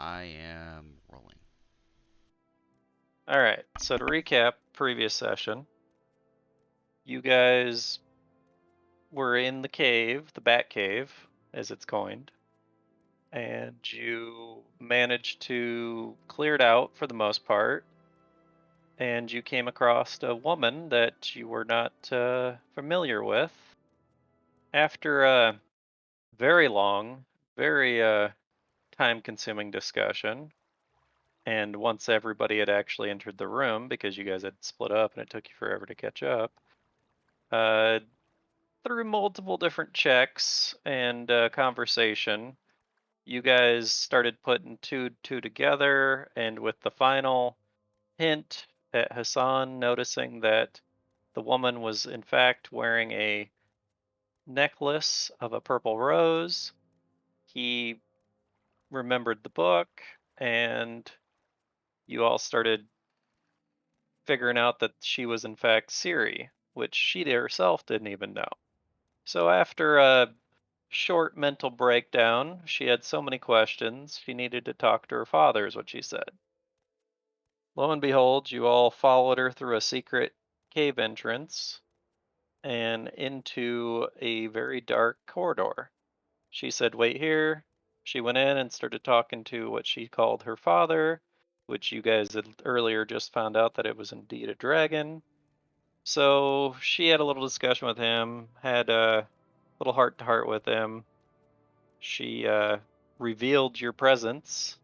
I am rolling. All right, so to recap previous session, you guys were in the cave, the Bat Cave, as it's coined, and you managed to clear it out for the most part, and you came across a woman that you were not familiar with. After a very long, very time-consuming discussion, and once everybody had actually entered the room, because you guys had split up and it took you forever to catch up, uh, through multiple different checks and conversation, you guys started putting two together, and with the final hint at Hassan noticing that the woman was in fact wearing a necklace of a purple rose, he remembered the book, and you all started figuring out that she was in fact Siri, which she herself didn't even know. So after a short mental breakdown, she had so many questions, she needed to talk to her father, is what she said. Lo and behold, you all followed her through a secret cave entrance and into a very dark corridor. She said, "Wait here." She went in and started talking to what she called her father, which you guys had earlier just found out that it was indeed a dragon. So she had a little discussion with him, had a little heart to heart with him. She revealed your presence.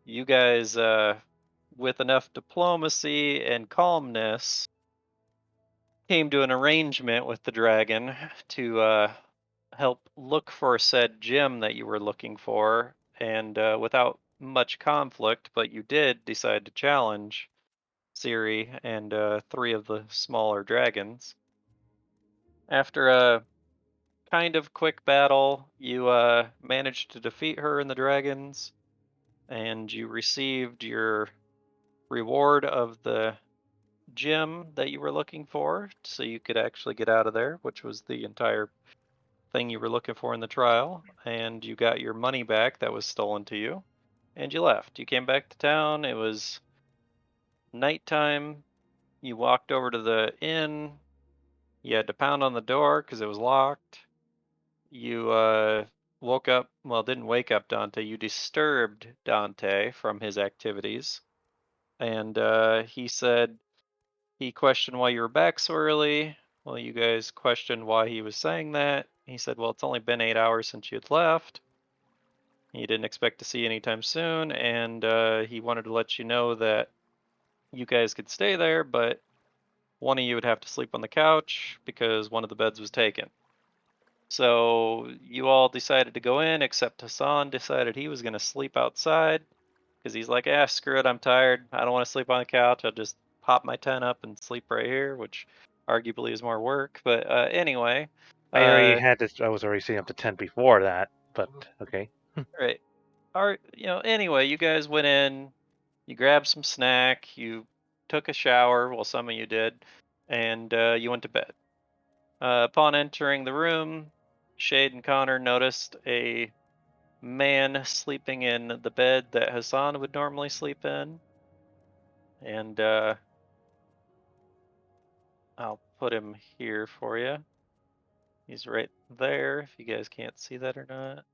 You guys, with enough diplomacy and calmness, came to an arrangement with the dragon to help look for said gem that you were looking for, and without much conflict, but you did decide to challenge Siri and three of the smaller dragons. After a kind of quick battle, you managed to defeat her and the dragons, and you received your reward of the gem that you were looking for, so you could actually get out of there, which was the entire thing you were looking for in the trial, and you got your money back that was stolen to you, and you left. You came back to town, it was nighttime, you walked over to the inn, you had to pound on the door because it was locked. You woke up, well, didn't wake up Dante, you disturbed Dante from his activities, and he said he questioned why you were back so early. Well, you guys questioned why he was saying that. He said, well, it's only been 8 hours since you had left. He didn't expect to see you anytime soon, and he wanted to let you know that you guys could stay there, but one of you would have to sleep on the couch because one of the beds was taken. So you all decided to go in, except Hassan decided he was going to sleep outside because he's like, ah, screw it, I'm tired. I don't want to sleep on the couch. I'll just pop my tent up and sleep right here, which arguably is more work. But anyway, I already had this. I was already setting up the tent before that, but okay. right. Anyway, you guys went in, you grabbed some snack, you took a shower, well, some of you did, and you went to bed. Upon entering the room, Shade and Connor noticed a man sleeping in the bed that Hassan would normally sleep in. And I'll put him here for you. He's right there, if you guys can't see that or not.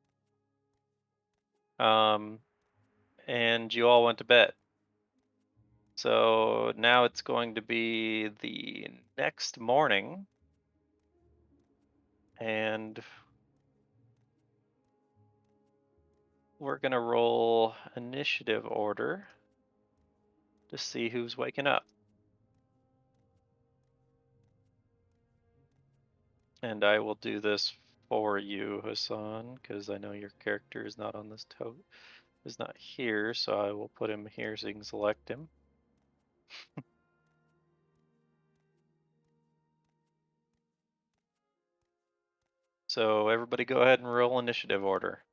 And you all went to bed. So now it's going to be the next morning. And we're going to roll initiative order to see who's waking up. And I will do this for you, Hassan, because I know your character is not on this is not here, so I will put him here so you can select him. So everybody go ahead and roll initiative order.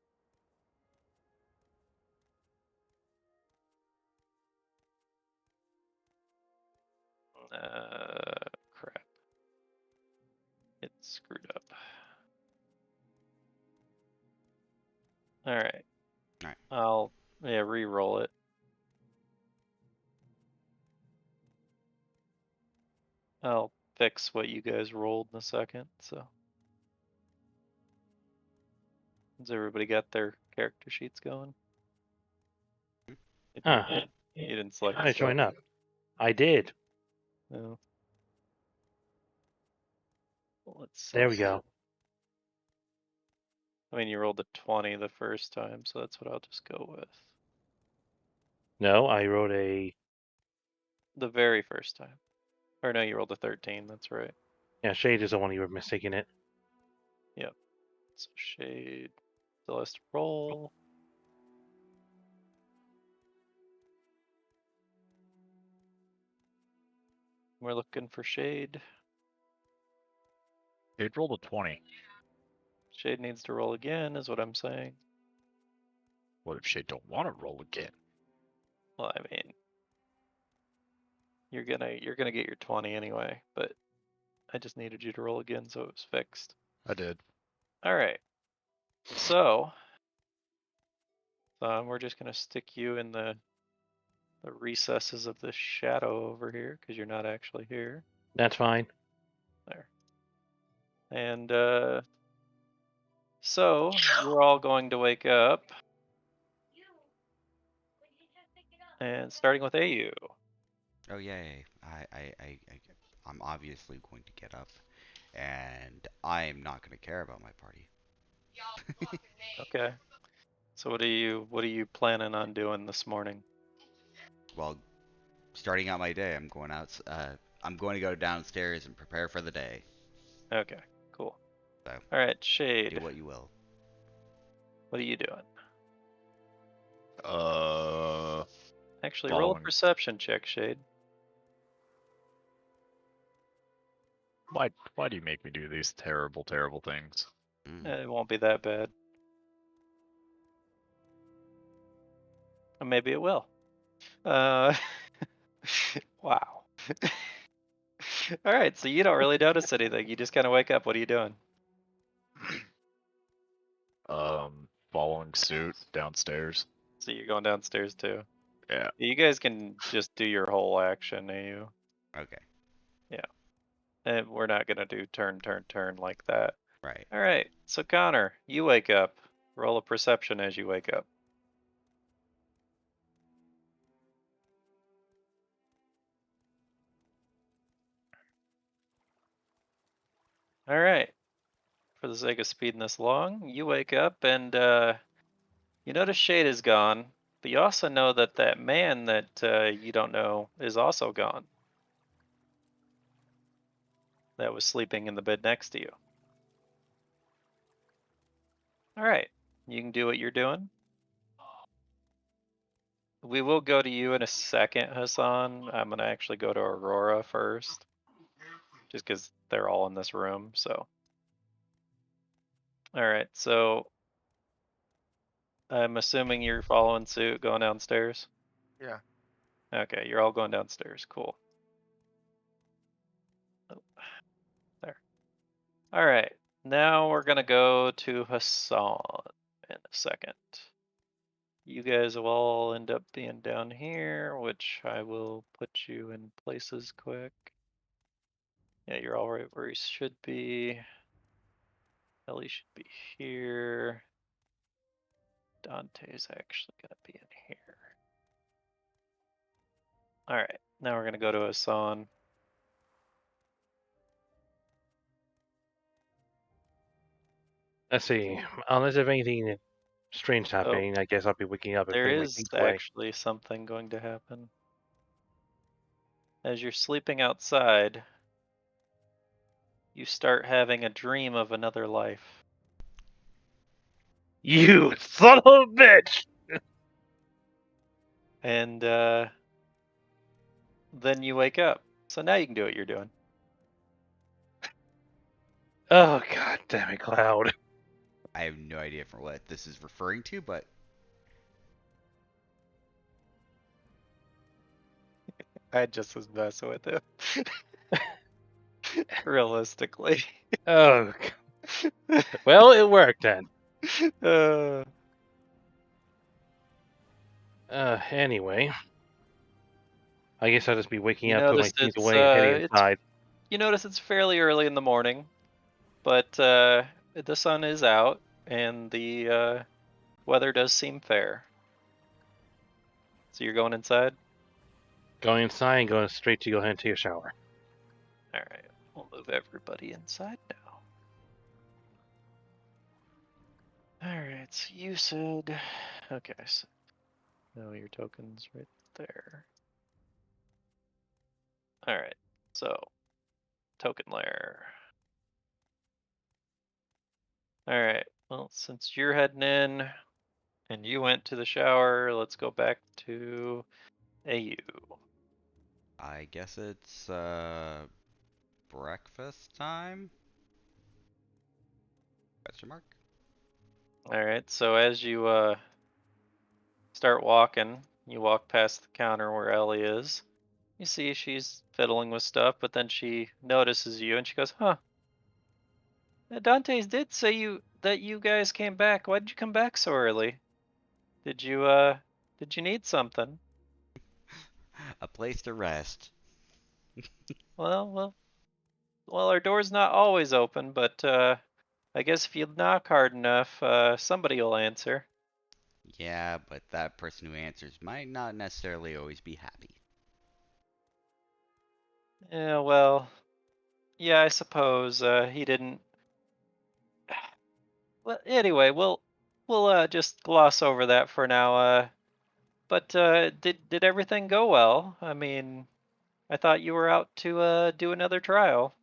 Crap. It's screwed up. All right. All right. I'll Yeah, re-roll it. I'll fix what you guys rolled in a second. So, has everybody got their character sheets going? Huh. You didn't select. How did it join up? I did. No. Let's see. There we go. I mean, you rolled a 20 the first time, so that's what I'll just go with. No, I wrote a. The very first time. Or no, you rolled a 13. That's right. Yeah, Shade is the one you were mistaking it. Yep. So Shade. Celeste roll. We're looking for Shade. It rolled a 20. Shade needs to roll again, is what I'm saying. What if Shade don't want to roll again? Well, I mean, you're gonna get your 20 anyway, but I just needed you to roll again, so it was fixed. I did. All right. So, we're just gonna stick you in the recesses of the shadow over here because you're not actually here. That's fine. There. And so you're all going to wake up. And starting with AU. Oh yay! I'm obviously going to get up, and I'm not going to care about my party. Okay. So what are you planning on doing this morning? Well, starting out my day, I'm going out. I'm going to go downstairs and prepare for the day. Okay, cool. So, all right, Shade. do what you will. What are you doing? Actually, roll a Following. perception check, Shade. Why do you make me do these terrible, terrible things? It won't be that bad. Or maybe it will. Wow. All right, so you don't really notice anything. You just kind of wake up. What are you doing? Following suit downstairs. So you're going downstairs too. Yeah. You guys can just do your whole action, AU. Okay. Yeah. And we're not gonna do turn like that. Right. All right. So Connor, you wake up. Roll a perception as you wake up. All right. For the sake of speeding this along, you wake up and you notice Shade is gone, but you also know that that man that you don't know is also gone. That was sleeping in the bed next to you. All right. You can do what you're doing. We will go to you in a second, Hassan. I'm going to actually go to Aurora first, just because they're all in this room. So, all right. So, I'm assuming you're following suit, going downstairs. Yeah. Okay, you're all going downstairs. Cool. Oh, there. All right. Now we're gonna go to Hassan in a second. You guys will all end up being down here, which I will put you in places quick. Yeah, you're all right where you should be. Ellie should be here. Dante's actually gonna be in here. All right, now we're gonna go to Hassan. Let's see. Unless there's anything strange happening, I guess I'll be waking up and There putting my is things away. actually something going to happen. As you're sleeping outside, you start having a dream of another life. You son of a bitch! And then you wake up. So now you can do what you're doing. Oh god damn it, Cloud. I have no idea for what this is referring to, but I just was messing with it. Realistically. Oh well, it worked then. uh, Anyway, I guess I'll just be waking You up, put my notice things it's away, and heading inside. you notice it's fairly early in the morning, but the sun is out and the weather does seem fair. So you're going inside? Going inside and going straight to go ahead and take a shower. All right, we'll move everybody inside now. All right, so you said, okay, so no, your token's right there. All right, so token layer. All right, well, since you're heading in and you went to the shower, let's go back to AU. I guess it's breakfast time? Question mark? All right, so as you start walking, you walk past the counter where Ellie is. You see she's fiddling with stuff, but then she notices you and she goes, "Huh? Dante's did say that you guys came back. Why did you come back so early? Did you need something?" A place to rest. Well, our door's not always open, but I guess if you knock hard enough, somebody will answer. Yeah, but that person who answers might not necessarily always be happy. Yeah, well, yeah, I suppose he didn't. Well, anyway, we'll just gloss over that for now. But did everything go well? I mean, I thought you were out to do another trial.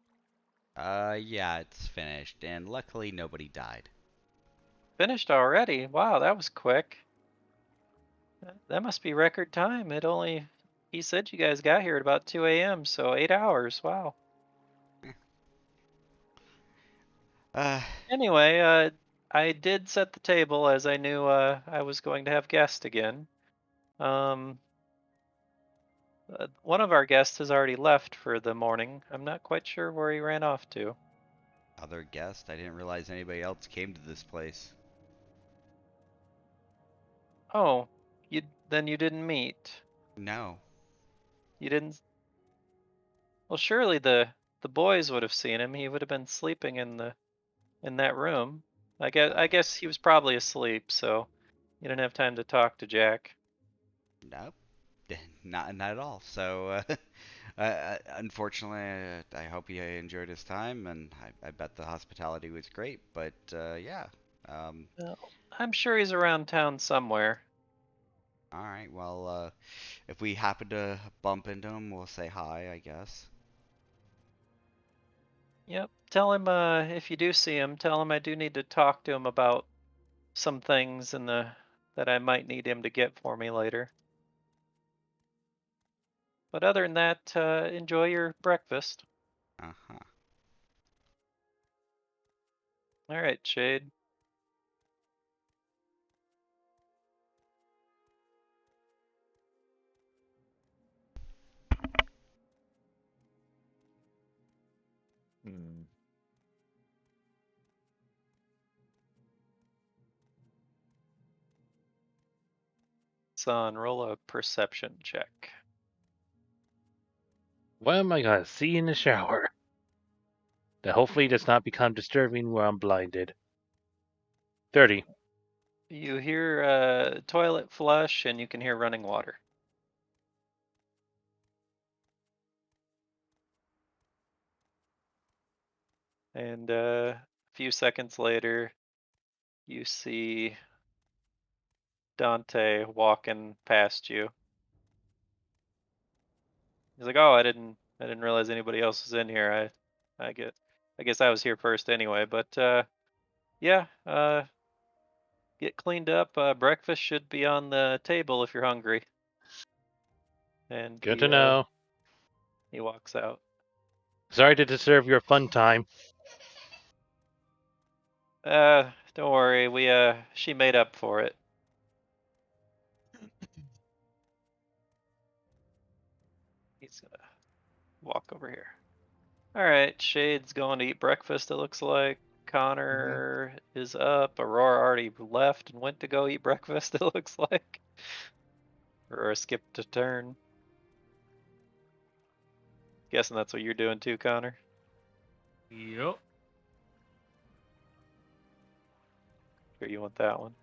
Yeah, it's finished, and luckily nobody died. Finished already? Wow, that was quick. That must be record time. He said you guys got here at about 2 a.m., so 8 hours. Wow. Uh, Anyway, I did set the table as I knew I was going to have guests again. Um, one of our guests has already left for the morning. I'm not quite sure where he ran off to. other guest? I didn't realize anybody else came to this place. Oh, you didn't meet. No. You didn't. Well, surely the boys would have seen him. He would have been sleeping in that room. I guess he was probably asleep, so you didn't have time to talk to Jack. Nope. Not at all. So, unfortunately, I hope he enjoyed his time, and I bet the hospitality was great. But yeah. Um, Well, I'm sure he's around town somewhere. all right. Well, if we happen to bump into him, we'll say hi, I guess. Yep. Tell him if you do see him, tell him I do need to talk to him about some things that I might need him to get for me later. But other than that, enjoy your breakfast. Uh-huh. All right, Shade. Hmm. Son, roll a perception check. What am I gonna see in the shower? That hopefully does not become disturbing where I'm blinded. 30. You hear toilet flush and you can hear running water. And a few seconds later, you see Dante walking past you. He's like, "Oh, I didn't realize anybody else was in here. I guess I was here first anyway." But yeah, get cleaned up. Breakfast should be on the table if you're hungry. And Good to know. he walks out. Sorry to disturb your fun time. Don't worry. She made up for it. He's gonna walk over here. All right, Shade's going to eat breakfast. It looks like Connor is up. Aurora already left and went to go eat breakfast. It looks like. Or skipped a turn. Guessing that's what you're doing too, Connor. Yup. Or you want that one?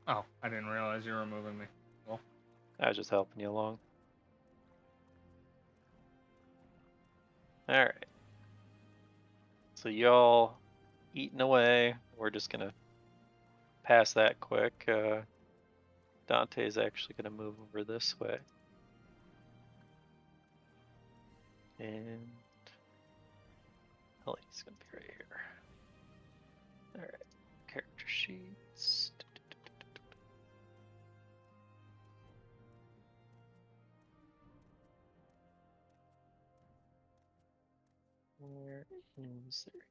Oh, I didn't realize you were moving me. Well, I was just helping you along. Alright. So y'all eating away. We're just gonna pass that quick. Dante's actually gonna move over this way. And Ellie's gonna be right here. Alright. Character sheets. Where is there?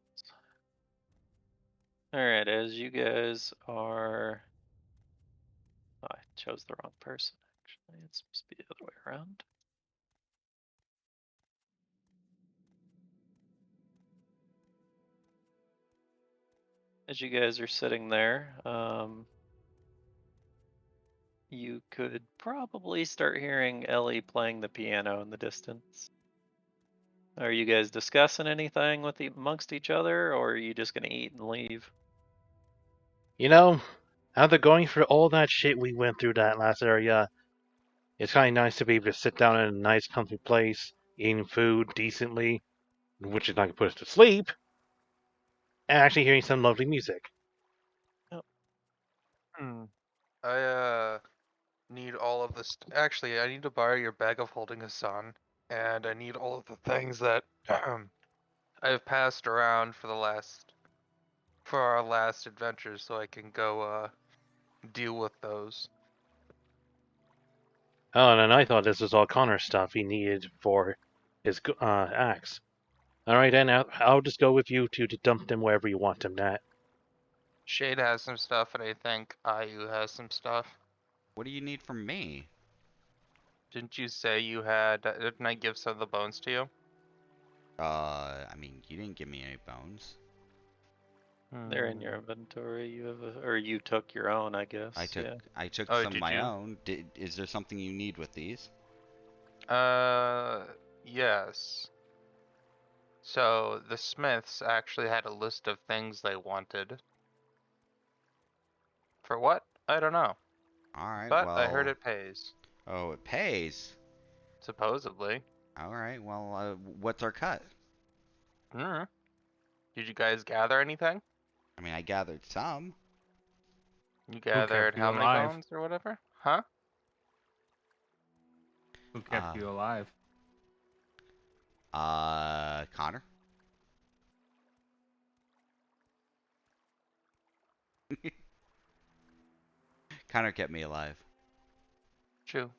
Alright, as you guys are. Oh, I chose the wrong person, actually. It's supposed to be the other way around. As you guys are sitting there, you could probably start hearing Ellie playing the piano in the distance. Are you guys discussing anything amongst each other, or are you just gonna eat and leave? You know, after going through all that shit we went through that last area, it's kind of nice to be able to sit down in a nice, comfy place, eating food decently, which is not going to put us to sleep, and actually hearing some lovely music. I need all of this. Actually, I need to borrow your bag of holding, Hassan, and I need all of the things that I've passed around for our last adventure, so I can go deal with those. Oh, and I thought this was all Connor's stuff he needed for his axe. Alright then, I'll just go with you two to dump them wherever you want them at. Shade has some stuff, and I think Ayu has some stuff. What do you need from me? Didn't you say you had? Didn't I give some of the bones to you? I mean, you didn't give me any bones. They're in your inventory. You have or you took your own, I guess. I took Oh, some of did my you? own. Is there something you need with these? Yes. So the Smiths actually had a list of things they wanted. For what? I don't know. Alright, But I heard well... it pays. Oh, it pays? Supposedly. Alright, well, what's our cut? Hmm. Did you guys gather anything? I mean, I gathered some. You who gathered kept you how many alive? bones or whatever? Huh? Who kept you alive? Connor? Connor kept me alive. True.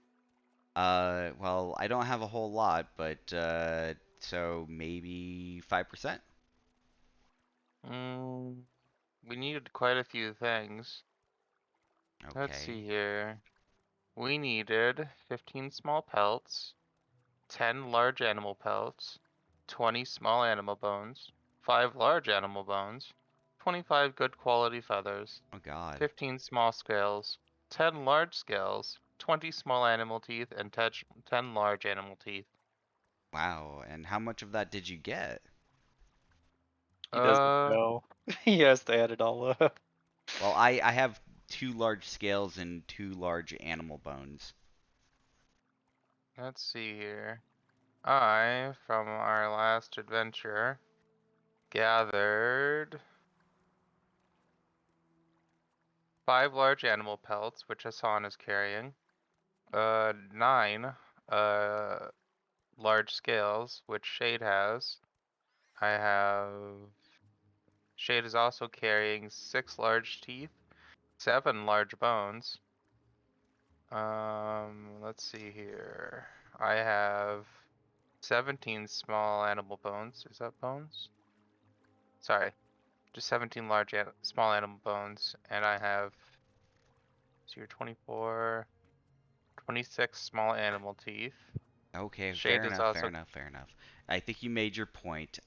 Well, I don't have a whole lot, but, so maybe 5%? We needed quite a few things. Let's Okay. see here. We needed 15 small pelts, 10 large animal pelts, 20 small animal bones, 5 large animal bones, 25 good quality feathers, Oh god. 15 small scales, 10 large scales, 20 small animal teeth, and 10 large animal teeth. Wow, and how much of that did you get? He doesn't know. He has to add it all up. Well, I have 2 large scales and 2 large animal bones. Let's see here. I, from our last adventure, gathered 5 large animal pelts, which Hassan is carrying. 9 large scales, which Shade has. Shade is also carrying 6 large teeth, 7 large bones. Let's see here. I have 17 small animal bones. Is that bones? Sorry, just 17 small animal bones, and I have, so you're 24, 26 small animal teeth. Okay, Shade fair is enough, fair also enough, fair enough. I think you made your point.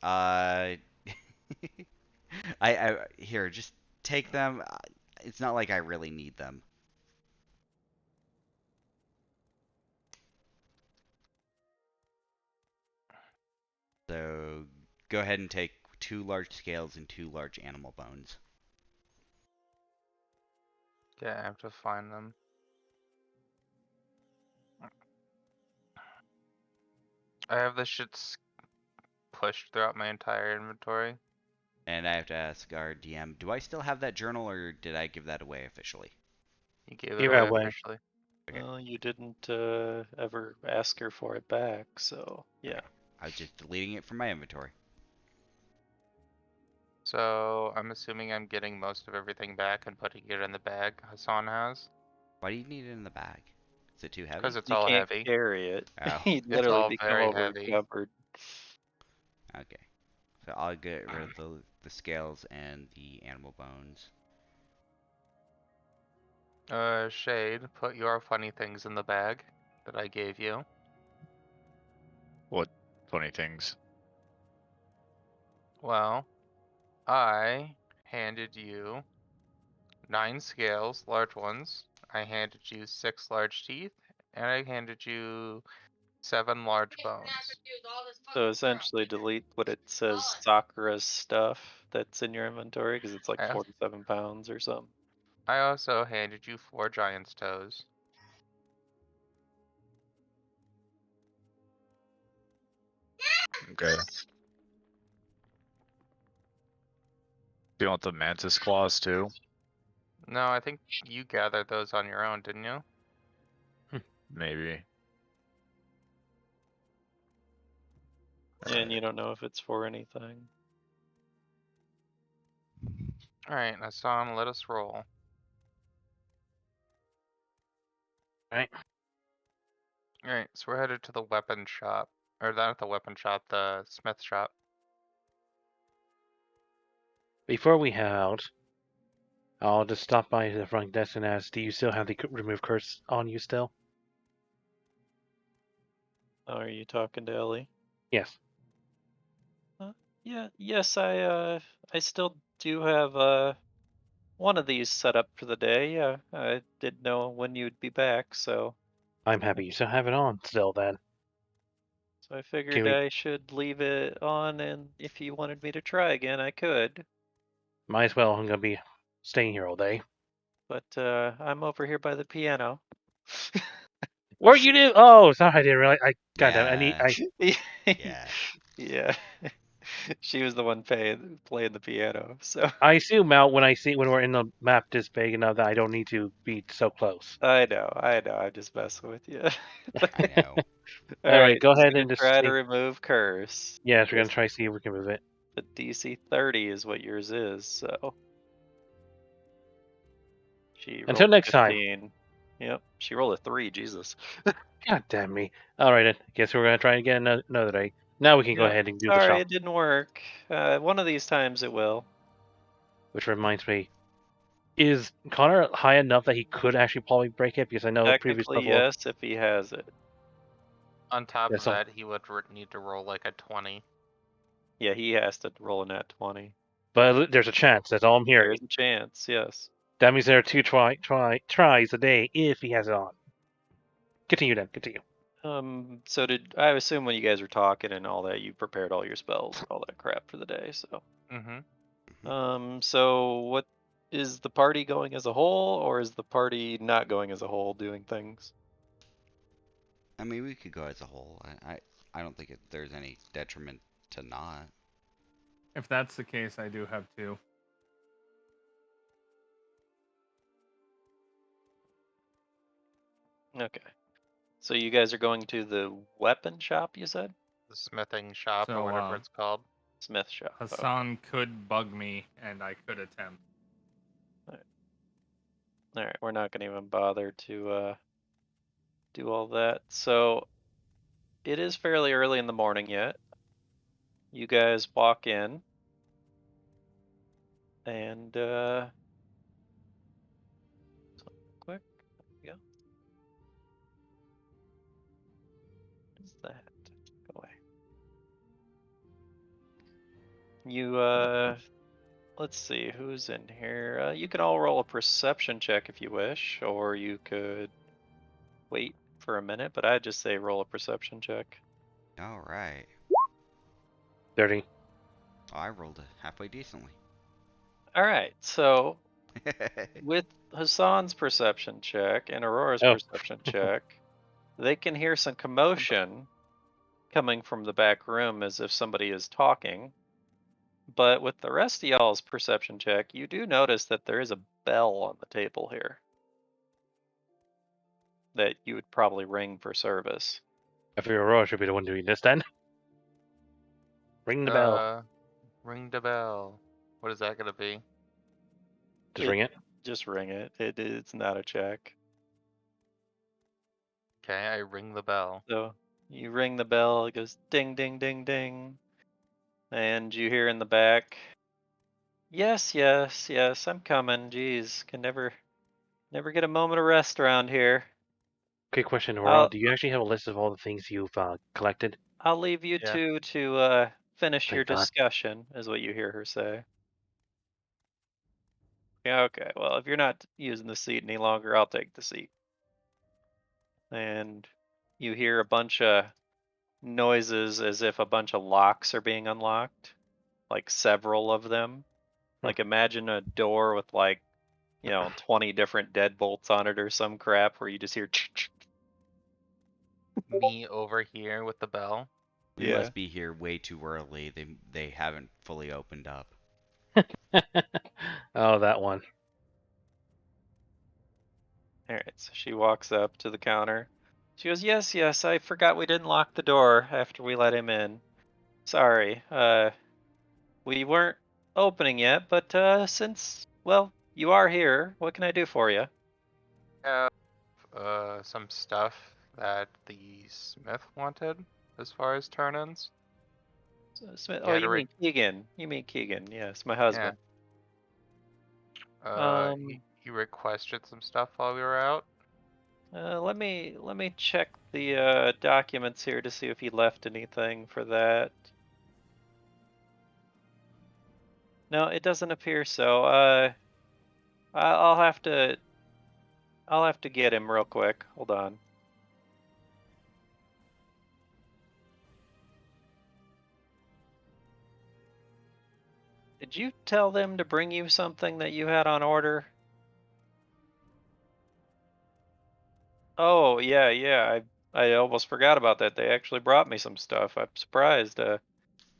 Here, just take them. It's not like I really need them. So go ahead and take 2 large scales and 2 large animal bones. Yeah, I have to find them. I have the shits pushed throughout my entire inventory. And I have to ask our DM, do I still have that journal or did I give that away officially? You gave it Give it away away. officially. Okay. Well, you didn't ever ask her for it back, so yeah. Okay. I was just deleting it from my inventory. So I'm assuming I'm getting most of everything back and putting it in the bag Hassan has. Why do you need it in the bag? Is it too heavy? Because it's You all can't heavy. carry it. Oh, You'd It's literally all become very over heavy. encumbered. okay. So I'll get rid of the scales and the animal bones. Shade, put your funny things in the bag that I gave you. What funny things? Well, I handed you 9 scales, large ones. I handed you 6 large teeth, and I handed you 7 large bones. So essentially delete what it says Sakura's stuff that's in your inventory because it's like I, 47 pounds or something. I also handed you 4 giant's toes. Okay. Do you want the mantis claws too? No, I think you gathered those on your own, didn't you? Maybe. And you don't know if it's for anything. Alright, Hassan, let us roll. Alright. Alright, so we're headed to the weapon shop. Or not the weapon shop, the smith shop. Before we head out, I'll just stop by the front desk and ask, do you still have the remove curse on you still? Oh, are you talking to Ellie? Yes. Yeah, yes, I still do have one of these set up for the day. Yeah, I didn't know when you'd be back, so I'm happy you still have it on still then. I figured Can we I should leave it on, and if you wanted me to try again, I could. might as well, I'm gonna be staying here all day. But I'm over here by the piano. What you do? Oh, sorry, I didn't realize. Goddamn, Yeah. Yeah. She was the one playing the piano, so I assume out when we're in the map this big enough that I don't need to be so close. I know, I'm just messing with you. I know. All right, go so ahead you and just try to see. remove curse. Yes, we're gonna Yes, try to see if we can move it. the DC 30 is what yours is, so she Until rolled next time. 15. Yep, she rolled a 3, Jesus. God damn me. All right, then. Guess we're gonna try again another day. Now we can go Yep, ahead and do the sorry shop. it didn't work. One of these times it will. Which reminds me, is Connor high enough that he could actually probably break it? Because I know the previous Technically, level. yes, if he has it. On top Yeah, of so that, he would need to roll like a 20. Yeah, he has to roll a nat 20. but there's a chance. That's all I'm There hearing. is a chance, yes. That means there are two tries a day if he has it on. Continue then. Continue. So I assume when you guys were talking and all that, you prepared all your spells and all that crap for the day, so. Mm-hmm. So what is the party going as a whole, or is the party not going as a whole doing things? I mean, we could go as a whole. I don't think there's any detriment to not. If that's the case, I do have 2. Okay. So you guys are going to the weapon shop, you said? The smithing shop or So, whatever it's called. Smith shop. Okay. Hassan could bug me, and I could attempt. All right, we're not going to even bother to do all that. So it is fairly early in the morning yet. You guys walk in, and quick, there we go. What is that? Go away. You let's see who's in here. You can all roll a perception check if you wish, or you could wait for a minute. But I'd just say roll a perception check. All right. 30. Oh, I rolled it halfway decently. All right, so with Hassan's perception check and Aurora's Oh. perception check, they can hear some commotion coming from the back room as if somebody is talking. But with the rest of y'all's perception check, you do notice that there is a bell on the table here that you would probably ring for service. I figure Aurora should be the one doing this then. Ring the bell. Ring the bell. What is that gonna be? Just ring it. Just ring it. It's not a check. Okay, I ring the bell. So you ring the bell, it goes ding, ding, ding, ding. And you hear in the back, yes, yes, yes, I'm coming. Jeez, can never get a moment of rest around here. Okay, question, Aurora. I'll Do you actually have a list of all the things you've collected? I'll leave you Yeah. two to finish your Thank God. discussion, is what you hear her say. Yeah, okay. Well, if you're not using the seat any longer, I'll take the seat. And you hear a bunch of noises as if a bunch of locks are being unlocked, like several of them. Like imagine a door with like, 20 different deadbolts on it or some crap where you just hear Me over here with the bell. We Yeah. must be here way too early. They haven't fully opened up. Oh, that one. All right, so she walks up to the counter. She goes, "Yes, yes, I forgot we didn't lock the door after we let him in. Sorry. We weren't opening yet, but since, well, you are here, what can I do for you?" Have some stuff that the smith wanted as far as turn-ins. Smith, Yeah, you mean Keegan. You mean Keegan. Yes, my husband. He requested some stuff while we were out. Let me check the documents here to see if he left anything for that. No, it doesn't appear so. I'll have to get him real quick. Hold on. Did you tell them to bring you something that you had on order? Oh, yeah, yeah. I almost forgot about that. They actually brought me some stuff. I'm surprised.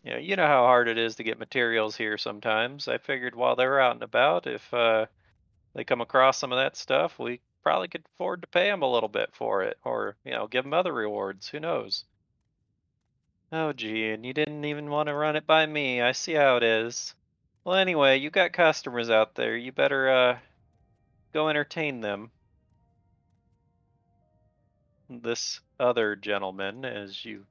You know how hard it is to get materials here sometimes. I figured while they were out and about, if they come across some of that stuff, we probably could afford to pay them a little bit for it, or give them other rewards. Who knows? Oh, gee, and you didn't even want to run it by me. I see how it is. Well, anyway, you got customers out there. You better go entertain them. This other gentleman, as you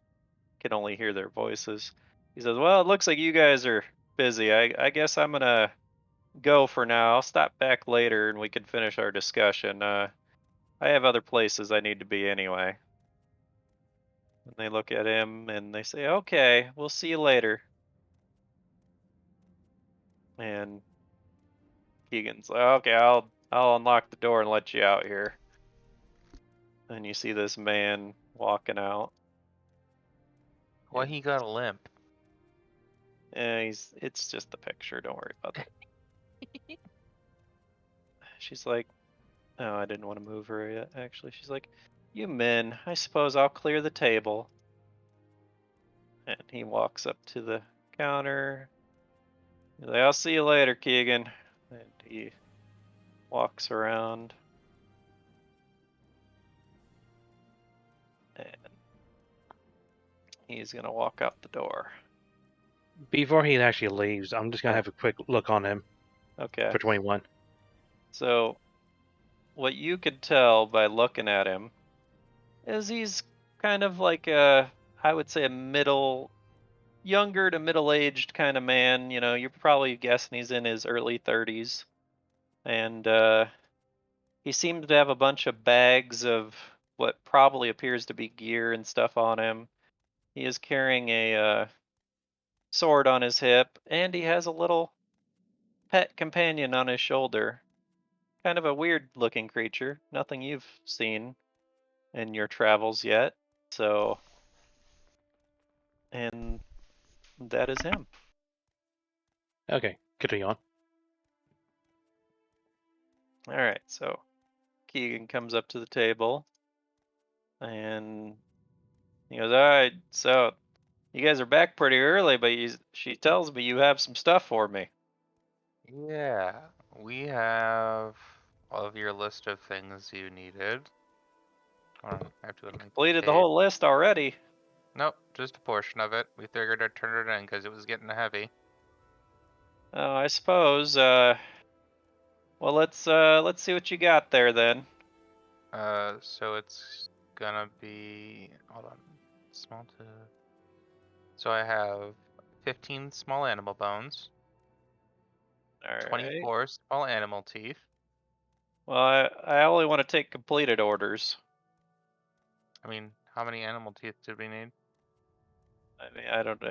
can only hear their voices, he says, "Well, it looks like you guys are busy. I guess I'm gonna go for now. I'll stop back later and we can finish our discussion. I have other places I need to be anyway." And they look at him and they say, "Okay, we'll see you later." And Keegan's like, "Okay, I'll unlock the door and let you out here." And you see this man walking out. Why he got a limp? And it's just a picture, don't worry about that. She's like, "Oh, I didn't want to move her yet, actually." She's like, "You men, I suppose I'll clear the table." And he walks up to the counter. He's like, "I'll see you later, Keegan." And he walks around. And he's gonna walk out the door. Before he actually leaves, I'm just gonna have a quick look on him Okay. for 21. So what you could tell by looking at him is he's kind of like I would say younger to middle-aged kind of man. You're probably guessing he's in his early 30s. And he seems to have a bunch of bags of what probably appears to be gear and stuff on him. He is carrying a sword on his hip, and he has a little pet companion on his shoulder. Kind of a weird looking creature. Nothing you've seen in your travels yet. So, and that is him. Okay, continue on. All right, so Keegan comes up to the table and he goes, "All right, so you guys are back pretty early, but she tells me you have some stuff for me." Yeah, we have all of your list of things you needed. I have to go to my Completed the cave. whole list already. Nope, just a portion of it. We figured I'd turn it in because it was getting heavy. Oh, I suppose. Well, let's see what you got there then. So it's gonna be, hold on, small to. So I have 15 small animal bones, All right. 24 small animal teeth. Well, I only want to take completed orders. I mean, how many animal teeth did we need? I mean, I don't.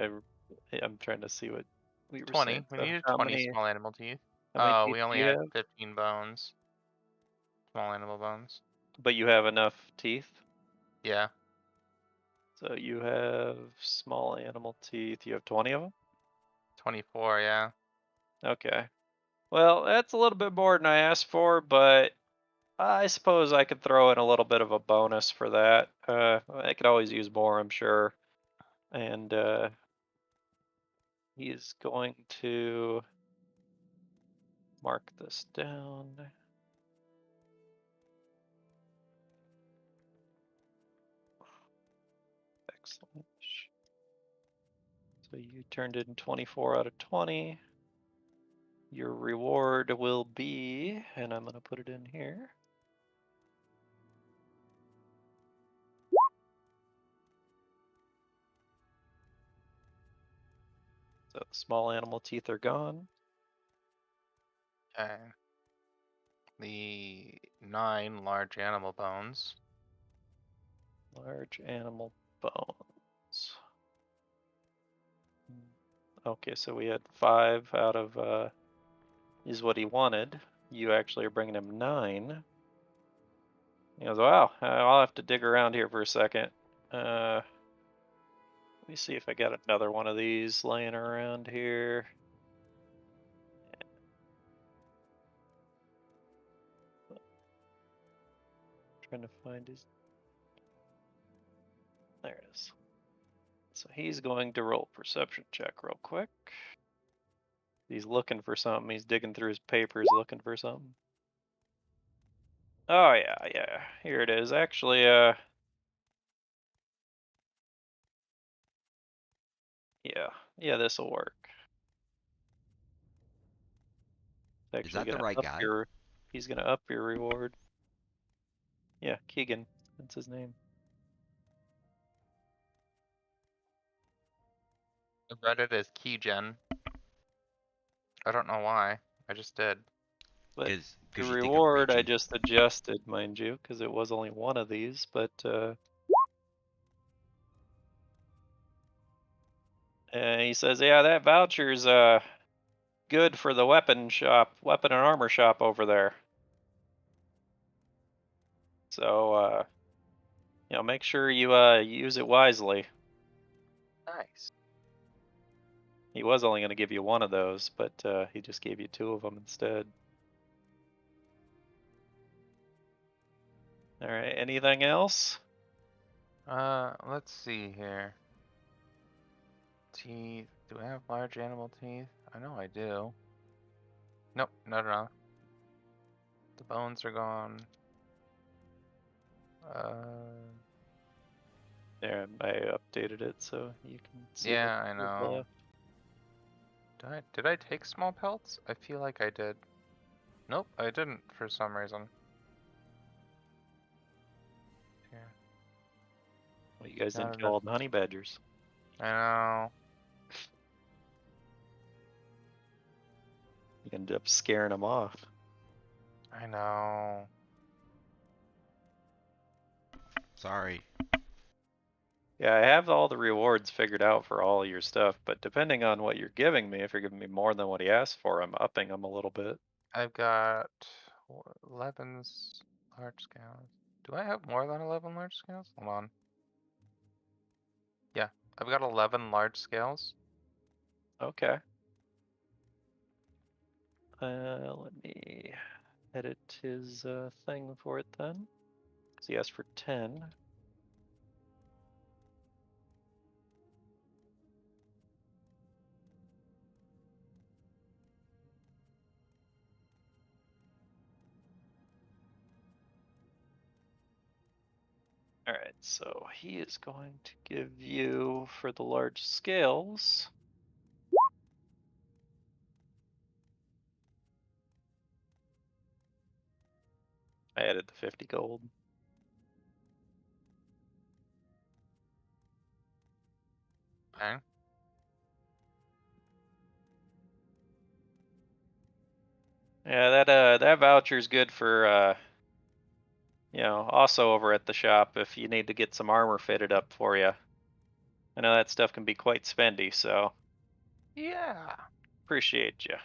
I'm trying to see what we were 20. saying. We So needed how 20 many? small animal teeth. How many teeth We do only you had have? 15 bones. Small animal bones. But you have enough teeth. Yeah. So you have small animal teeth. You have 20 of them. 24, yeah. Okay. Well, that's a little bit more than I asked for, but I suppose I could throw in a little bit of a bonus for that. I could always use more, I'm sure. And he's going to mark this down. Excellent. So you turned in 24 out of 20. Your reward will be, and I'm going to put it in here. So the small animal teeth are gone. Okay. The 9 large animal bones. Large animal bones. Okay, so we had 5 out of is what he wanted. You actually are bringing him 9. He goes, wow, I'll have to dig around here for a second. Let me see if I got another one of these laying around here. Trying to find his. There it is. So he's going to roll a perception check real quick. He's looking for something. He's digging through his papers looking for something. Oh yeah. Here it is. Actually, yeah, this will work. It's Is actually that the gonna right up guy? your. He's gonna up your reward. Yeah, Keegan. That's his name. I read it as Keygen. I don't know why. I just did. But Because the you think of reward I region. just adjusted, mind you, because it was only one of these. But he says, yeah, that voucher's good for the weapon and armor shop over there. So make sure you use it wisely. Nice. He was only going to give you one of those, but he just gave you 2 of them instead. All right. Anything else? Let's see here. Teeth. Do I have large animal teeth? I know I do. Nope, no. The bones are gone. There, I updated it so you can see. Yeah, I what's know. left. Did I take small pelts? I feel like I did. Nope, I didn't for some reason. Here. Well, you guys Not didn't kill enough. all the honey badgers. I know. You ended up scaring them off. I know. Sorry. Yeah, I have all the rewards figured out for all your stuff, but depending on what you're giving me, if you're giving me more than what he asked for, I'm upping them a little bit. I've got 11 large scales. Do I have more than 11 large scales? Hold on. Yeah, I've got 11 large scales. Okay. Let me edit his thing for it then. So he asked for 10. All right, so he is going to give you, for the large scales, I added the 50 gold. Okay. Yeah, that voucher's good for also over at the shop if you need to get some armor fitted up for you. I know that stuff can be quite spendy, so Yeah. appreciate you.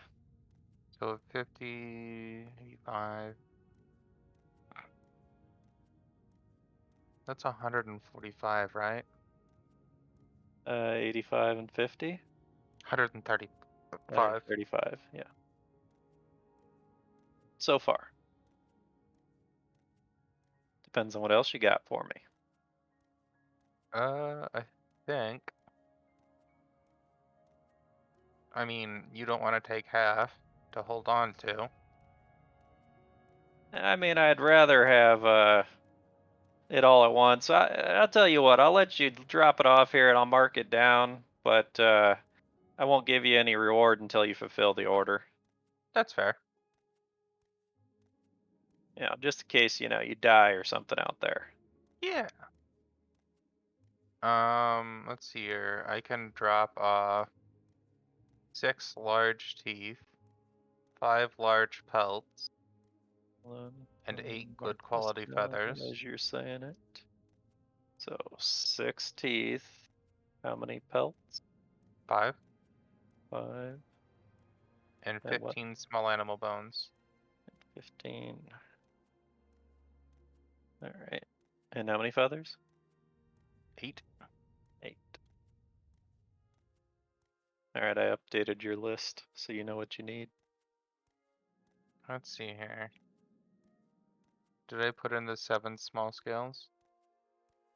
So 50, 85. That's 145, right? 85 and 50. 135. 35, yeah. So far. Depends on what else you got for me. I think. I mean, you don't want to take half to hold on to. I mean, I'd rather have it all at once. I'll tell you what, I'll let you drop it off here and I'll mark it down, but I won't give you any reward until you fulfill the order. That's fair. Just in case, you die or something out there. Yeah. Let's see here. I can drop off 6 large teeth, 5 large pelts, and 8 Mark good this quality down feathers. as you're saying it. So 6 teeth. How many pelts? 5 5. and And what? 15 small animal bones. 15. All right. And how many feathers? 8. 8. All right, I updated your list so you know what you need. Let's see here. Did I put in the 7 small scales?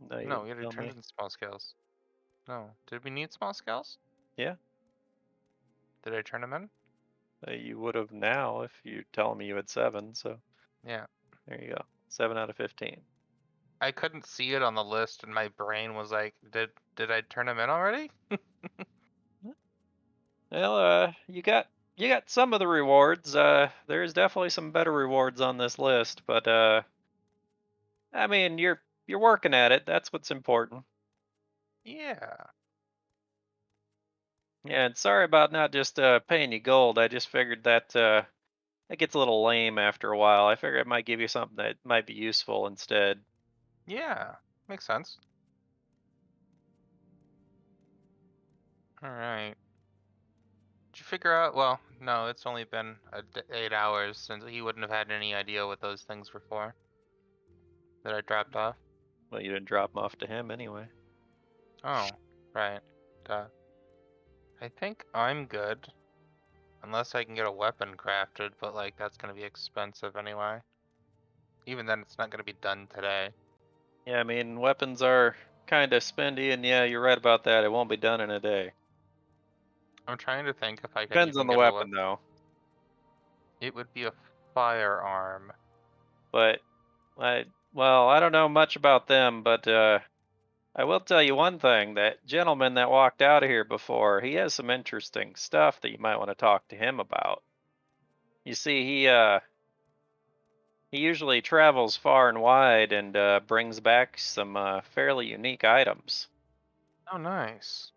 Now you No, we already tell turned me. in small scales. No. Did we need small scales? Yeah. Did I turn them in? You would have now if you tell me you had 7. So Yeah. there you go. 7 out of 15. I couldn't see it on the list, and my brain was like, "Did I turn them in already?" Well, you got some of the rewards. There's definitely some better rewards on this list, but I mean, you're working at it. That's what's important. Yeah. Yeah, and sorry about not just paying you gold. I just figured that it gets a little lame after a while. I figured I might give you something that might be useful instead. Yeah. Makes sense. All right. Did you figure out? Well, no, it's only been 8 hours since he wouldn't have had any idea what those things were for that I dropped off. Well, you didn't drop them off to him anyway. Oh, right. Duh. I think I'm good. Unless I can get a weapon crafted, but like that's gonna be expensive anyway. Even then, it's not gonna be done today. Yeah, I mean, weapons are kind of spendy, and yeah, you're right about that. It won't be done in a day. I'm trying to think if I could Depends on even the get a weapon, weapon. though. It would be a firearm. But I don't know much about them, but I will tell you one thing. That gentleman that walked out of here before, he has some interesting stuff that you might want to talk to him about. You see, he usually travels far and wide and brings back some fairly unique items. Oh, nice.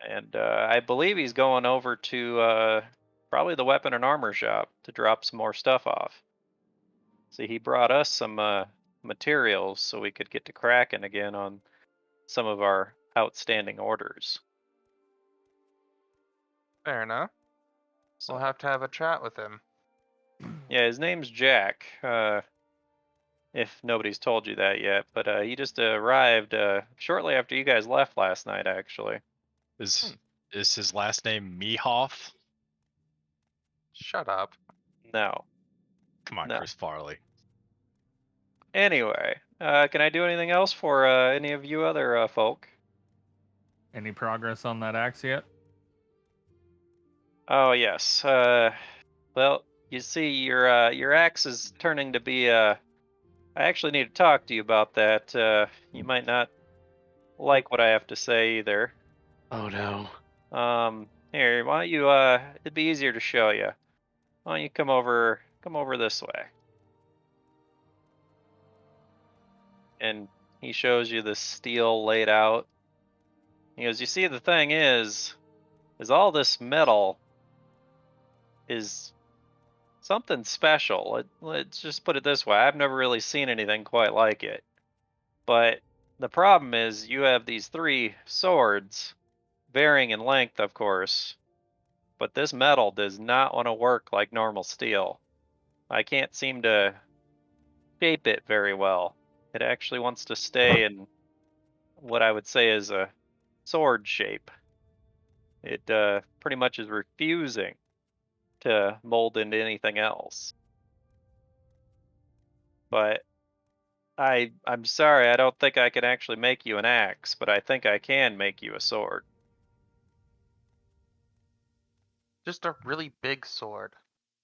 And I believe he's going over to probably the weapon and armor shop to drop some more stuff off. See, he brought us some materials so we could get to cracking again on some of our outstanding orders. Fair enough. So, We'll have to have a chat with him. yeah, his name's Jack. If nobody's told you that yet, but he just arrived shortly after you guys left last night, actually. Is his last name Mehoff? Shut up. No. Come on, No. Chris Farley. Anyway, can I do anything else for any of you other folk? Any progress on that axe yet? Oh yes. Well, you see, your axe is turning to be. I actually need to talk to you about that. You might not like what I have to say either. Oh no. Here, why don't you? It'd be easier to show you. Why don't you come over? Come over this way. And he shows you the steel laid out. He goes, you see, the thing is all this metal is something special. Let's just put it this way. I've never really seen anything quite like it. But the problem is you have these 3 swords, varying in length, of course. But this metal does not want to work like normal steel. I can't seem to shape it very well. It actually wants to stay in what I would say is a sword shape. It pretty much is refusing to mold into anything else. But I'm sorry, I don't think I can actually make you an axe, but I think I can make you a sword. Just a really big sword.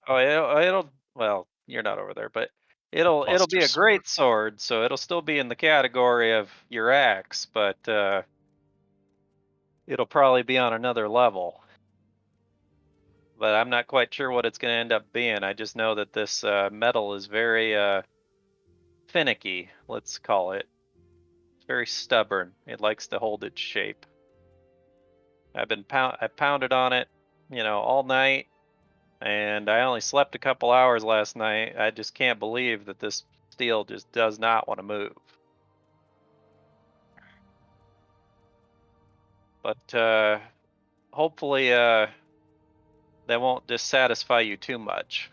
Oh, it'll well, you're not over there, but it'll be Buster a great sword, so it'll still be in the category of your axe, but it'll probably be on another level. But I'm not quite sure what it's going to end up being. I just know that this metal is very finicky, let's call it. It's very stubborn. It likes to hold its shape. I pounded on it, all night, and I only slept a couple hours last night. I just can't believe that this steel just does not want to move. But hopefully that won't dissatisfy you too much.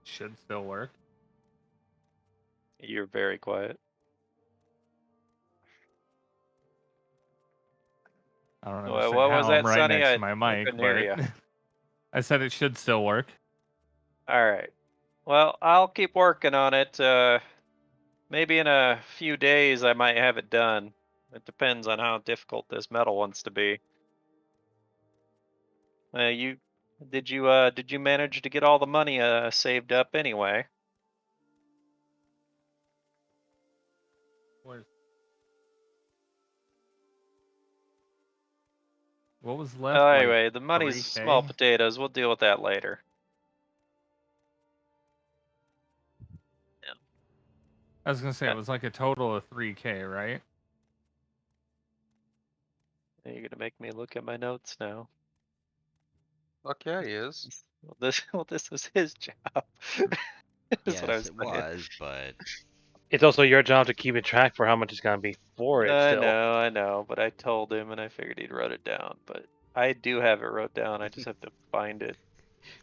Should still work. You're very quiet. I don't What understand was how that, I'm right Sonny? next I to my mic, couldn't hear but you. I said it should still work. All right. Well, I'll keep working on it. Maybe in a few days I might have it done. It depends on how difficult this metal wants to be. Did you manage to get all the money saved up anyway? What was left? Like Anyway, the money's 3K? small potatoes. We'll deal with that later. I was gonna say it was like a total of 3K, right? You're gonna make me look at my notes now. Fuck yeah, he is. This was his job. That's what I Yes, was it saying. was, but It's also your job to keep it track for how much it's gonna be for it I still. know, but I told him and I figured he'd wrote it down. But I do have it wrote down. I just have to find it.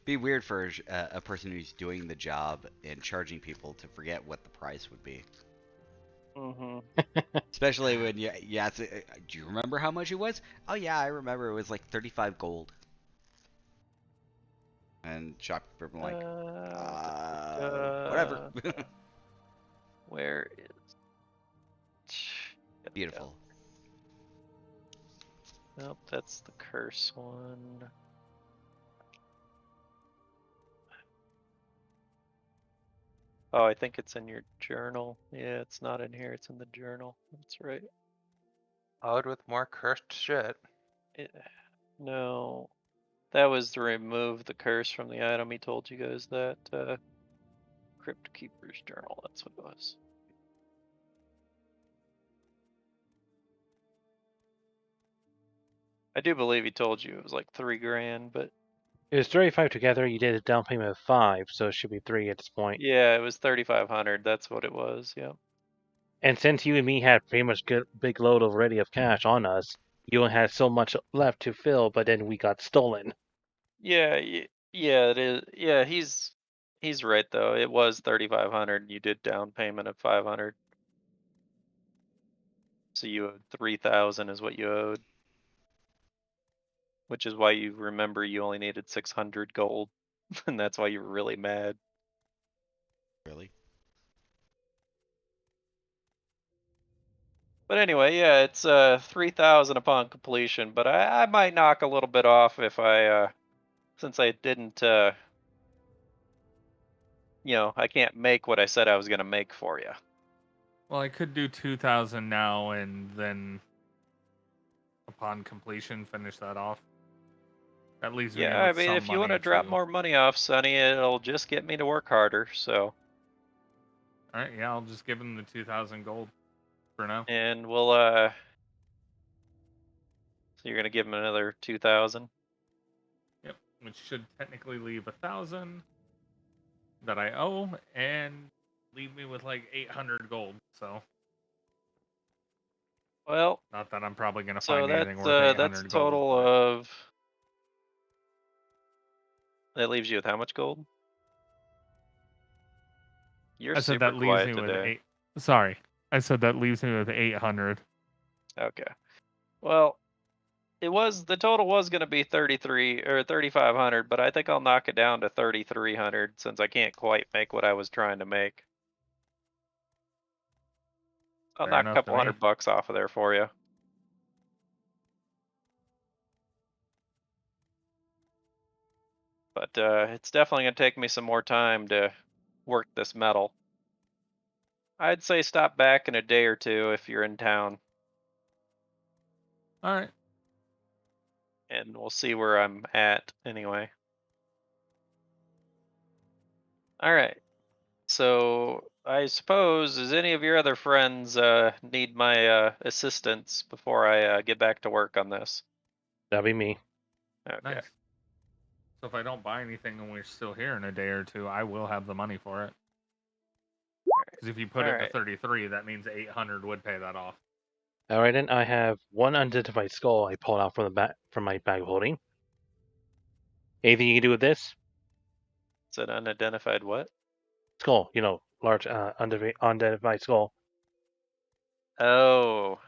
be weird for a person who's doing the job and charging people to forget what the price would be. Mm-hmm. Especially when you ask, do you remember how much it was? Oh yeah, I remember it was like 35 gold. And shopkeeper I'm like, whatever. Where is? There we go. Beautiful. Nope, that's the curse one. Oh, I think it's in your journal. Yeah, it's not in here. It's in the journal. That's right. Load with more cursed shit. No, that was to remove the curse from the item. He told you guys that. Crypt Keeper's Journal. That's what it was. I do believe he told you it was like 3 grand, but It was 35 together. You did a down payment of 5, so it should be 3 at this point. yeah, it was 3,500. That's what it was. Yeah. And since you and me had pretty much good big load already of cash on us, you only had so much left to fill, but then we got stolen. Yeah, yeah, it is. Yeah, he's right though. It was 3,500. You did down payment of 500. So you owed 3,000 is what you owed. Which is why you remember you only needed 600 gold. And that's why you were really mad. Really? But anyway, yeah, it's 3,000 upon completion, but I might knock a little bit off if I since I didn't I can't make what I said I was gonna make for you. Well, I could do 2,000 now and then upon completion finish that off. That leaves me Yeah, I with mean, some if you want to money drop to. more money off, Sonny, it'll just get me to work harder. So, All right, yeah, I'll just give him the 2,000 gold for now. and we'll so you're gonna give him another 2,000. Yep, which should technically leave 1,000 that I owe and leave me with like 800 gold. So, Well, not that I'm probably gonna so find anything worth 800 that's a gold. total but- of that leaves you with how much gold? You're I said super that leaves quiet me with today. 8. Sorry, I said that leaves me with 800. Okay. Well, the total was gonna be 33 or 3,500, but I think I'll knock it down to 3,300 since I can't quite make what I was trying to make. I'll Fair knock a enough to couple me. $100 off of there for you. But it's definitely gonna take me some more time to work this metal. I'd say stop back in a day or two if you're in town, All right. and we'll see where I'm at anyway. All right. So I suppose, does any of your other friends need my assistance before I get back to work on this? That'll be me. Okay. Nice. So if I don't buy anything and we're still here in a day or two, I will have the money for it. Because if you put it to Alright. 33, that means 800 would pay that off. All right, then I have one unidentified skull I pulled out from my bag of holding. Anything you can do with this It's an unidentified what? skull? Large unidentified skull. Oh,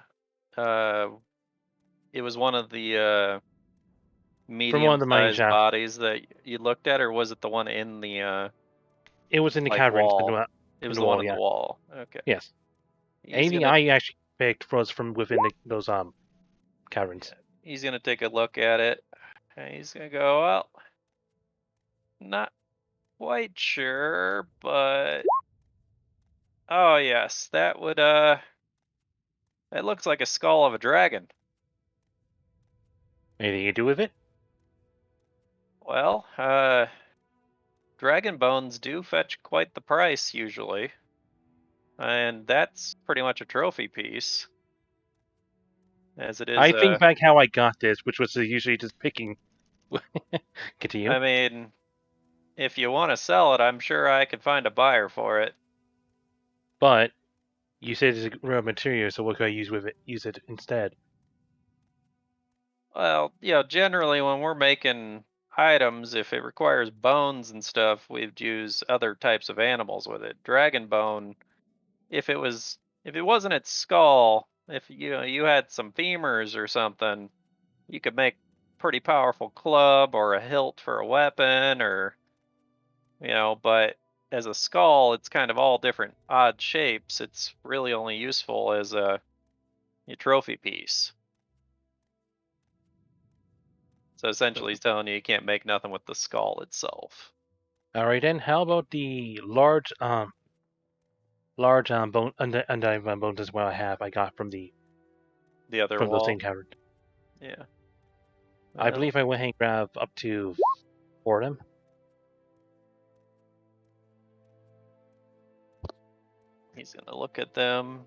it was one of the From one of the mining medium-sized shafts. bodies that you looked at, or was it the one in the It was in the like caverns. wall? It was the the one wall, in the yeah. wall. Okay. Yes. He's Anything gonna I actually picked was from within those caverns. he's gonna take a look at it. And he's gonna go, well, not quite sure, but oh yes, that looks like a skull of a dragon. Anything you do with it? Well, dragon bones do fetch quite the price usually. And that's pretty much a trophy piece. As it is I think back how I got this, which was usually just picking. Continue. I mean, if you want to sell it, I'm sure I could find a buyer for it. But you said it's a raw material, so what could I use with it? Use it instead. Well, generally when we're making items, if it requires bones and stuff, we'd use other types of animals with it. Dragon bone, if it wasn't its skull, if you had some femurs or something, you could make pretty powerful club or a hilt for a weapon, or but as a skull, it's kind of all different odd shapes. It's really only useful as a trophy piece. So essentially, he's telling you can't make nothing with the skull itself. All right, then. How about the large bone undivided bones as well? I got from The other those wall. same caverns. Yeah. I believe I went and grabbed up to 4 of them. He's gonna look at them.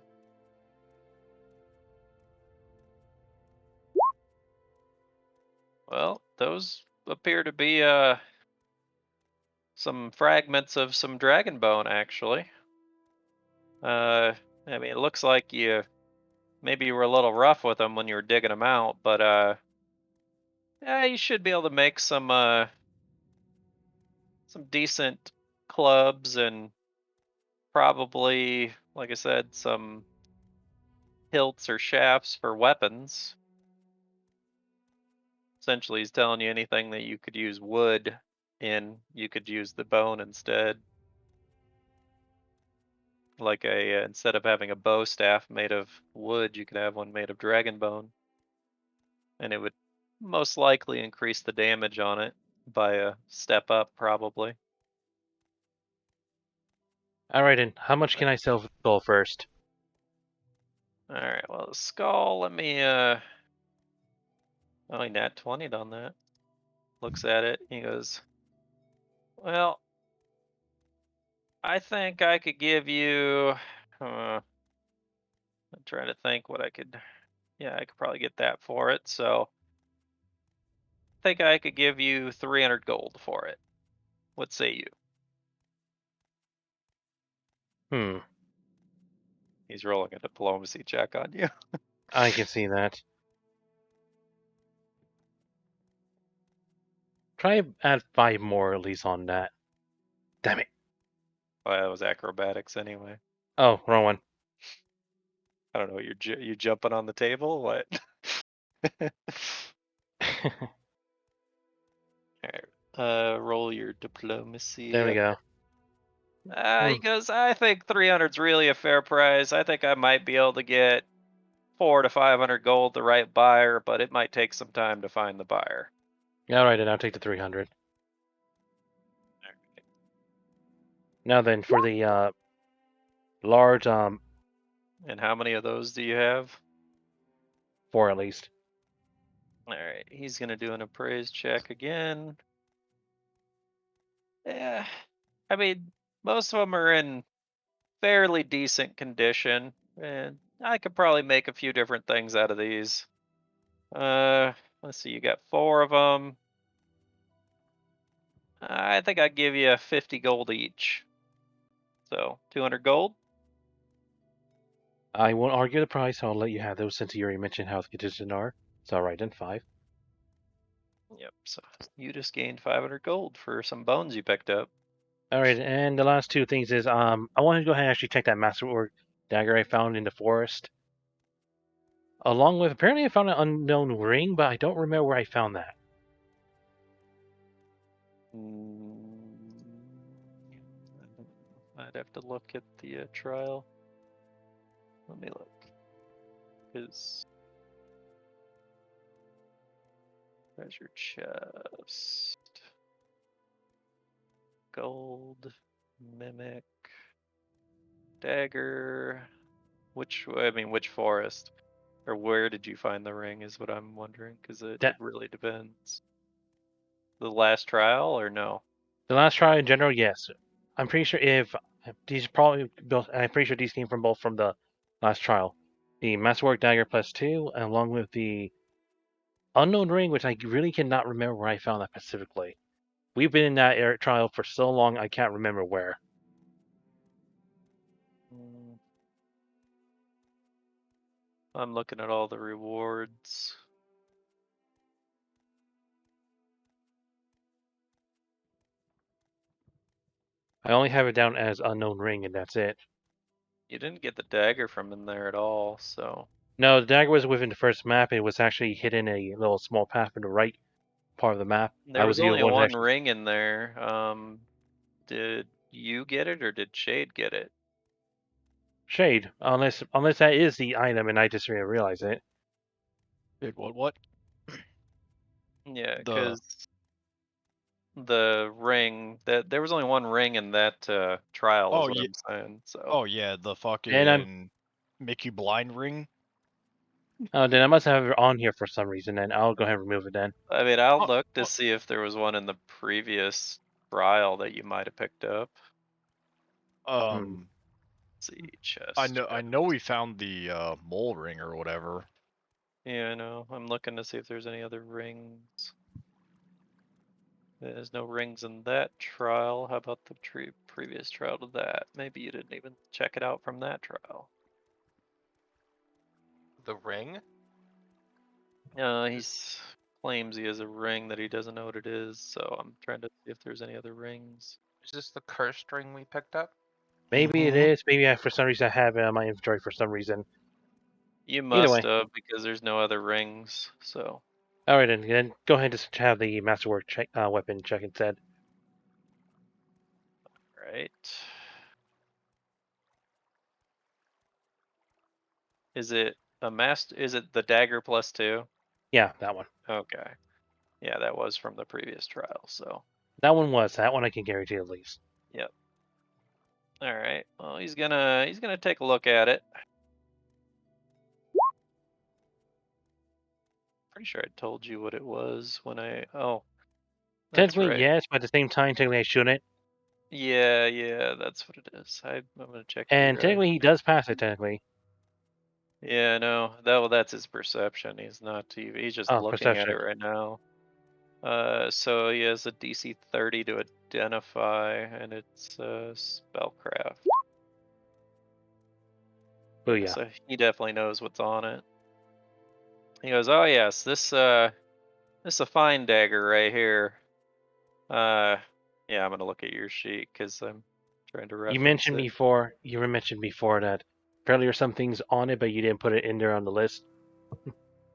Well, those appear to be some fragments of some dragon bone, actually. I mean, it looks like maybe you were a little rough with them when you were digging them out, but yeah, you should be able to make some decent clubs, and probably, like I said, some hilts or shafts for weapons. Essentially, he's telling you anything that you could use wood in, you could use the bone instead. Like instead of having a bow staff made of wood, you could have one made of dragon bone. And it would most likely increase the damage on it by a step up, probably. Alright, and how much can I sell for the skull first? Alright, well, the skull, let me, oh, he nat 20'd on that. Looks at it, he goes, well, I think I could give you, I'm trying to think what I could, yeah, I could probably get that for it, so I think I could give you 300 gold for it. What say you? Hmm, He's rolling a diplomacy check on you. I can see that. Try add 5 more at least on that. Damn it. Well, that was acrobatics anyway. Oh, wrong one. I don't know, you jumping on the table? What? Alright, roll your diplomacy. There we go. He goes, I think 300's really a fair price. I think I might be able to get 400 to 500 gold the right buyer, but it might take some time to find the buyer. Alright, then I'll take the 300. Now then, for the large, And how many of those do you have? 4 at least. Alright, he's gonna do an appraise check again. Yeah, I mean, most of them are in fairly decent condition, and I could probably make a few different things out of these. Let's see, you got 4 of them. I think I'd give you 50 gold each. So 200 gold. I won't argue the price, I'll let you have those since you already mentioned how conditions are. It's alright then, 5. Yep. So you just gained 500 gold for some bones you picked up. Alright, and the last 2 things is, I want to go ahead and actually check that masterwork dagger I found in the forest. Along with, apparently I found an unknown ring, but I don't remember where I found that. I'd have to look at the trial. Let me look. His treasure chest, gold, mimic, dagger. Which forest? Or where did you find the ring is what I'm wondering, because it really depends. The last trial or no? The last trial in general, yes. I'm pretty sure if these probably built, I'm pretty sure these came from both from the last trial. The masterwork dagger +2, along with the unknown ring, which I really cannot remember where I found that specifically. We've been in that trial for so long, I can't remember where. I'm looking at all the rewards. I only have it down as unknown ring, and that's it. You didn't get the dagger from in there at all, so. No, the dagger was within the first map. It was actually hidden a little small path in the right part of the map. There I was was the only one one actually... ring in there. Did you get it or did Shade get it? Shade, unless that is the item and I just didn't realize it. Did what? Yeah, because the ring that there was only one ring in that trial. Oh, is what yeah. I'm saying. So. Oh yeah, the fucking And make you blind ring. Oh, then I must have it on here for some reason. Then I'll go ahead and remove it then. I mean, I'll Oh, look to oh. see if there was one in the previous trial that you might have picked up. Hmm. Let's see, chest. I know we found the mole ring or whatever. Yeah, I know. I'm looking to see if there's any other rings. There's no rings in that trial. How about the previous trial to that? Maybe you didn't even check it out from that trial. The ring? He claims he has a ring that he doesn't know what it is, so I'm trying to see if there's any other rings. Is this the cursed ring we picked up? Maybe it Mhm. is. Maybe for some reason I have it on my inventory for some reason. You Either must way. have, because there's no other rings, so. All right, then go ahead and just have the masterwork check, weapon check instead. Right. Is it a is it the dagger +2? Yeah, that one. Okay. Yeah, that was from the previous trial, so. That one was. That one I can guarantee at least. Yep. All right. Well, he's gonna take a look at it. Pretty sure I told you what it was when I. Oh, that's Technically, right. yes, but at the same time, technically I shouldn't. Yeah, that's what it is. I'm gonna check And your. technically, he does pass it. Technically. Yeah, no, that's his perception. He's not. He's just Oh, looking at it perception. right now. So he has a DC 30 to identify, and it's spellcraft. Oh Yeah, yeah. so he definitely knows what's on it. He goes, "Oh yes, this is a fine dagger right here." Yeah, I'm gonna look at your sheet because I'm trying to You reference mentioned it. before. You mentioned before that apparently there's some things on it, but you didn't put it in there on the list.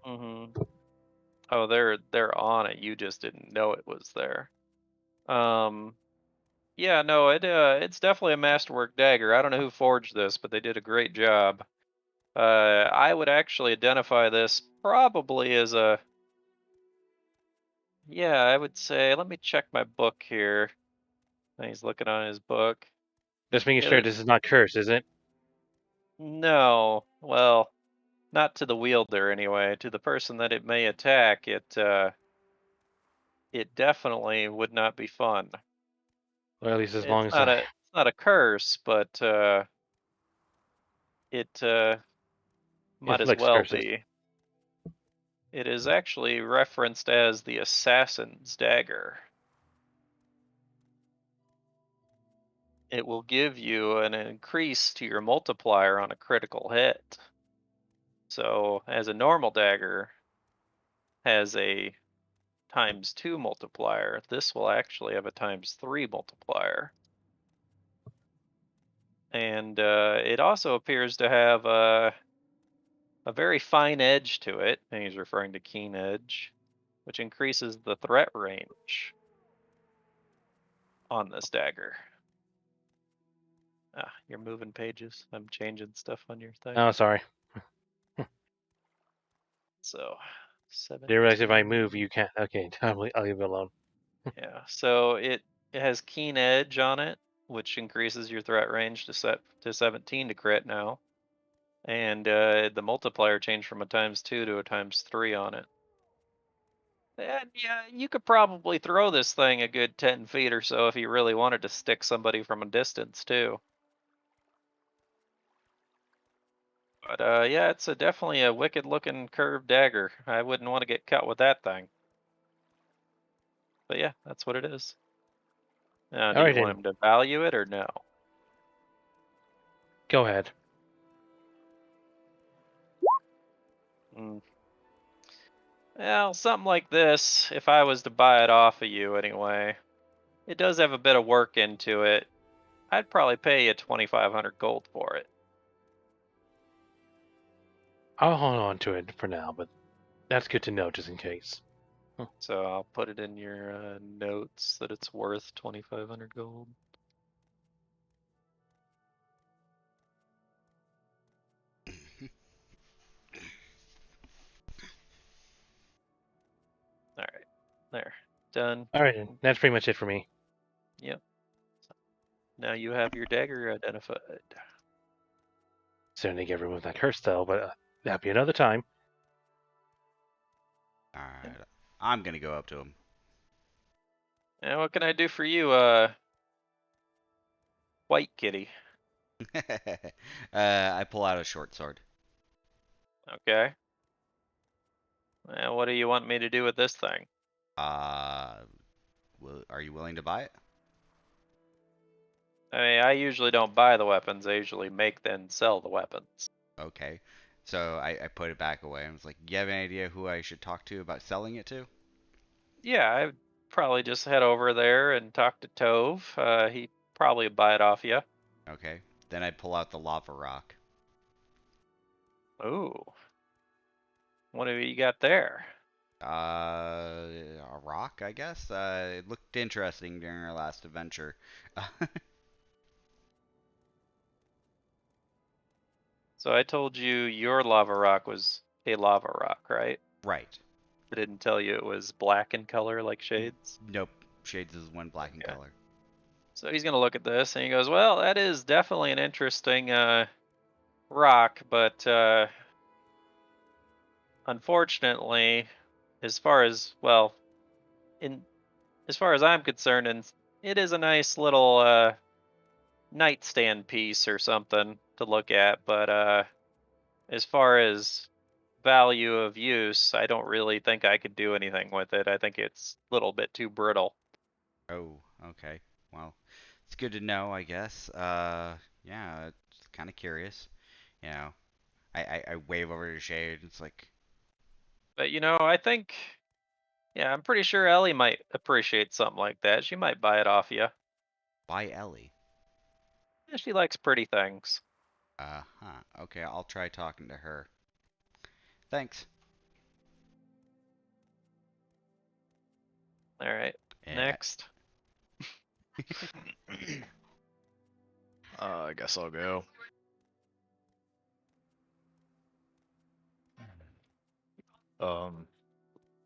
Oh, they're on it. You just didn't know it was there. Yeah, no, it's definitely a masterwork dagger. I don't know who forged this, but they did a great job. I would actually identify this probably as a. Yeah, I would say. Let me check my book here. And he's looking on his book. Just making Yeah, sure this is not cursed, is it? no, well, not to the wielder anyway. To the person that it may attack, it definitely would not be fun. Or at least as long It's as not a it's not a curse, but it might as inflicts well curses. be. It is actually referenced as the assassin's dagger. It will give you an increase to your multiplier on a critical hit. So, as a normal dagger has a ×2 multiplier, this will actually have a ×3 multiplier. And it also appears to have a very fine edge to it, and he's referring to keen edge, which increases the threat range on this dagger. Ah, you're moving pages. I'm changing stuff on your thing. Oh, sorry. So, Didn't realize if I 17. move, you can't. Okay, I'll leave it alone. Yeah, so it has keen edge on it, which increases your threat range to 17 to crit now. And the multiplier changed from a ×2 to a ×3 on it. And yeah, you could probably throw this thing a good 10 feet or so if you really wanted to stick somebody from a distance too. But yeah, it's definitely a wicked looking curved dagger. I wouldn't want to get cut with that thing. But yeah, that's what it is. Now, do All right, you want then. him to value it or no? Go ahead. Well, something like this, if I was to buy it off of you anyway, it does have a bit of work into it. I'd probably pay you 2,500 gold for it. I'll hold on to it for now, but that's good to know just in case. So I'll put it in your notes that it's worth 2,500 gold. All right, there, done. All right, then. That's pretty much it for me. Yep. Now you have your dagger identified. Certainly get removed that curse though, but that'll be another time. Alright. I'm gonna go up to him. And what can I do for you, white kitty? I pull out a short sword. Okay. And what do you want me to do with this thing? Uh, are you willing to buy it? I mean, I usually don't buy the weapons. I usually make then sell the weapons. Okay. So I put it back away and was like, you have any idea who I should talk to about selling it to? Yeah, I'd probably just head over there and talk to Tove. He'd probably buy it off you. Okay. Then I pull out the lava rock. Ooh, What have you got there? A rock, I guess. It looked interesting during our last adventure. So I told you your lava rock was a lava rock, right? Right. I didn't tell you it was black in color like shades. Nope. Shades is one black in Okay. color. So he's gonna look at this and he goes, "Well, that is definitely an interesting rock, but unfortunately, as far as in as far as I'm concerned, and it is a nice little nightstand piece or something to look at, but as far as value of use, I don't really think I could do anything with it. I think it's a little bit too brittle." Oh, okay. Well, it's good to know, I guess. Yeah, it's kind of curious. You know, I wave over to Shade. It's like, But I think, yeah, I'm pretty sure Ellie might appreciate something like that. She might buy it off you. bye, Ellie. Yeah, she likes pretty things. Huh. Okay, I'll try talking to her. Thanks. All right, Yeah. next. I guess I'll go.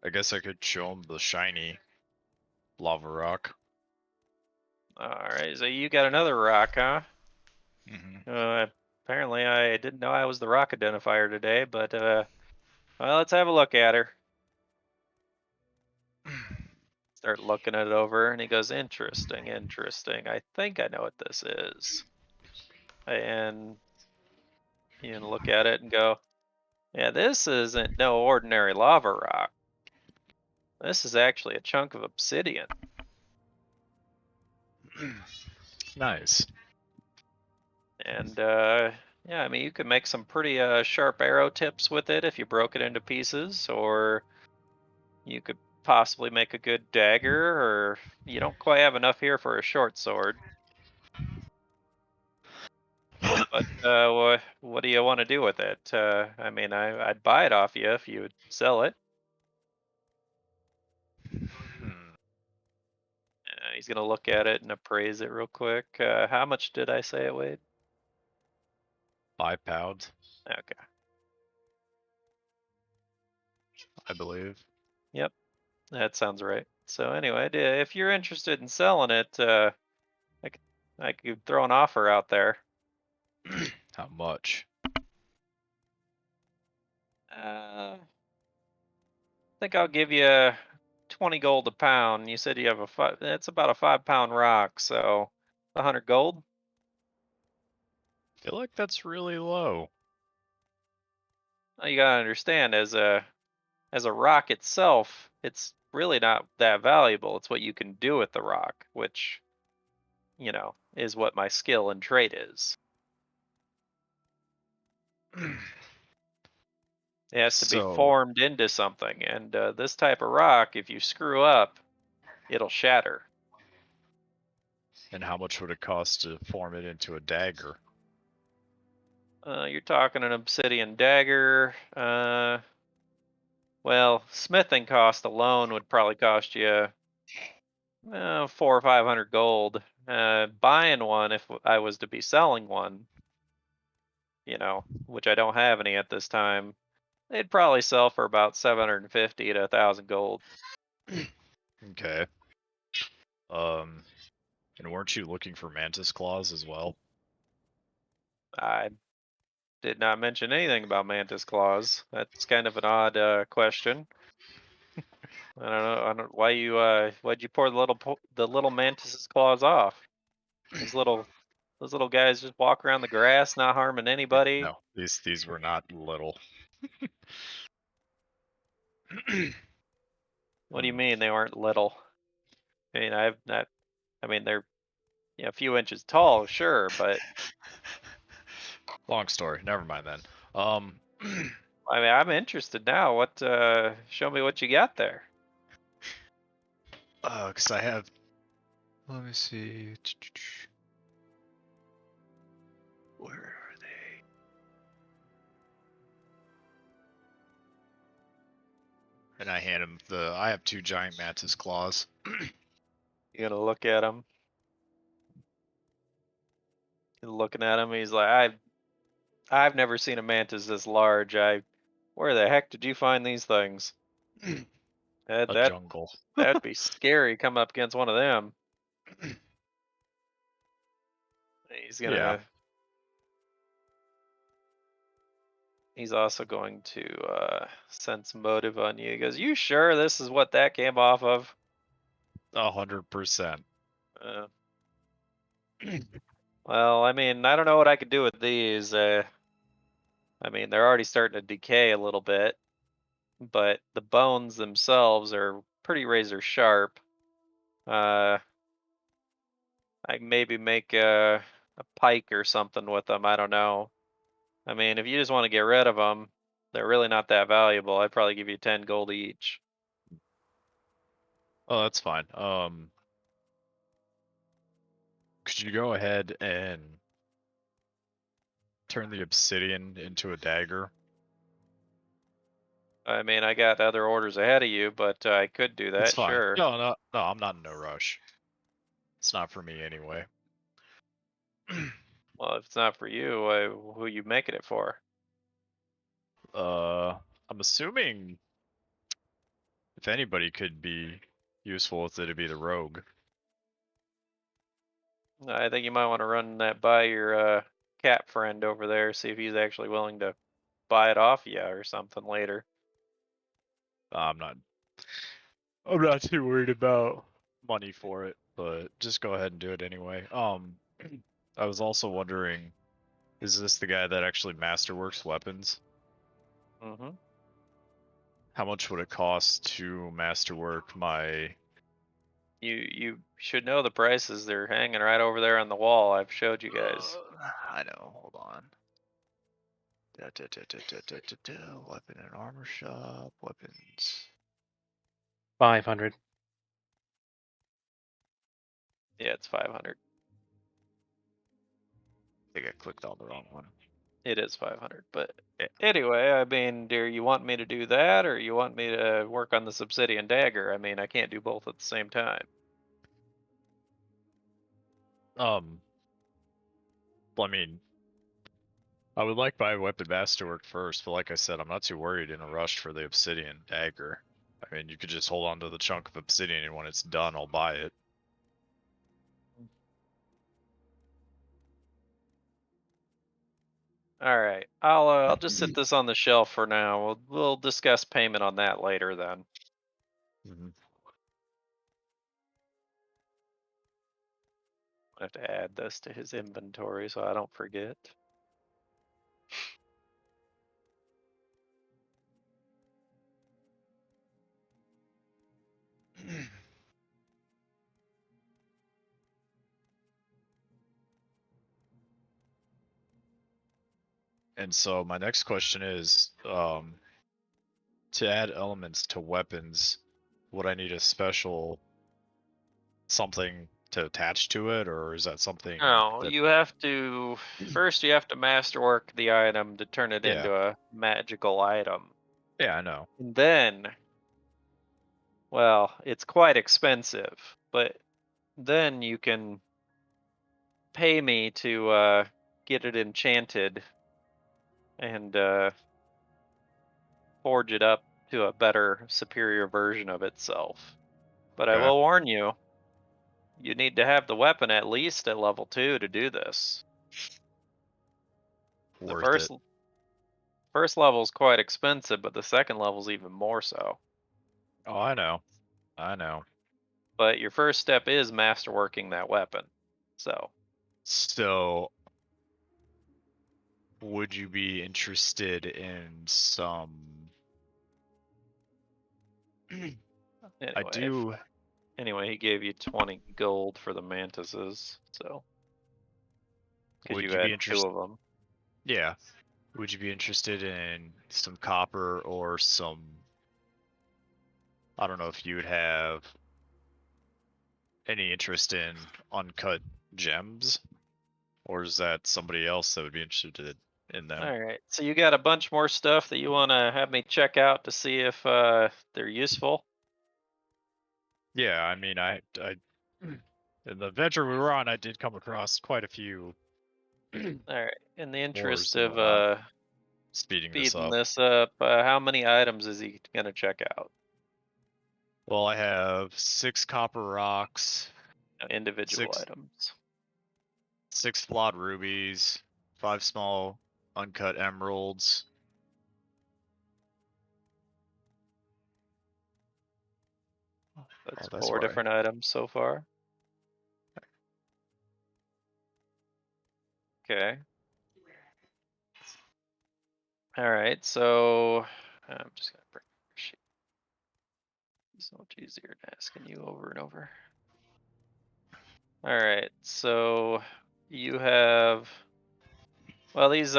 I guess I could show him the shiny lava rock. All right, so you got another rock, huh? Mm-hmm. Apparently I didn't know I was the rock identifier today, but well, let's have a look at her. Start looking it over, and he goes, "Interesting, interesting. I think I know what this is." And you can look at it and go, "Yeah, this isn't no ordinary lava rock. This is actually a chunk of obsidian." Nice. And yeah, I mean, you could make some pretty sharp arrow tips with it if you broke it into pieces, or you could possibly make a good dagger, or you don't quite have enough here for a short sword. But what do you want to do with it? I mean, I'd buy it off you if you would sell it. Hmm. He's gonna look at it and appraise it real quick. How much did I say it weighed? 5 pounds, Okay. I believe. Yep, that sounds right. So anyway, if you're interested in selling it, I could, I could throw an offer out there. How much? I think I'll give you 20 gold a pound. You said you have that's about a 5-pound rock, so 100 gold. I feel like that's really low. Well, you gotta understand, as a rock itself, it's really not that valuable. It's what you can do with the rock, which is what my skill and trait is. It has to be So, formed into something, and this type of rock, if you screw up, it'll shatter. and how much would it cost to form it into a dagger? You're talking an obsidian dagger. Well, smithing cost alone would probably cost you 400 or 500 gold. Buying one, if I was to be selling one, which I don't have any at this time, they'd probably sell for about 750 to 1,000 gold. Okay. Um, and weren't you looking for mantis claws as well? I did not mention anything about mantis claws. That's kind of an odd question. I don't why why'd you pour the little mantis's claws off? Those little guys just walk around the grass, not harming anybody. No, these were not little. What do you Hmm. mean they weren't little? I mean, I've not. I mean, they're a few inches tall, sure, but Long story. Never mind then. I mean, I'm interested now. What? Show me what you got there. Cause I have. Let me see. Where are they? And I hand him I have 2 giant mantis claws. You're gonna look at him. You're looking at him. He's like, I've never seen a mantis this large. Where the heck did you find these things? A That jungle. that'd be scary coming up against one of them. He's gonna. Yeah. He's also going to sense motive on you. He goes, "You sure this is what that came off of?" 100%. Uh, well, I mean, I don't know what I could do with these. I mean, they're already starting to decay a little bit, but the bones themselves are pretty razor sharp. I can maybe make a pike or something with them. I don't know. I mean, if you just want to get rid of them, they're really not that valuable. I'd probably give you 10 gold each. Oh, that's fine. Could you go ahead and turn the obsidian into a dagger? I mean, I got other orders ahead of you, but I could do It's that, fine. sure. No, I'm not in no rush. It's not for me anyway. Well, if it's not for you, who you making it for? I'm assuming if anybody could be useful with it, it'd be the rogue. I think you might want to run that by your cat friend over there, see if he's actually willing to buy it off you or something later. I'm not too worried about money for it, but just go ahead and do it anyway. I was also wondering, is this the guy that actually masterworks weapons? Mm-hmm. How much would it cost to masterwork my... You should know the prices. They're hanging right over there on the wall. I've showed you guys. I know, hold on. Weapon and armor shop, weapons. 500. Yeah, it's 500. I think I clicked on the wrong one. It is 500. But Yeah. anyway, I mean, do you want me to do that, or you want me to work on this obsidian dagger? I mean, I can't do both at the same time. Well, I mean, I would like my weapon masterwork first, but like I said, I'm not too worried in a rush for the obsidian dagger. I mean, you could just hold on to the chunk of obsidian, and when it's done, I'll buy it. All right, I'll just sit this on the shelf for now. We'll discuss payment on that later then. Mm-hmm. I have to add this to his inventory so I don't forget. And so my next question is, to add elements to weapons, would I need a special something to attach to it, or is that something No, that... you have to first you have to masterwork the item to turn it Yeah. into a magical item. Yeah, I know. And then, well, it's quite expensive, but then you can pay me to get it enchanted and forge it up to a better, superior version of itself. But I Okay. will warn you, you need to have the weapon at least at level 2 to do this. The Worth it. first level is quite expensive, but the second level is even more so. Oh, I know. I know. But your first step is masterworking that weapon. So, would you be interested in some... I Anyway, do... anyway, he gave you 20 gold for the mantises, so because Would you you be had 2 interested... of them. Yeah. Would you be interested in some copper or some... I don't know if you would have any interest in uncut gems? Or is that somebody else that would be interested in them. All right. So you got a bunch more stuff that you want to have me check out to see if they're useful. Yeah, I mean, in the adventure we were on, I did come across quite a few All right. In the wars interest and of whatnot, speeding this speeding up. this up, how many items is he gonna check out? Well, I have 6 copper rocks, Individual 6 items. 6 flawed rubies, 5 small uncut emeralds. That's That's 4 why. different items so far. Okay. All right. So I'm just gonna bring your sheet. It's so much easier than asking you over and over. All right. So you have. Well, these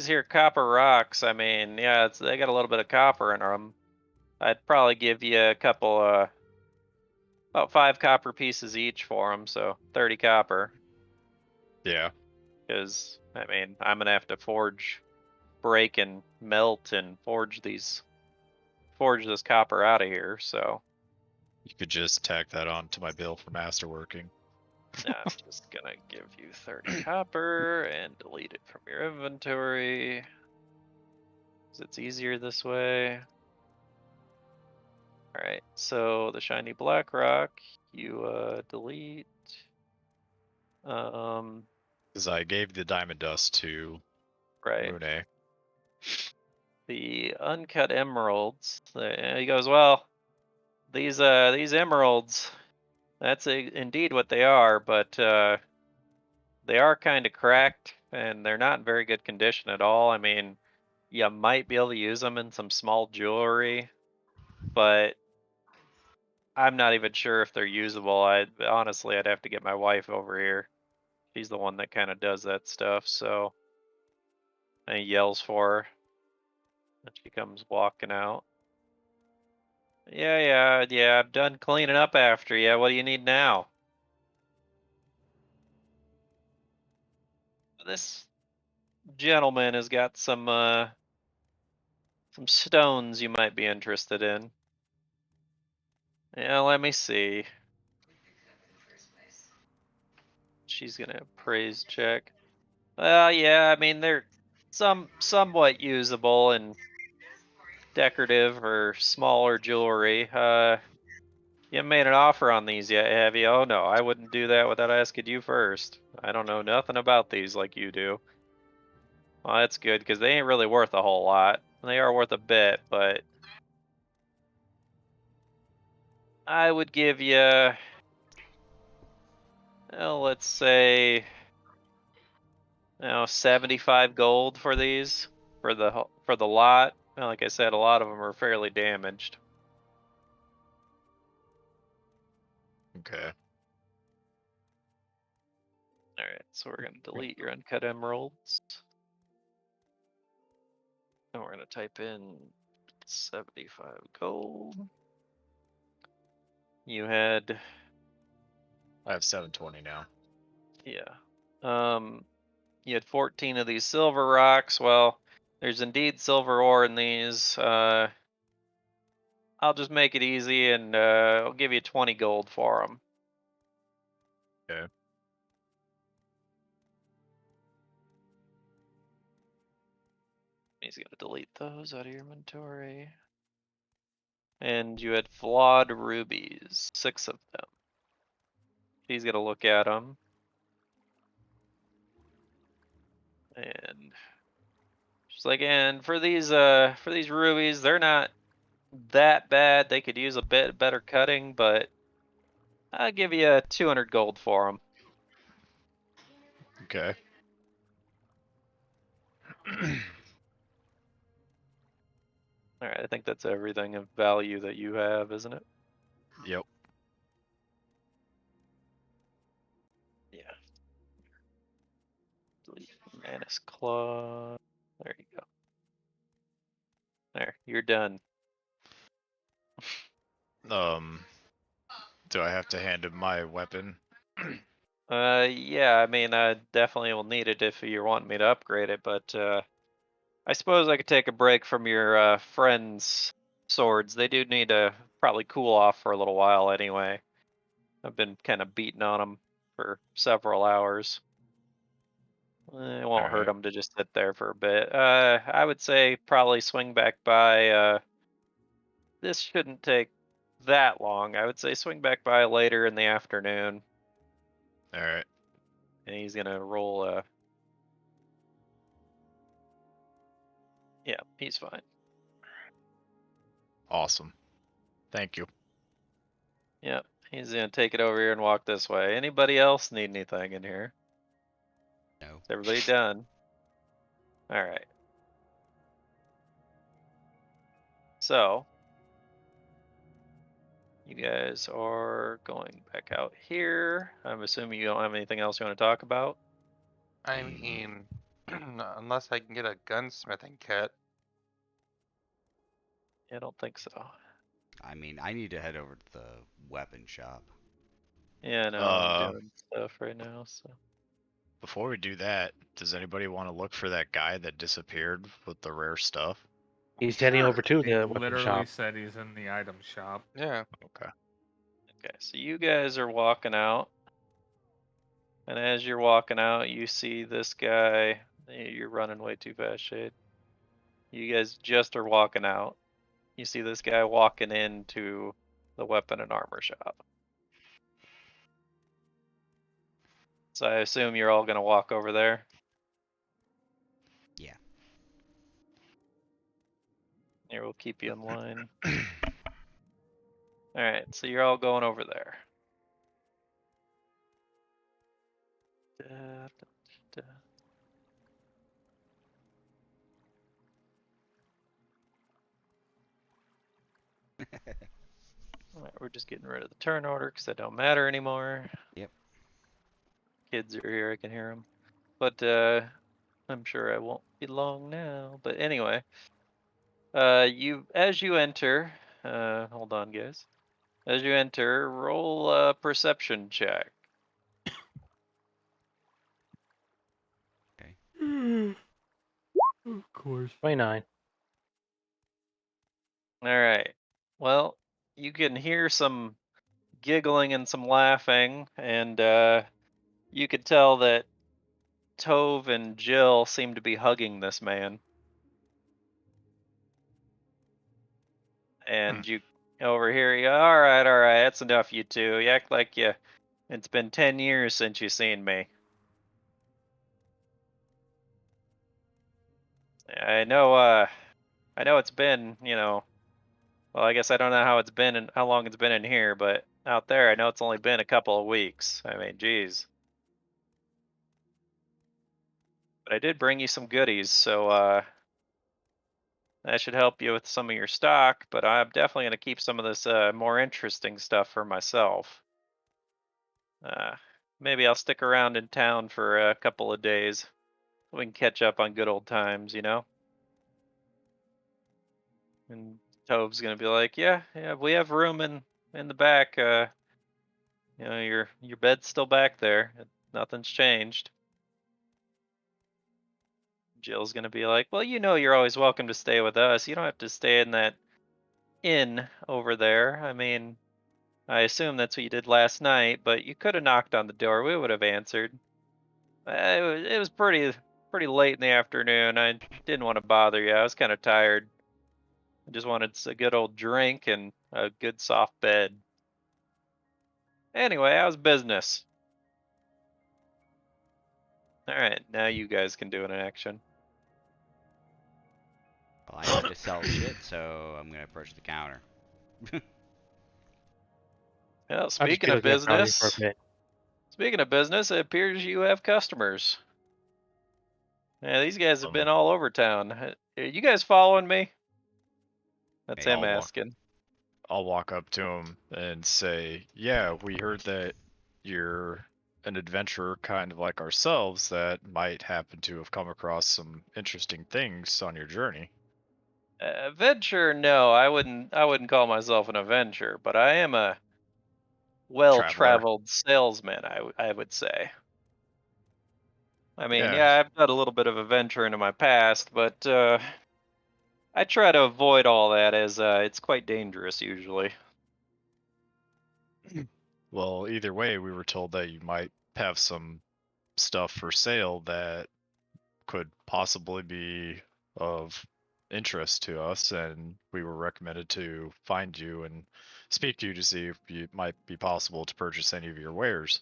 here copper rocks. I mean, yeah, they got a little bit of copper in them. I'd probably give you a couple, about 5 copper pieces each for them, so 30 copper. Yeah. Because I mean, I'm gonna have to break and melt and forge this copper out of here. So You could just tack that on to my bill for masterworking. I'm just gonna give you 30 copper and delete it from your inventory. 'Cause it's easier this way. All right, so the shiny black rock, you delete. Because I gave the diamond dust to Right. Mune. The uncut emeralds. He goes, well, these emeralds, that's indeed what they are, but they are kind of cracked and they're not in very good condition at all. I mean, you might be able to use them in some small jewelry, but I'm not even sure if they're usable. Honestly, I'd have to get my wife over here. She's the one that kind of does that stuff. So, and he yells for her, and she comes walking out. Yeah. I'm done cleaning up after you. What do you need now? This gentleman has got some stones you might be interested in. Yeah, let me see. She's gonna appraise check. Well, yeah, I mean they're somewhat usable and decorative or smaller jewelry. You haven't made an offer on these yet, have you? Oh no, I wouldn't do that without asking you first. I don't know nothing about these like you do. Well, that's good because they ain't really worth a whole lot. They are worth a bit, but I would give you, well, let's say, 75 gold for these for the lot. Well, like I said, a lot of them are fairly damaged. Okay. All right, so we're gonna delete your uncut emeralds, and we're gonna type in 75 gold. You had, I have 720 now. yeah, you had 14 of these silver rocks. Well, there's indeed silver ore in these. I'll just make it easy and I'll give you 20 gold for them. Okay. He's gonna delete those out of your inventory. And you had flawed rubies, 6 of them. He's gonna look at them. And she's like, and for these rubies, they're not that bad. They could use a bit better cutting, but I'll give you 200 gold for them. Okay. All right, I think that's everything of value that you have, isn't it? Yep. Yeah. Delete Manus Claw. There you go. There, you're done. Do I have to hand him my weapon? Yeah, I mean, I definitely will need it if you're wanting me to upgrade it, but I suppose I could take a break from your friends' swords. They do need to probably cool off for a little while anyway. I've been kind of beating on them for several hours. It won't hurt Alright. them to just sit there for a bit. I would say probably swing back by. This shouldn't take that long. I would say swing back by later in the afternoon, Alright. and he's gonna roll a. Yeah, he's fine. Awesome. Thank you. Yep, he's gonna take it over here and walk this way. Anybody else need anything in here? No. Is everybody done? All right. So you guys are going back out here. I'm assuming you don't have anything else you want to talk about. I mean, unless I can get a gunsmithing kit. I don't think so. I mean, I need to head over to the weapon shop. Yeah, no, I'm doing stuff right now. So Before we do that, does anybody want to look for that guy that disappeared with the rare stuff? He's heading over to He the weapon literally shop. said he's in the item shop. Yeah. Okay. okay, so you guys are walking out, and as you're walking out, you see this guy. You're running way too fast, Shade. You guys just are walking out. You see this guy walking into the weapon and armor shop. So I assume you're all gonna walk over there. Yeah. Here, we'll keep you in line. All right, so you're all going over there. Da, da, da. All right, we're just getting rid of the turn order because that don't matter anymore. Yep. Kids are here, I can hear them. But I'm sure I won't be long now. But anyway, as you enter, hold on, guys. As you enter, roll a perception check. Of course. 29. All right. Well, you can hear some giggling and some laughing, and you could tell that Tove and Jill seem to be hugging this man. And you over here, you go, all right, that's enough, you two. You act like it's been 10 years since you seen me. I know it's been, well, I guess I don't know how it's been and how long it's been in here, but out there, I know it's only been a couple of weeks. I mean, geez. But I did bring you some goodies, so that should help you with some of your stock, but I'm definitely going to keep some of this more interesting stuff for myself. Maybe I'll stick around in town for a couple of days. We can catch up on good old times, And Tove's going to be like, yeah, we have room in the back. Your bed's still back there. Nothing's changed. Jill's going to be like, well, you're always welcome to stay with us. You don't have to stay in that inn over there. I mean, I assume that's what you did last night, but you could have knocked on the door. We would have answered. It was pretty late in the afternoon. I didn't want to bother you. I was kind of tired. I just wanted a good old drink and a good soft bed. Anyway, how's business? All right, now you guys can do an action. Well, I have to sell shit, so I'm gonna approach the counter. Well, I'll just speaking be of looking at Brownie for a business, bit. it appears you have customers. Yeah, these guys have been all over town. Are you guys following me? That's Maybe. him asking. I'll walk up to him and say, yeah, we heard that you're an adventurer kind of like ourselves that might happen to have come across some interesting things on your journey. Adventure? No, I wouldn't call myself an adventurer, but I am a well-traveled salesman, I would say. I mean, Yeah. yeah, I've got a little bit of adventure into my past, but I try to avoid all that as it's quite dangerous usually. Well, either way, we were told that you might have some stuff for sale that could possibly be of interest to us, and we were recommended to find you and speak to you to see if it might be possible to purchase any of your wares.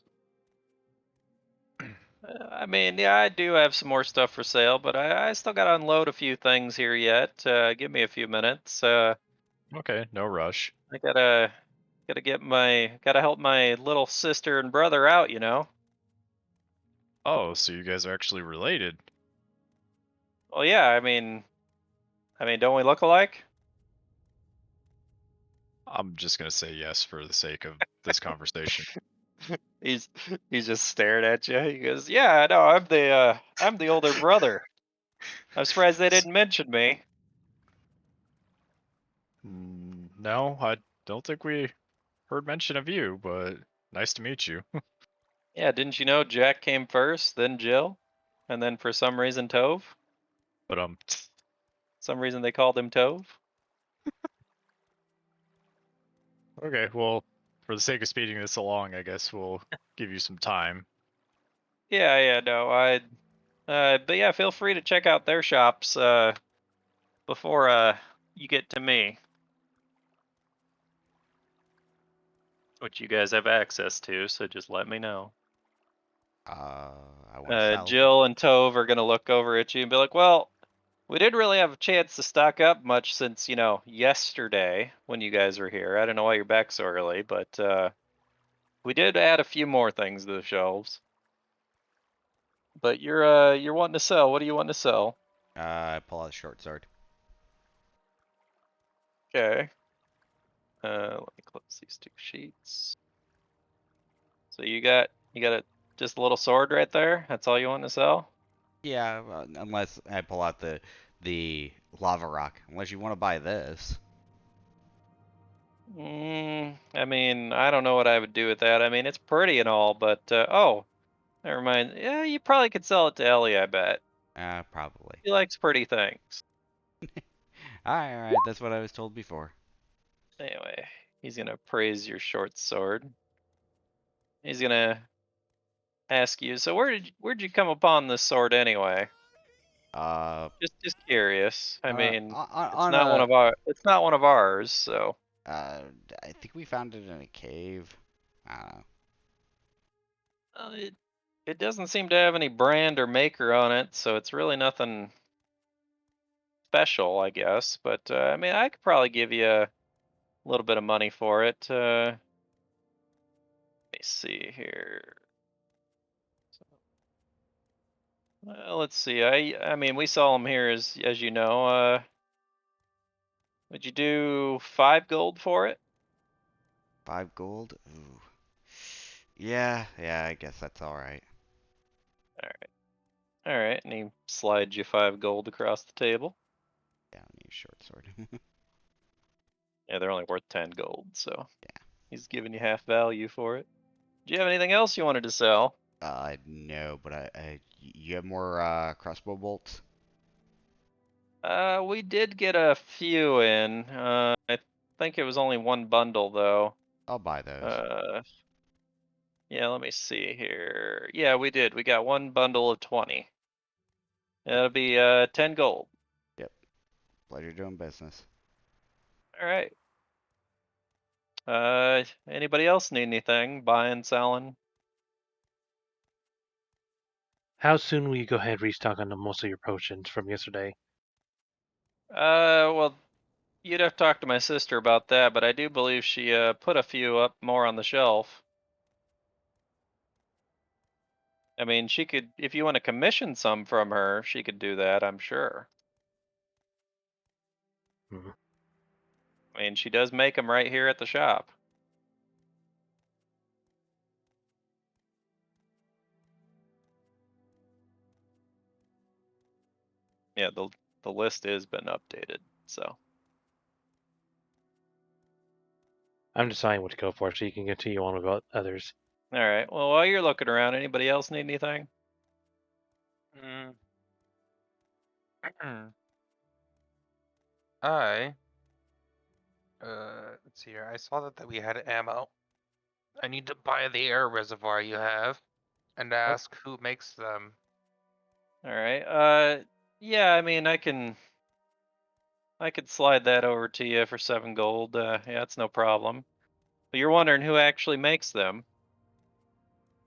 I mean, yeah, I do have some more stuff for sale, but I still got to unload a few things here yet. Give me a few minutes. Okay, no rush. I gotta help my little sister and brother out, you know. Oh, so you guys are actually related. Well, yeah, don't we look alike? I'm just gonna say yes for the sake of this conversation. He's he's just staring at you. He goes, "Yeah, no, I'm the older brother. I'm surprised they didn't mention me." No, I don't think we heard mention of you, but nice to meet you. Yeah, didn't you know Jack came first, then Jill, and then for some reason Tove? But Some reason they called him Tove. okay, well, for the sake of speeding this along, I guess we'll give you some time. Yeah, no, but yeah, feel free to check out their shops before you get to me, which you guys have access to. So just let me know. I want to sell. Jill and Tove are gonna look over at you and be like, "Well, we didn't really have a chance to stock up much since yesterday when you guys were here. I don't know why you're back so early, but we did add a few more things to the shelves. But you're wanting to sell. What do you want to sell?" I pull out a short sword. Okay. Let me close these two sheets. So you got just a little sword right there. That's all you want to sell? Yeah, unless I pull out the lava rock. Unless you want to buy this. I mean, I don't know what I would do with that. I mean, it's pretty and all, but oh, never mind. Yeah, you probably could sell it to Ellie, I bet. Probably. He likes pretty things. Alright, that's what I was told before. Anyway, he's gonna praise your short sword. He's gonna ask you, so where'd you come upon this sword anyway? Just curious. I mean, On a, it's not one of ours, so. I think we found it in a cave. I don't know. It doesn't seem to have any brand or maker on it, so it's really nothing special, I guess. But I mean, I could probably give you a little bit of money for it. Let me see here. Well, let's see. I mean, we sell them here as you know. Would you do 5 gold for it? 5 gold? Ooh. Yeah, I guess that's alright. All right. And he slides you 5 gold across the table. Yeah, I need a short sword. Yeah, they're only worth 10 gold, so Yeah. he's giving you half value for it. Do you have anything else you wanted to sell? No, but you have more crossbow bolts? We did get a few in. I think it was only one bundle though. I'll buy those. Yeah, let me see here. Yeah, we did. We got one bundle of 20. That'll be 10 gold. Yep. Pleasure doing business. All right. Anybody else need anything? Buying, selling? How soon will you go ahead and restock on most of your potions from yesterday? Well, you'd have to talk to my sister about that, but I do believe she put a few up more on the shelf. I mean, she could, if you want to commission some from her, she could do that, I'm sure. Mhm. I mean, she does make them right here at the shop. Yeah, the list has been updated, so. I'm deciding what to go for, so you can continue on about others. All right. Well, while you're looking around, anybody else need anything? Mm. I let's see here. I saw that we had ammo. I need to buy the air reservoir you have and ask who makes them. All right. Yeah. I mean, I could slide that over to you for 7 gold. Yeah, it's no problem. But you're wondering who actually makes them?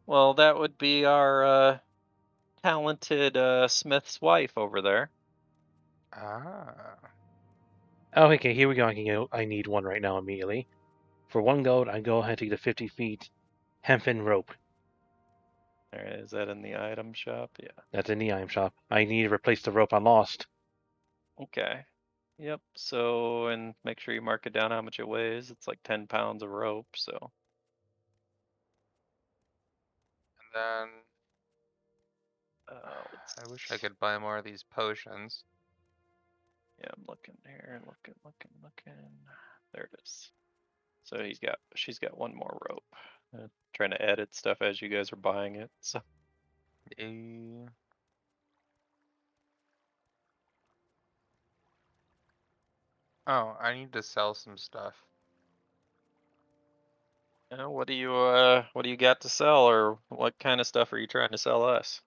Well, that would be our talented smith's wife over there. Ah. Oh, okay, here we go. I need one right now immediately. For 1 gold, I go ahead and take the 50 feet hempen rope. All right. Is that in the item shop? Yeah. That's in the item shop. I need to replace the rope I lost. Okay. Yep. So, and make sure you mark it down how much it weighs. It's like 10 pounds of rope. So, And then let's. I wish I could buy more of these potions. Yeah, I'm looking here, looking. There it is. So she's got 1 more rope. Trying to edit stuff as you guys are buying it. So, Eh. Oh, I need to sell some stuff. what do you got to sell, or what kind of stuff are you trying to sell us?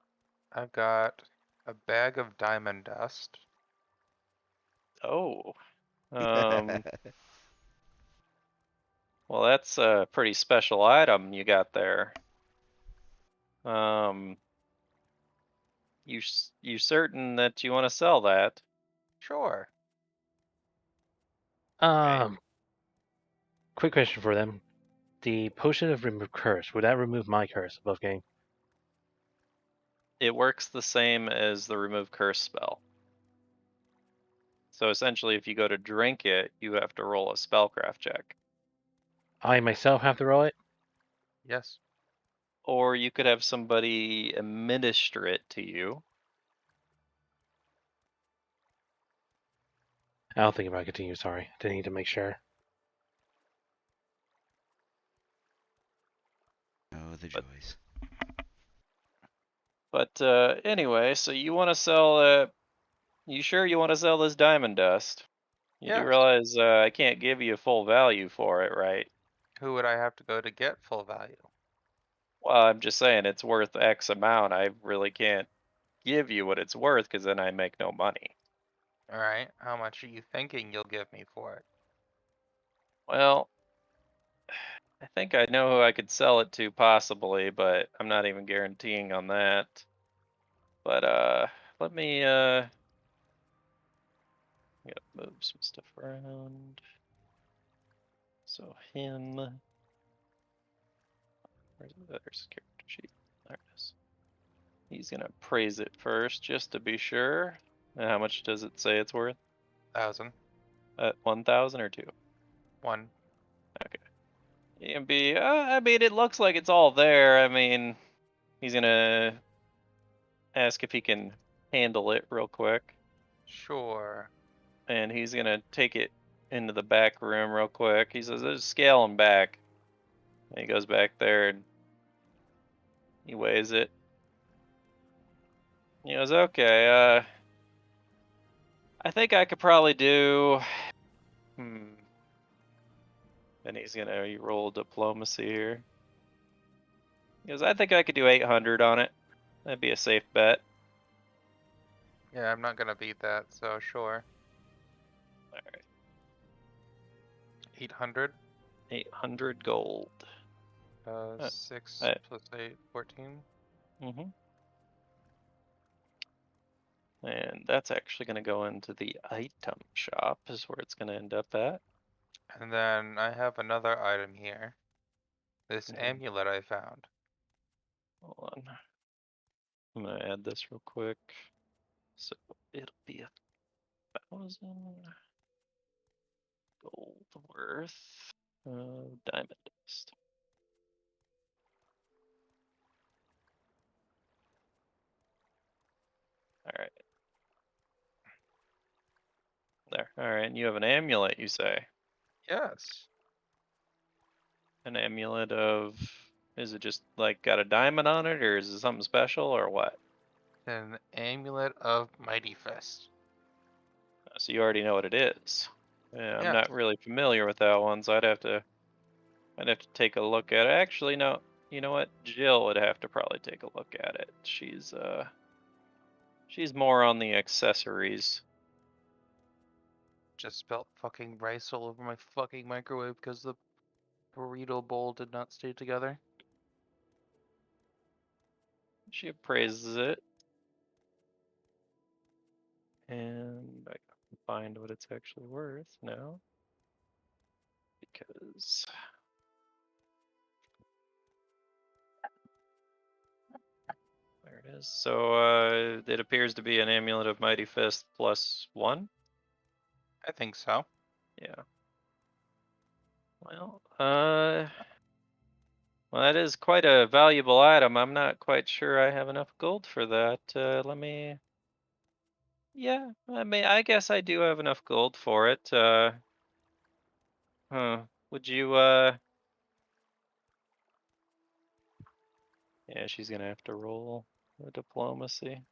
I've got a bag of diamond dust. Oh, well, that's a pretty special item you got there. You certain that you want to sell that? Sure. Quick question for them. The potion of remove curse, would that remove my curse above game? It works the same as the remove curse spell. So essentially, if you go to drink it, you have to roll a spellcraft check. I myself have to roll it? Yes. Or you could have somebody administer it to you. I'll think about it. Continue, sorry. Didn't need to make sure. Oh, the joys. But anyway, so you want to sell. You sure you want to sell this diamond dust? You do Yes. realize I can't give you full value for it, right? Who would I have to go to get full value? Well, I'm just saying it's worth X amount. I really can't give you what it's worth because then I make no money. Alright, how much are you thinking you'll give me for it? Well, I think I know who I could sell it to possibly, but I'm not even guaranteeing on that. But let me gotta move some stuff around. So him, where's the other character sheet? There it is. He's gonna praise it first, just to be sure. And how much does it say it's worth? 1,000. 1,000 or 2? 1. Okay. EMB, I mean, it looks like it's all there. I mean, he's gonna ask if he can handle it real quick. Sure. And he's gonna take it into the back room real quick. He says, "There's scale him back." And he goes back there and he weighs it. He goes, "Okay, I think I could probably do." And he's gonna roll diplomacy here. He goes, "I think I could do 800 on it. That'd be a safe bet." Yeah, I'm not gonna beat that, so sure. All right, 800. 800 gold. 6 plus 8, 14. Mm-hmm. And that's actually going to go into the item shop, is where it's going to end up at. And then I have another item here. This Mhm. amulet I found. Hold on. I'm going to add this real quick. So it'll be 1,000 gold worth of diamond dust. All right. There. All right. And you have an amulet, you say? Yes. An amulet of... Is it just like got a diamond on it, or is it something special, or what? An amulet of Mighty Fist. So you already know what it is. Yeah, I'm Yeah. not really familiar with that one, so I'd have to take a look at it. Actually, no. You know what? Jill would have to probably take a look at it. She's more on the accessories. Just spelt fucking rice all over my fucking microwave because the burrito bowl did not stay together. She appraises it. And I can find what it's actually worth now. Because there it is. So it appears to be an amulet of Mighty Fist +1. I think so. Yeah. Well, that is quite a valuable item. I'm not quite sure I have enough gold for that. Let me. Yeah, I mean, I guess I do have enough gold for it. Would you? Yeah, she's gonna have to roll a diplomacy.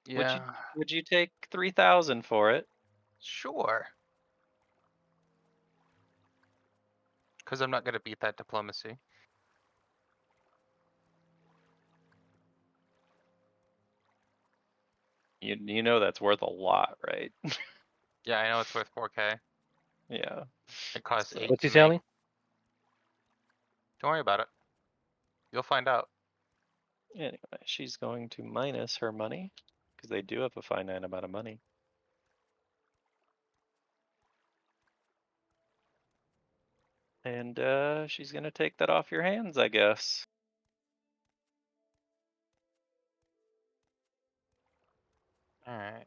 Yeah. Would you take 3,000 for it? Sure. Because I'm not gonna beat that diplomacy. You know that's worth a lot, right? Yeah, I know it's worth 4K. Yeah. It costs So- 8 What's he to make. selling? Don't worry about it. You'll find out. Anyway, she's going to minus her money because they do have a finite amount of money. And she's gonna take that off your hands, I guess. All right.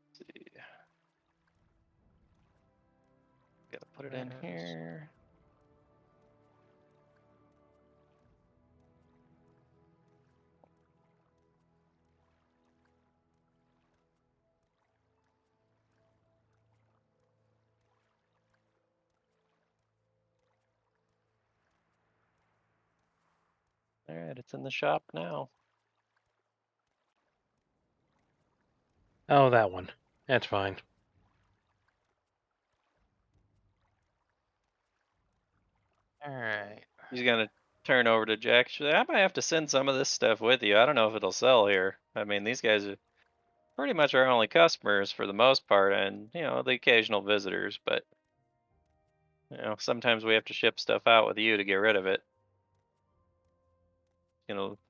Let's see. Gotta put it in Yes. here. All right, it's in the shop now. Oh, that one. That's fine. All right. He's gonna turn over to Jack. She's like, I might have to send some of this stuff with you. I don't know if it'll sell here. I mean, these guys are pretty much our only customers for the most part, and the occasional visitors. But sometimes we have to ship stuff out with you to get rid of it.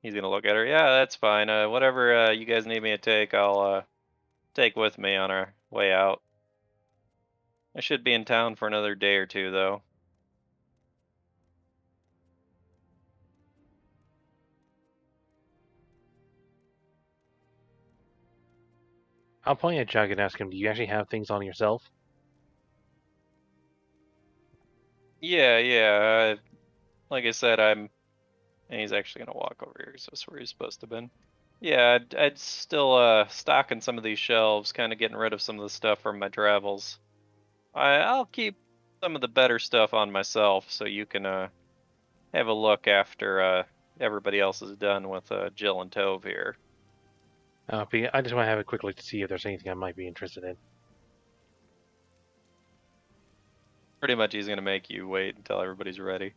He's gonna look at her. Yeah, that's fine. Whatever you guys need me to take, I'll take with me on our way out. I should be in town for another day or two, though. I'll point at Jack and ask him, do you actually have things on yourself? Yeah. Like I said, and he's actually gonna walk over here, so that's where he's supposed to have been. Yeah, I'd still stocking some of these shelves, kind of getting rid of some of the stuff from my travels. I'll keep some of the better stuff on myself, so you can have a look after everybody else is done with Jill and Tove here. I just want to have a quick look to see if there's anything I might be interested in. Pretty much, he's gonna make you wait until everybody's ready,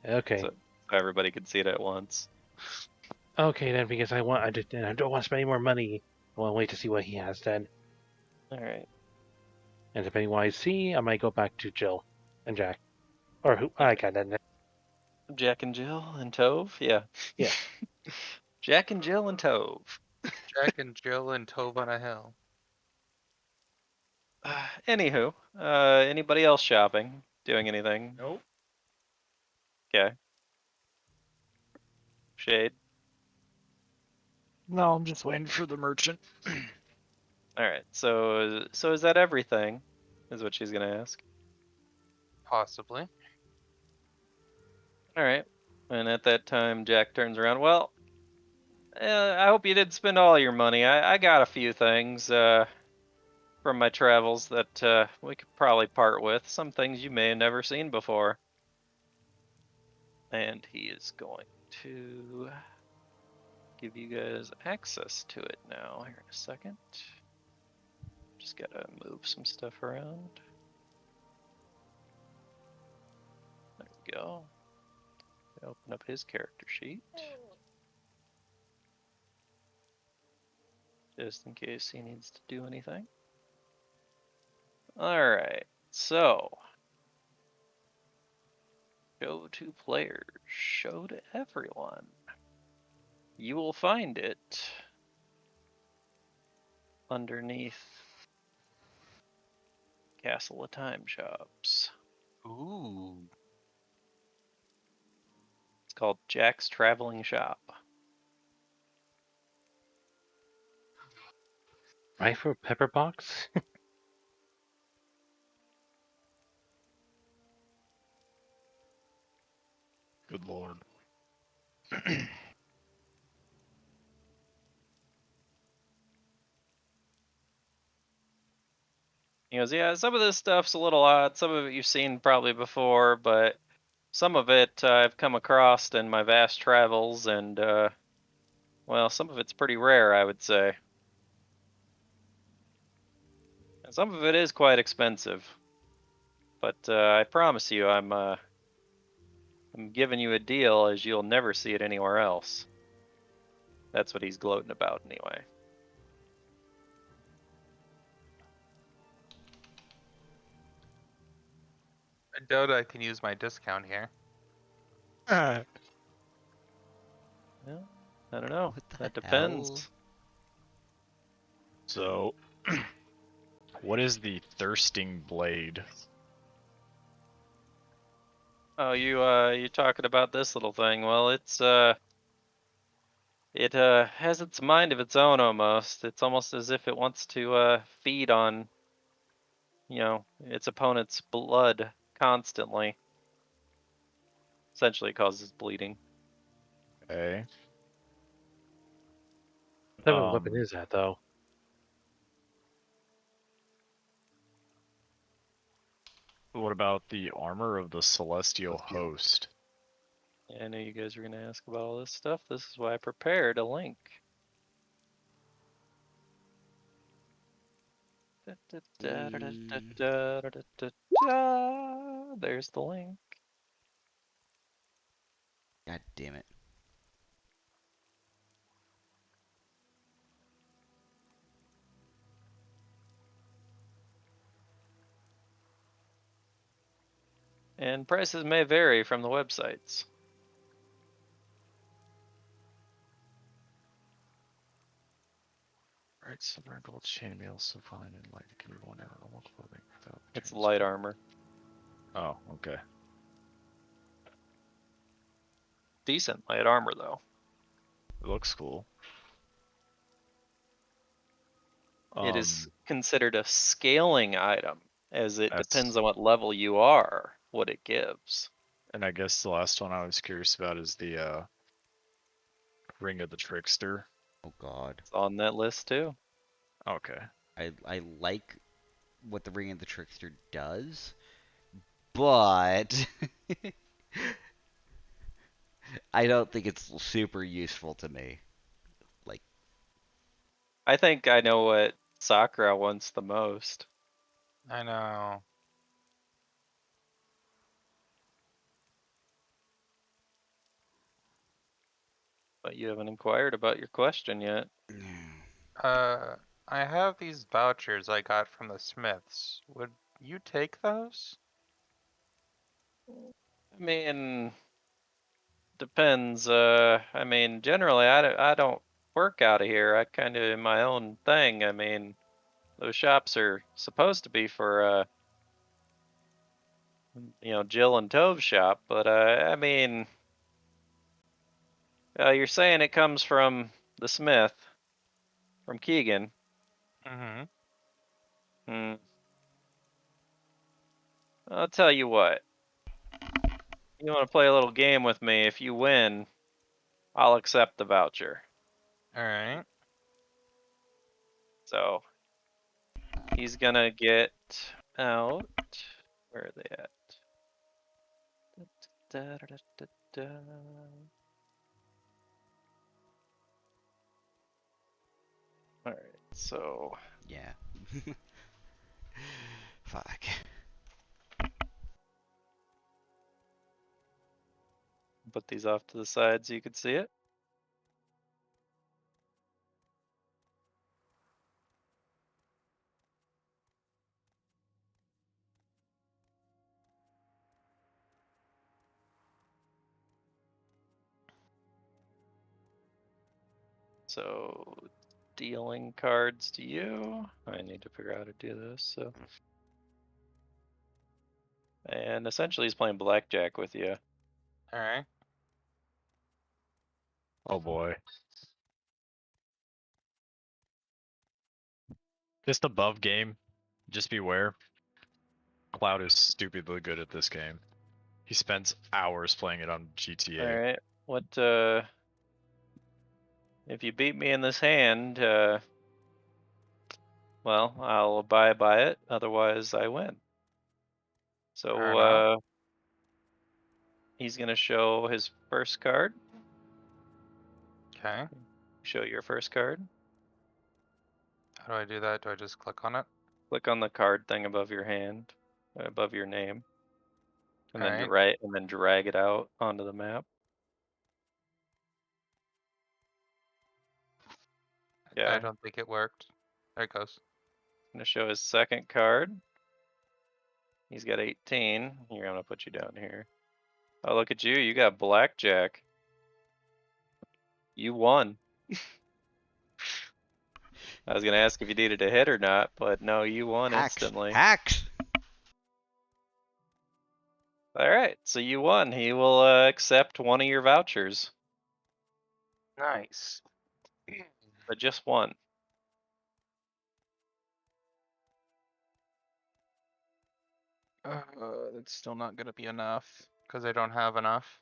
Okay. so everybody can see it at once. Okay then, because I don't want to spend any more money. I want to wait to see what he has then. All right. And depending on what I see, I might go back to Jill and Jack. Or who I got that. Jack and Jill and Tove, yeah. Yeah. Jack and Jill and Tove. Jack and Jill and Tove on a hill. Anywho, anybody else shopping? Doing anything? Nope. Okay. Shade. No, I'm just waiting for the merchant. All right. So is that everything? Is what she's gonna ask. Possibly. All right. And at that time, Jack turns around. Well, I hope you didn't spend all your money. I got a few things. For from my travels that we could probably part with. Some things you may have never seen before. And he is going to give you guys access to it now here in a second. Just gotta move some stuff around. There we go. Open up his character sheet. Just in case he needs to do anything. Alright, so. Show to players. Show to everyone. You will find it underneath Castle of Time Shops. Ooh. It's called Jack's Traveling Shop. Right for a pepper box? Good lord. He goes, yeah, some of this stuff's a little odd. Some of it you've seen probably before, but some of it I've come across in my vast travels, and, well, some of it's pretty rare, I would say. And some of it is quite expensive. But I promise you, I'm giving you a deal as you'll never see it anywhere else. That's what he's gloating about anyway. I doubt I can use my discount here. Yeah, I don't know. What the That hell? depends. So, what is the thirsting blade? Oh, you talking about this little thing? Well, it has its mind of its own almost. It's almost as if it wants to feed on, its opponent's blood constantly. Essentially, it causes bleeding. Okay. What type of weapon is that, though? What about the armor of the celestial host? Yeah, I knew you guys were gonna ask about all this stuff. This is why I prepared a link. There's the link. God damn it. And prices may vary from the websites. Right, silver and gold chainmail, so fine and light. It can be worn out in normal clothing without. It's light armor. Oh, okay. Decent light armor though. It looks cool. It is considered a scaling item, as it depends on what level you are, what it gives. And I guess the last one I was curious about is the Ring of the Trickster. Oh god. It's on that list too. Okay. I like what the Ring of the Trickster does, but I don't think it's super useful to me. Like, I think I know what Sakura wants the most. I know. But you haven't inquired about your question yet. I have these vouchers I got from the Smiths. Would you take those? I mean, depends. I mean, generally, I don't work out of here. I kind of in my own thing. I mean, those shops are supposed to be for, Jill and Tove's shop. But, I mean, you're saying it comes from the Smith, from Keegan. Mm-hmm. Hmm. I'll tell you what. You want to play a little game with me? If you win, I'll accept the voucher. Alright. So, He's gonna get out. Where are they at? Alright, so Yeah. Fuck. put these off to the side so you can see it. So dealing cards to you. I need to figure out how to do this. So, and essentially he's playing blackjack with you. Alright. Oh boy. Just above game. Just beware. Cloud is stupidly good at this game. He spends hours playing it on GTA. All right. What? If you beat me in this hand, well, I'll abide by it. Otherwise, I win. Fair So enough. he's gonna show his first card. Okay. Show your first card. How do I do that? Do I just click on it? Click on the card thing above your hand, above your name, and then Alright. drag it out onto the map. I Yeah. don't think it worked. There it goes. Gonna show his second card. He's got 18. Here, I'm gonna put you down here. Oh, look at you. You got blackjack. You won. I was gonna ask if you needed a hit or not, but no, you won Hacks. instantly. Hacks. All right, so you won. He will accept one of your vouchers, Nice. but just one. That's still not gonna be enough because I don't have enough.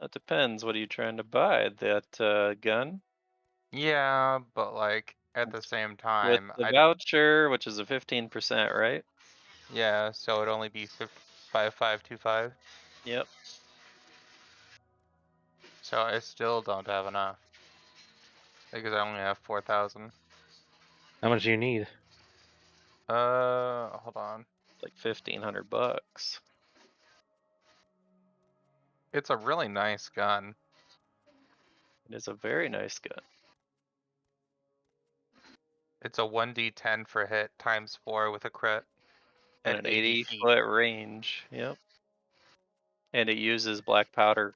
That depends. What are you trying to buy? That gun Yeah, but like at the same with time, the voucher, which is a 15%, right? yeah, so it'd only be 5525. Yep. So I still don't have enough because I only have 4,000. How much do you need? Hold on. Like $1,500. It's a really nice gun. It is a very nice gun. It's a 1d10 for hit times 4 with a crit And at an 80 80 feet. foot range. Yep. And it uses black powder.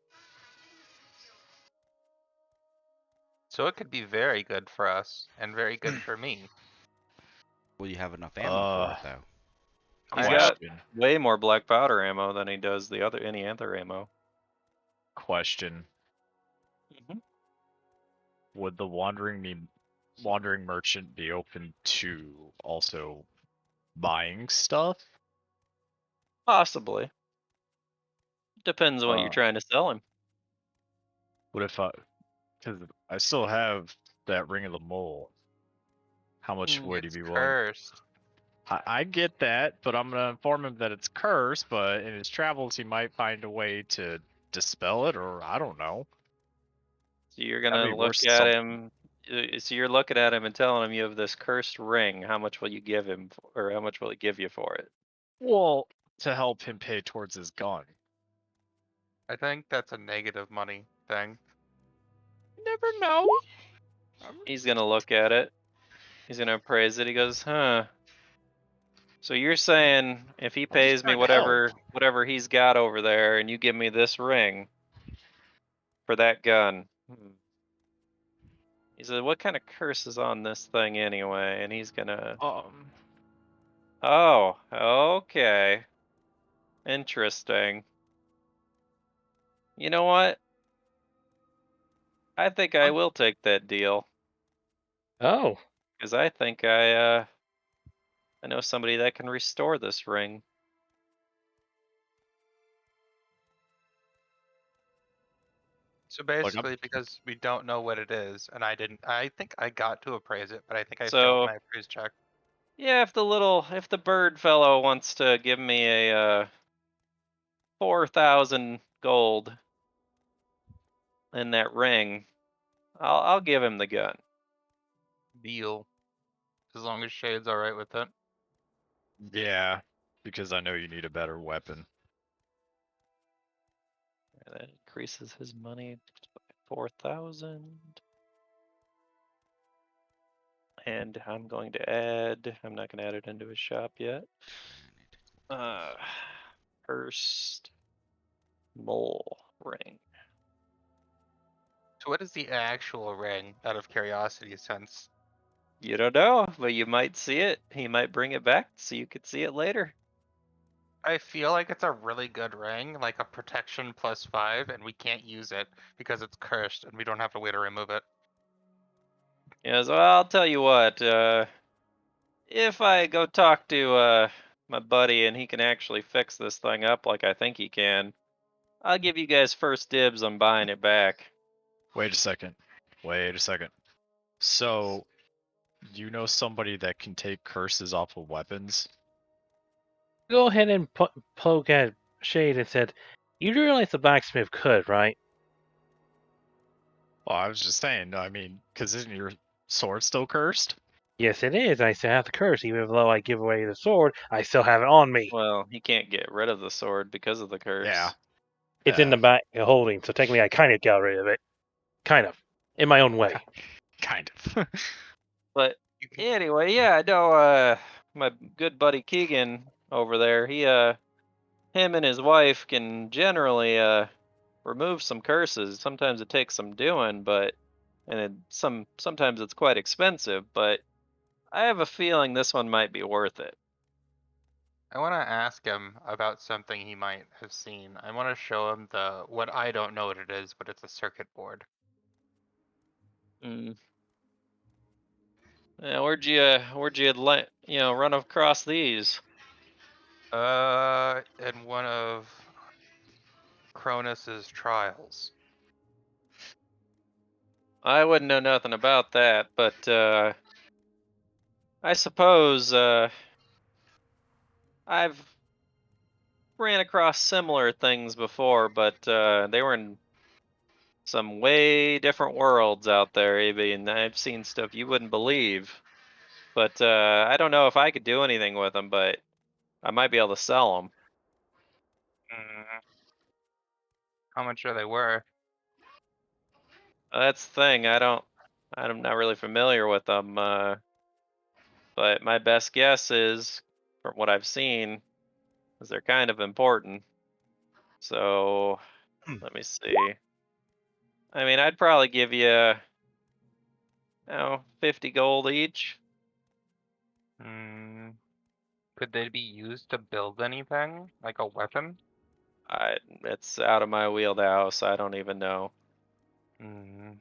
So it could be very good for us and very good for me. Will you have enough ammo for it though? He's got way more black powder ammo than he does any other ammo. Question. Mhm. Would the wandering merchant be open to also buying stuff? Possibly. Depends on what you're trying to sell him. What if because I still have that Ring of the Mole. How much would he It's be willing? cursed. I get that, but I'm gonna inform him that it's cursed. But in his travels, he might find a way to dispel it, or I don't know. So you're That'd gonna be look worth at something. him. So you're looking at him and telling him you have this cursed ring. How much will you give him, or how much will he give you for it? Well, to help him pay towards his gun. I think that's a negative money thing. Never know. He's gonna look at it. He's gonna appraise it. He goes, huh. So you're saying if he I'm just pays me trying to help. whatever he's got over there, and you give me this ring for that gun. He said, what kind of curse is on this thing anyway? And he's gonna. Oh, okay. Interesting. You know what? I think I will take that deal. Oh, Because I think I know somebody that can restore this ring. So basically, because we don't know what it is, and I think I got to appraise it, but I think I failed So my appraise check. Yeah, if the bird fellow wants to give me a 4,000 gold in that ring, I'll give him the gun. Deal. As long as Shade's alright with it. Yeah, because I know you need a better weapon. That increases his money by 4,000. And I'm going to add. I'm not going to add it into his shop yet. First mole ring. So what is the actual ring, out of curiosity, since You don't know, but you might see it. He might bring it back so you could see it later. I feel like it's a really good ring, like a protection +5, and we can't use it because it's cursed and we don't have a way to remove it. Yeah, so I'll tell you what. If I go talk to my buddy and he can actually fix this thing up like I think he can, I'll give you guys first dibs on buying it back. Wait a second. Wait a second. So, you know somebody that can take curses off of weapons? Go ahead and poke at Shade and said, "You do realize the blacksmith could, right?" Well, I was just saying, I mean, because isn't your sword still cursed? Yes, it is. I still have the curse, even though I give away the sword. I still have it on me. Well, he can't get rid of the sword because of the curse. Yeah. It's in the back holding, so technically I kind of got rid of it. Kind of. In my own way. Kind of. But You can, anyway, yeah, I know my good buddy Keegan over there, him and his wife can generally remove some curses. Sometimes it takes some doing, but sometimes it's quite expensive, but I have a feeling this one might be worth it. I want to ask him about something he might have seen. I want to show him what I don't know what it is, but it's a circuit board. Mm. Yeah, where'd you run across these? In one of Cronus's trials. I wouldn't know nothing about that, but I suppose I've ran across similar things before, but they were in some way different worlds out there, AB, and I've seen stuff you wouldn't believe. But I don't know if I could do anything with them, but I might be able to sell them. Mm, how much are they worth? That's the thing. I'm not really familiar with them. But my best guess is, from what I've seen, is they're kind of important. So let me see. I mean, I'd probably give you, 50 gold each. Hmm. Could they be used to build anything? Like a weapon? It's out of my wheelhouse. I don't even know. Hmm.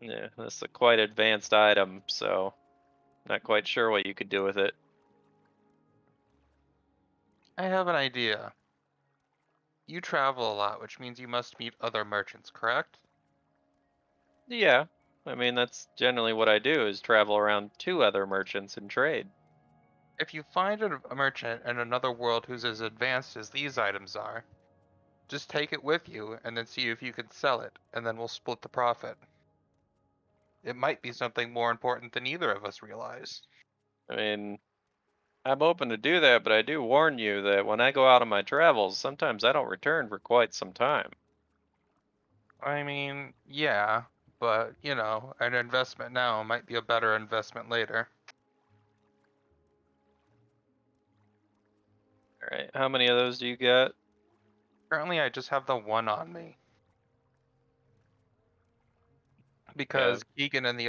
Yeah, this is a quite advanced item, so not quite sure what you could do with it. I have an idea. You travel a lot, which means you must meet other merchants, correct? Yeah, I mean that's generally what I do is travel around to other merchants and trade. If you find a merchant in another world who's as advanced as these items are, just take it with you and then see if you can sell it, and then we'll split the profit. It might be something more important than either of us realize. I mean, I'm open to do that, but I do warn you that when I go out on my travels, sometimes I don't return for quite some time. I mean, yeah, but an investment now might be a better investment later. All right, how many of those do you got? Currently, I just have the one on me Yeah, because Keegan and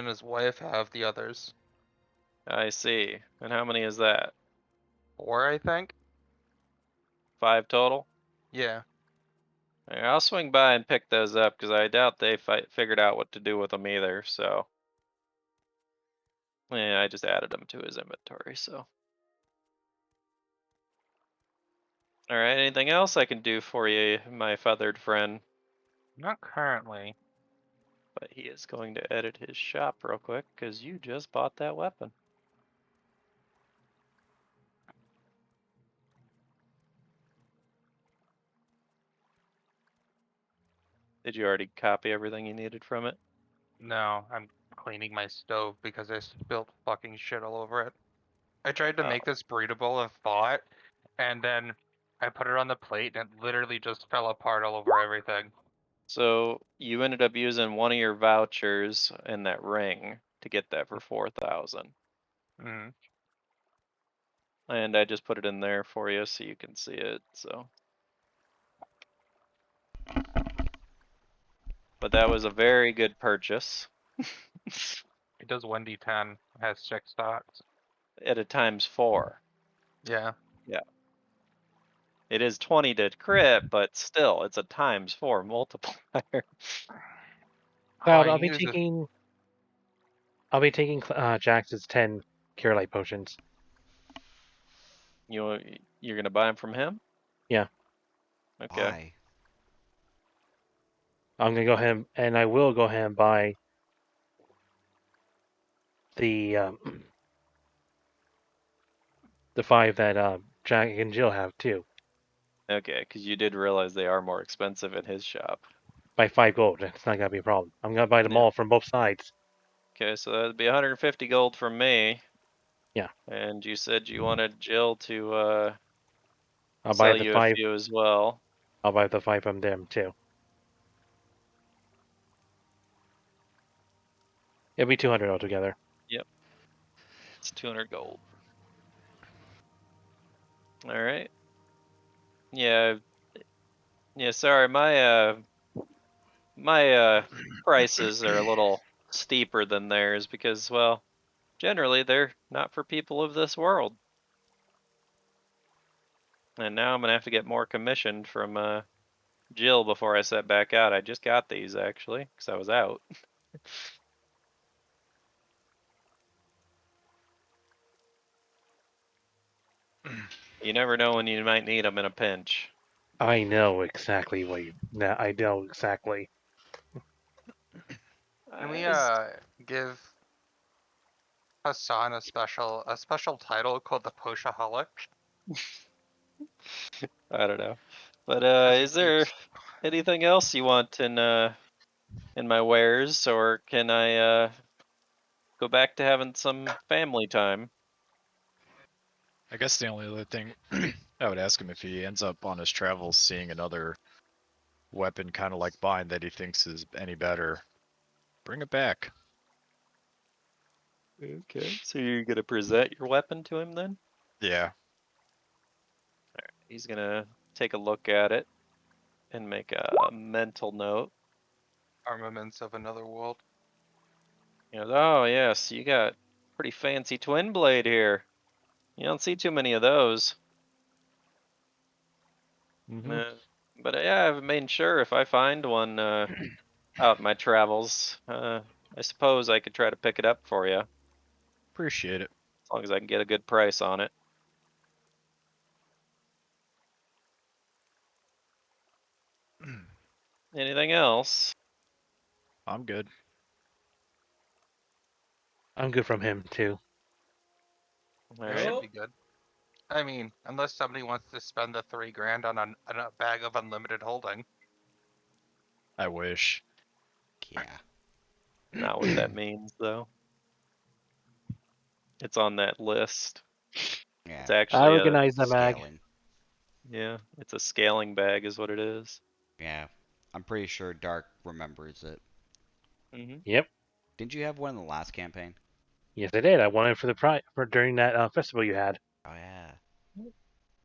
his wife have the others. I see. And how many is that? 4, I think? 5 total? Yeah. All right, I'll swing by and pick those up because I doubt they figured out what to do with them either. So, yeah, I just added them to his inventory. So, all right, anything else I can do for you, my feathered friend? Not currently. But he is going to edit his shop real quick because you just bought that weapon. Did you already copy everything you needed from it? No, I'm cleaning my stove because I spilled fucking shit all over it. I tried to Oh. make this breedable and thought, and then I put it on the plate and it literally just fell apart all over everything. So you ended up using one of your vouchers in that ring to get that for 4,000. Mm. And I just put it in there for you so you can see it. So, but that was a very good purchase. It does 1d10, it has 6 dots. At a times 4. Yeah. It is 20 to crit, but still, it's a times 4 multiplier. Cloud, I I'll be use it. taking Jax's 10 Cure Light potions. You're gonna buy them from him? Yeah. Okay. Why? I'm gonna go ahead and I will go ahead and buy the 5 that Jack and Jill have too. Okay, because you did realize they are more expensive at his shop. By 5 gold. It's not gonna be a problem. I'm gonna buy them Yeah. all from both sides. Okay, so that'd be 150 gold from me. Yeah. And you said you wanted Jill to I'll buy sell the you 5. a few as well. I'll buy the 5 from them too. It'll be 200 altogether. It's 200 gold. All right. Yeah. Yeah. Sorry, my prices are a little steeper than theirs because, well, generally they're not for people of this world. And now I'm gonna have to get more commissioned from Jill before I set back out. I just got these actually because I was out. You never know when you might need them in a pinch. I know exactly what you. I know exactly. Can we Is- give Hassan a special title called the Poshaholic? I don't know. But 'Cause he is there keeps anything else you want in my wares, or can I go back to having some family time? I guess the only other thing I would ask him if he ends up on his travels seeing another weapon kind of like mine that he thinks is any better, bring it back. Okay. So you're gonna present your weapon to him then? Yeah. He's gonna take a look at it and make a mental note. armaments of another world. You know, oh yes, you got pretty fancy twin blade here. You don't see too many of those. Mm-hmm. But yeah, I've made sure if I find one out in my travels, I suppose I could try to pick it up for you, as Appreciate it. long as I can get a good price on it. Anything else? I'm good. I'm good from him too. All It right. should be good. I mean, unless somebody wants to spend the 3 grand on a bag of unlimited holding. I wish. Yeah. Not what that means though. It's on that list. Yeah. It's I actually recognize the bag. Scaling. yeah, it's a scaling bag is what it is. Yeah. I'm pretty sure Dark remembers it. Mm-hmm. Yep. Didn't you have one in the last campaign? Yes, I did. I won it for the prize for during that festival you had. Oh yeah.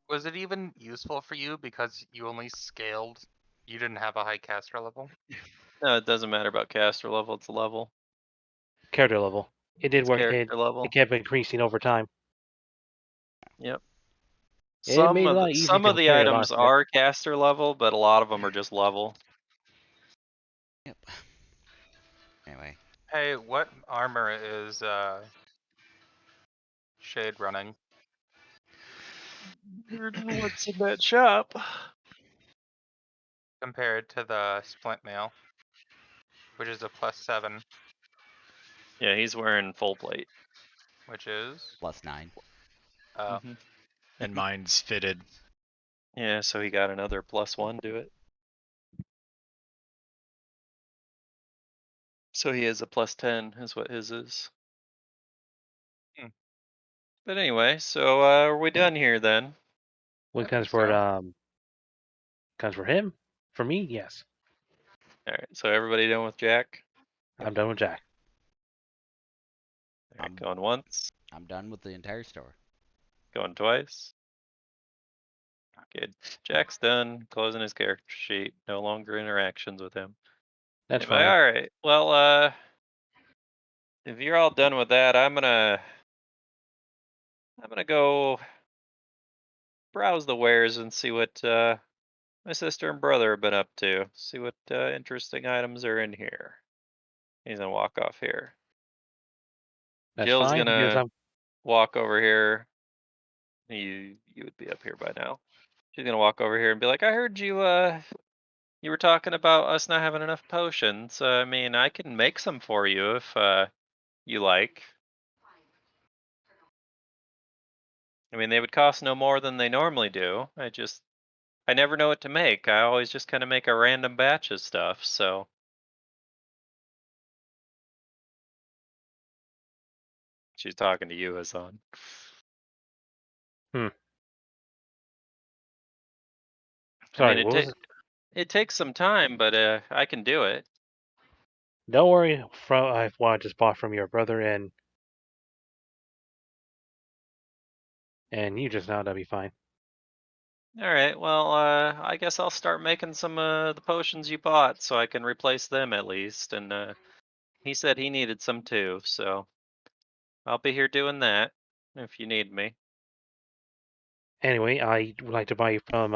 Was it even useful for you because you only scaled? You didn't have a high caster level? No, it doesn't matter about caster level. It's level. Character level. It did It's work. character level. It kept increasing over time. Yep. It made it a lot easier Some to of the compare a lot items of shit. are caster level, but a lot of them are just level. Yep. Anyway. Hey, what armor is Shade running? What's in that shop? Compared to the splint mail? which is a +7, Yeah, he's wearing full plate. which is +9. Mhm. And mine's fitted. Yeah, so he got another +1 to it. So he has a +10 is what his is. Hmm. But anyway, so are we done here then? When I it comes think for so. comes for him, for me, yes, Alright, so everybody done with Jack? I'm done with Jack. Alright, I'm- going once, I'm done with the entire store. going twice. Good. Jack's done closing his character sheet. No longer interactions with him. That's Anyway, fine. alright. Well, if you're all done with that, I'm gonna go browse the wares and see what my sister and brother have been up to. See what interesting items are in here. He's gonna walk off here. That's Jill's fine because gonna I'm. walk over here. You would be up here by now. She's gonna walk over here and be like, I heard you you were talking about us not having enough potions. I mean, I can make some for you if you like. I mean, they would cost no more than they normally do. I never know what to make. I always just kind of make a random batch of stuff, so. She's talking to you, Hassan. I Sorry, mean, what was it? it takes some time, but I can do it. Don't worry. From what I just bought from your brother and you just now, that'll be fine. All right. Well, I guess I'll start making some the potions you bought, so I can replace them at least. And he said he needed some too, so I'll be here doing that if you need me. Anyway, I would like to buy from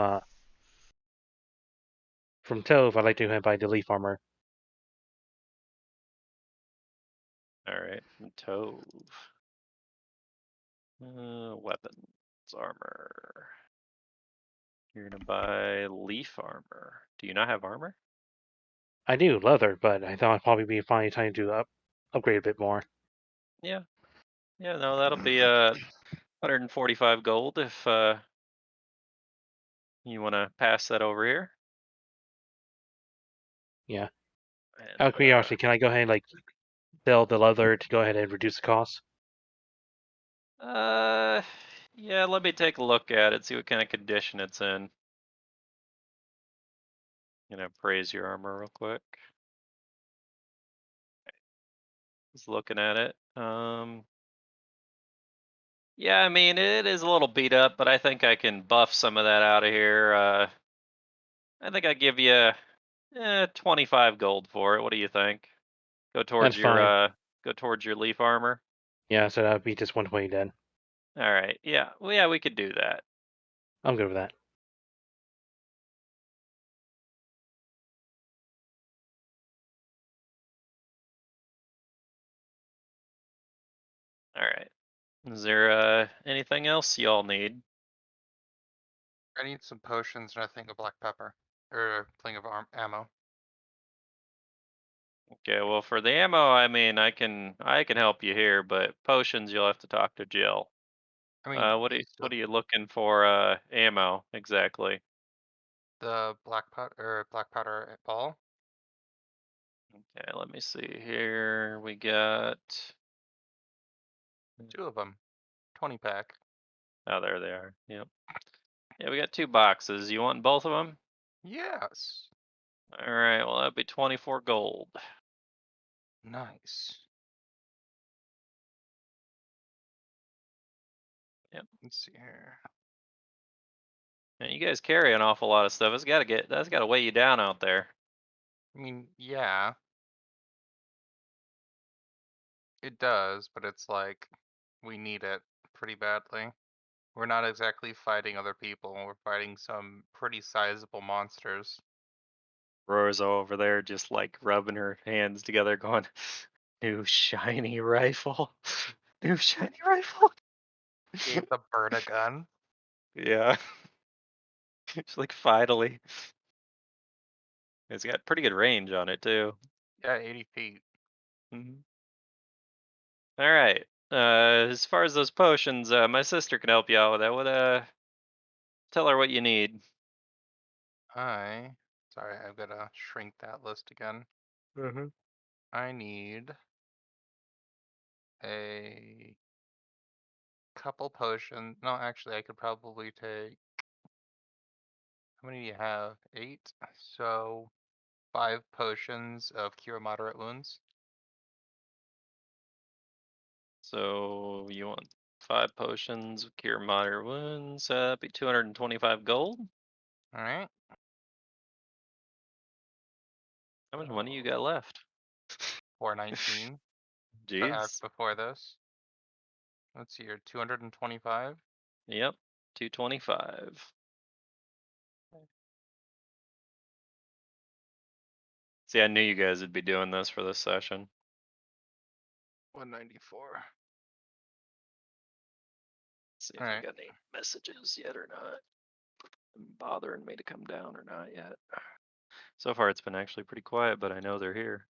Tove. I'd like to buy the leaf armor. All right. Tove. Weapons, armor. You're gonna buy leaf armor. Do you not have armor? I do leather, but I thought it'd probably be a fine time to upgrade a bit more. Yeah. Yeah. No, that'll be 145 gold if you want to pass that over here. Yeah. And, Out of curiosity, can I go ahead and sell the leather to go ahead and reduce the cost? yeah, let me take a look at it, see what kind of condition it's in. Gonna appraise your armor real quick. Just looking at it. Yeah, I mean it is a little beat up, but I think I can buff some of that out of here. I think I give you 25 gold for it. What do you think? Go towards That's your fine. leaf armor. Yeah, so that would be just 120 then. All right. Yeah. Well, yeah, we could do that. I'm good with that. All right. Is there anything else y'all need? I need some potions and I think a black pepper. Or a thing of ammo. Okay, well for the ammo, I mean I can help you here, but potions you'll have to talk to Jill. I mean, What are you looking for ammo exactly? the black powder ball. Okay, let me see here. We got 2 of them. 20 pack. oh there they are. Yep. Yeah, we got 2 boxes. You want both of them? Yes. All right, well that'd be 24 gold. Nice. Yep. Let's see here. And you guys carry an awful lot of stuff. That's gotta weigh you down out there. I mean, yeah. It does, but it's like we need it pretty badly. We're not exactly fighting other people. We're fighting some pretty sizable monsters. Rora's over there just like rubbing her hands together going, new shiny rifle. New shiny rifle. Gave the bird a gun. Yeah. She's like finally. It's got pretty good range on it too. Yeah, 80 feet. Mhm. All right. As far as those potions, my sister can help you out with that. What? Tell her what you need. Sorry, I've got to shrink that list again. Mm-hmm. I need a couple potions. No, actually, I could probably take. How many do you have? 8. So 5 potions of cure moderate wounds. So you want 5 potions, cure moderate wounds. Be 225 gold. All right. How much money you got left? 419 Jeez. before this. Let's see here, 225. Yep. 225. See, I knew you guys would be doing this for this session. 194. See if All I right. got any messages yet or not. Bothering me to come down or not yet. So far, it's been actually pretty quiet, but I know they're here.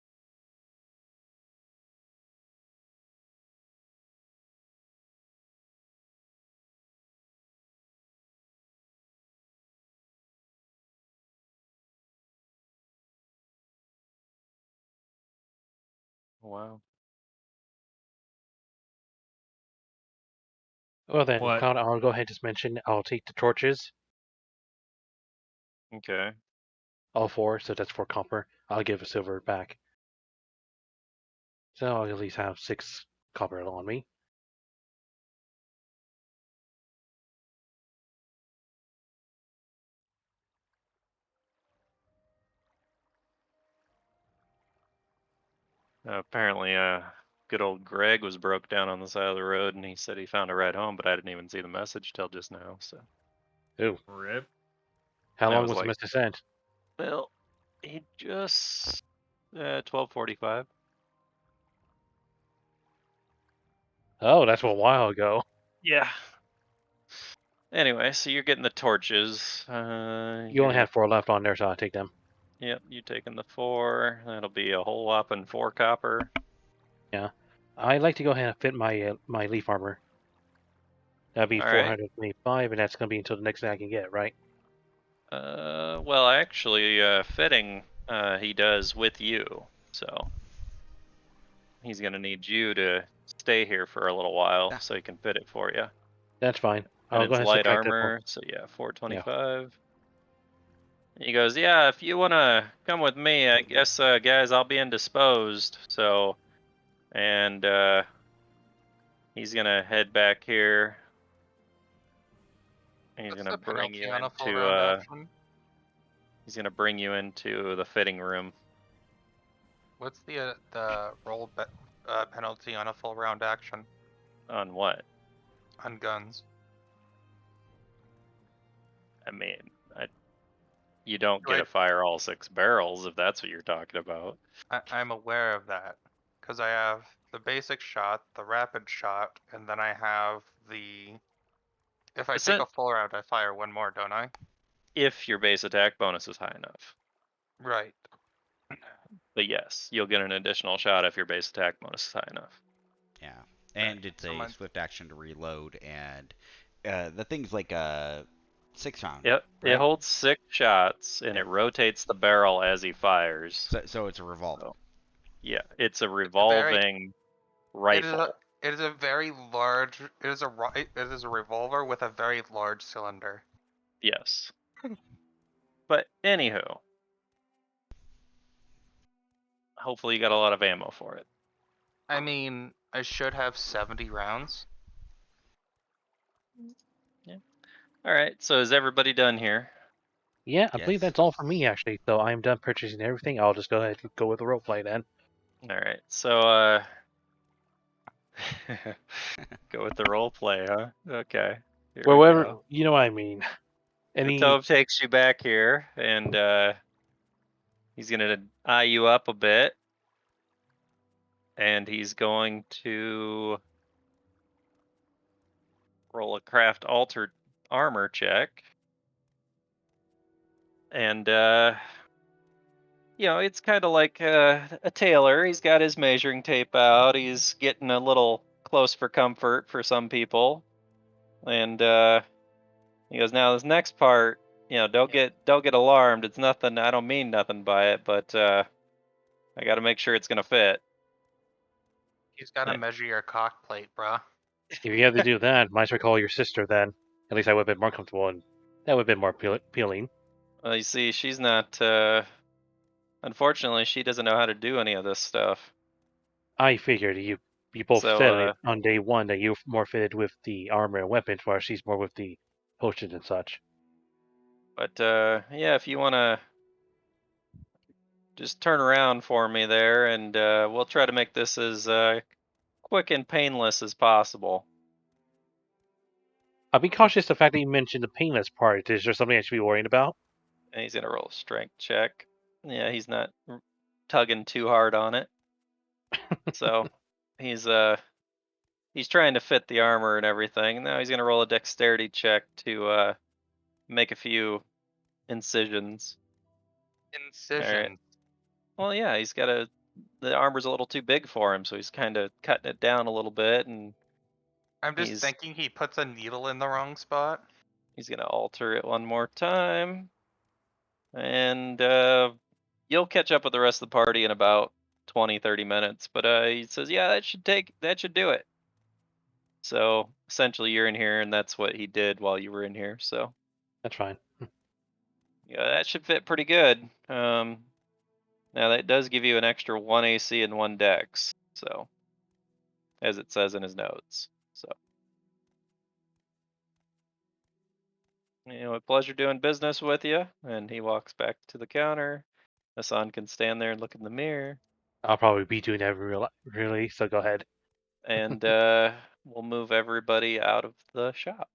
Wow. Well then, What? Cloud, I'll go ahead and just mention I'll take the torches, Okay. all 4, so that's 4 copper. I'll give a silver back. So I'll at least have 6 copper on me. Apparently, good old Greg was broke down on the side of the road, and he said he found a ride home, but I didn't even see the message till just now. So Ooh, Rip. how that long was was the like, message sent? well, he just 12:45. Oh, that's a while ago. Yeah. Anyway, so you're getting the torches. You only You're had 4 left on there, so I'll take them. Yep, you taking the 4. That'll be a whole whopping 4 copper. Yeah. I'd like to go ahead and fit my my leaf armor. That'd be All right. 425, and that's going to be until the next thing I can get, right? Well, actually, fitting he does with you, so he's gonna need you to stay here for a little while Yeah. so he can fit it for you. That's fine. And I'll go it's ahead and light subtract that armor, one. so yeah, 425. He goes, yeah, if you wanna come with me, I guess, guys, I'll be indisposed. So, and he's gonna head back here. He's What's gonna the bring penalty you on a full into round action? he's gonna bring you into the fitting room. What's the roll penalty on a full round action On what? on guns? I mean, you don't get Right. to fire all 6 barrels if that's what you're talking about. I'm aware of that because I have the basic shot, the rapid shot, and then I have the. If I take a full round, I fire 1 more, don't I? If your base attack bonus is high enough. Right. But yes, you'll get an additional shot if your base attack bonus is high enough. Yeah. And it's so a mine- swift action to reload, and the thing's like a 6-round. Yep, right? it holds 6 shots and it rotates the barrel as he fires. So it's a revolver. So, yeah, it's a very- revolving rifle. It is a very large. It is a revolver with a very large cylinder. Yes. But anywho, hopefully you got a lot of ammo for it. I mean, I should have 70 rounds. Yeah. All right. So is everybody done here? Yeah, I believe Yes. that's all for me, actually. So I'm done purchasing everything. I'll just go ahead and go with the roleplay then. All right. So go with the role play, huh? Okay. Here Well, we whatever, go. you know what I mean. The Any, Tove takes you back here, and he's gonna eye you up a bit, and he's going to roll a craft altered armor check, and it's kind of like a tailor. He's got his measuring tape out. He's getting a little close for comfort for some people, and he goes, "Now this next part, don't get alarmed. It's nothing. I don't mean nothing by it, but I got to make sure it's gonna fit." He's got to Yeah. measure your cock plate, bruh. If you have to do that, might as well call your sister then. At least I would have been more comfortable and that would have been more appealing. Well, you see, she's not. Unfortunately, she doesn't know how to do any of this stuff. I figured you both So, said it on day one that you're more fitted with the armor and weapons, while she's more with the potions and such. but yeah, if you wanna just turn around for me there, and we'll try to make this as quick and painless as possible. I'll be cautious the fact that you mentioned the painless part. Is there something I should be worrying about? And he's gonna roll a strength check. Yeah, he's not tugging too hard on it. So he's trying to fit the armor and everything. Now he's gonna roll a dexterity check to make a few incisions. All right. Incision. Well, yeah, the armor's a little too big for him, so he's kind of cutting it down a little bit, and I'm just he's thinking he puts a needle in the wrong spot. he's gonna alter it one more time, and you'll catch up with the rest of the party in about 20-30 minutes. But he says, yeah, that should do it. So essentially, you're in here, and that's what he did while you were in here. So That's fine. yeah, that should fit pretty good. Now that does give you an extra 1 AC and 1 Dex. So as it says in his notes. So a pleasure doing business with you. And he walks back to the counter. Hassan can stand there and look in the mirror. I'll probably be doing that really, so go ahead. And we'll move everybody out of the shop.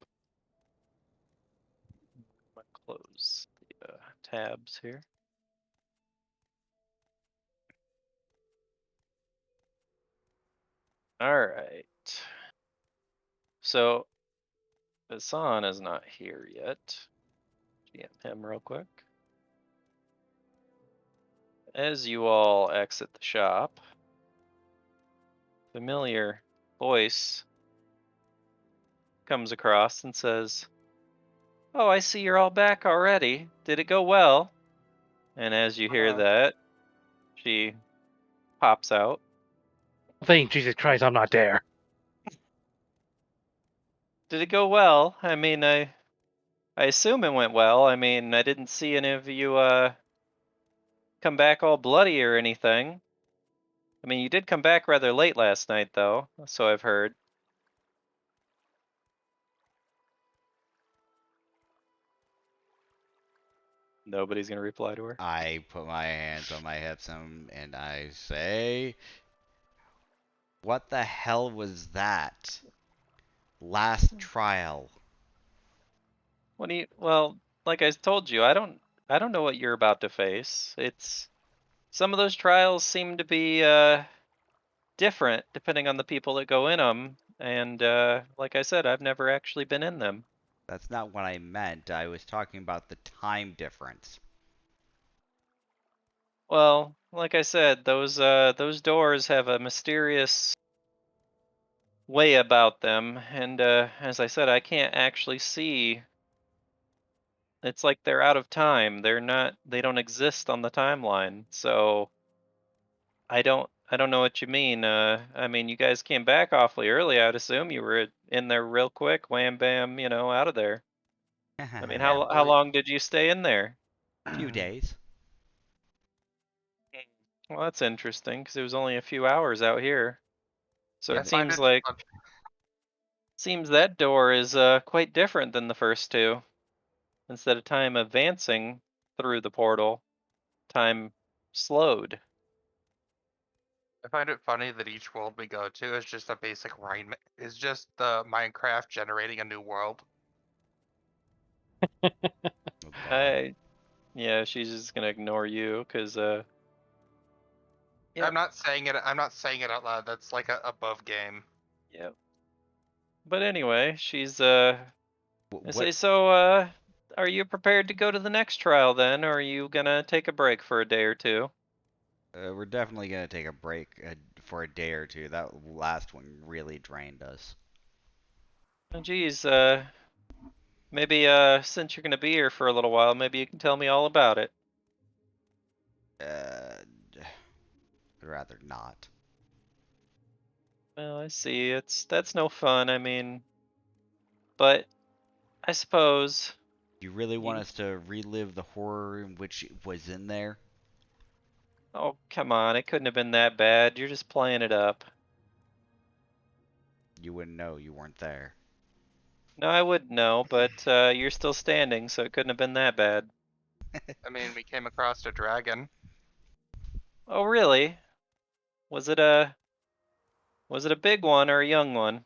Close the tabs here. All right. So Hassan is not here yet. GM him real quick. As you all exit the shop, familiar voice comes across and says, "Oh, I see you're all back already. Did it go well?" And as you hear that, she pops out. Thank Jesus Christ, I'm not there. Did it go well? I mean, I assume it went well. I mean, I didn't see any of you come back all bloody or anything. I mean, you did come back rather late last night, though, so I've heard. Nobody's gonna reply to her. I put my hands on my hips and I say, what the hell was that? Last trial. What do you? Well, like I told you, I don't know what you're about to face. It's some of those trials seem to be different depending on the people that go in them, and like I said, I've never actually been in them. That's not what I meant. I was talking about the time difference. Well, like I said, those doors have a mysterious way about them, and as I said, I can't actually see. It's like they're out of time. They don't exist on the timeline. So I don't know what you mean. I mean, you guys came back awfully early. I'd assume you were in there real quick, wham bam, out of there. I mean, Yeah, how long did you stay in there? Few days. Well, that's interesting because it was only a few hours out here. So Yeah, it but- seems like that door is quite different than the first two. Instead of time advancing through the portal, time slowed. I find it funny that each world we go to is just a basic is just the Minecraft generating a new world. Oh, God. Yeah, she's just gonna ignore you because Yeah. I'm not saying it. I'm not saying it out loud. That's like a above game. yeah. But anyway, she's I say What? so. are you prepared to go to the next trial then, or are you gonna take a break for a day or two? We're definitely gonna take a break for a day or two. That last one really drained us. Oh, geez, maybe since you're gonna be here for a little while, maybe you can tell me all about it. Uh, I'd rather not. Well, I see. That's no fun. I mean, but I suppose Do you really want you. us to relive the horror in which was in there? Oh, come on! It couldn't have been that bad. You're just playing it up. You wouldn't know. You weren't there. No, I wouldn't know, but you're still standing, so it couldn't have been that bad. I mean, we came across a dragon. Oh, really? Was it a was it a big one or a young one?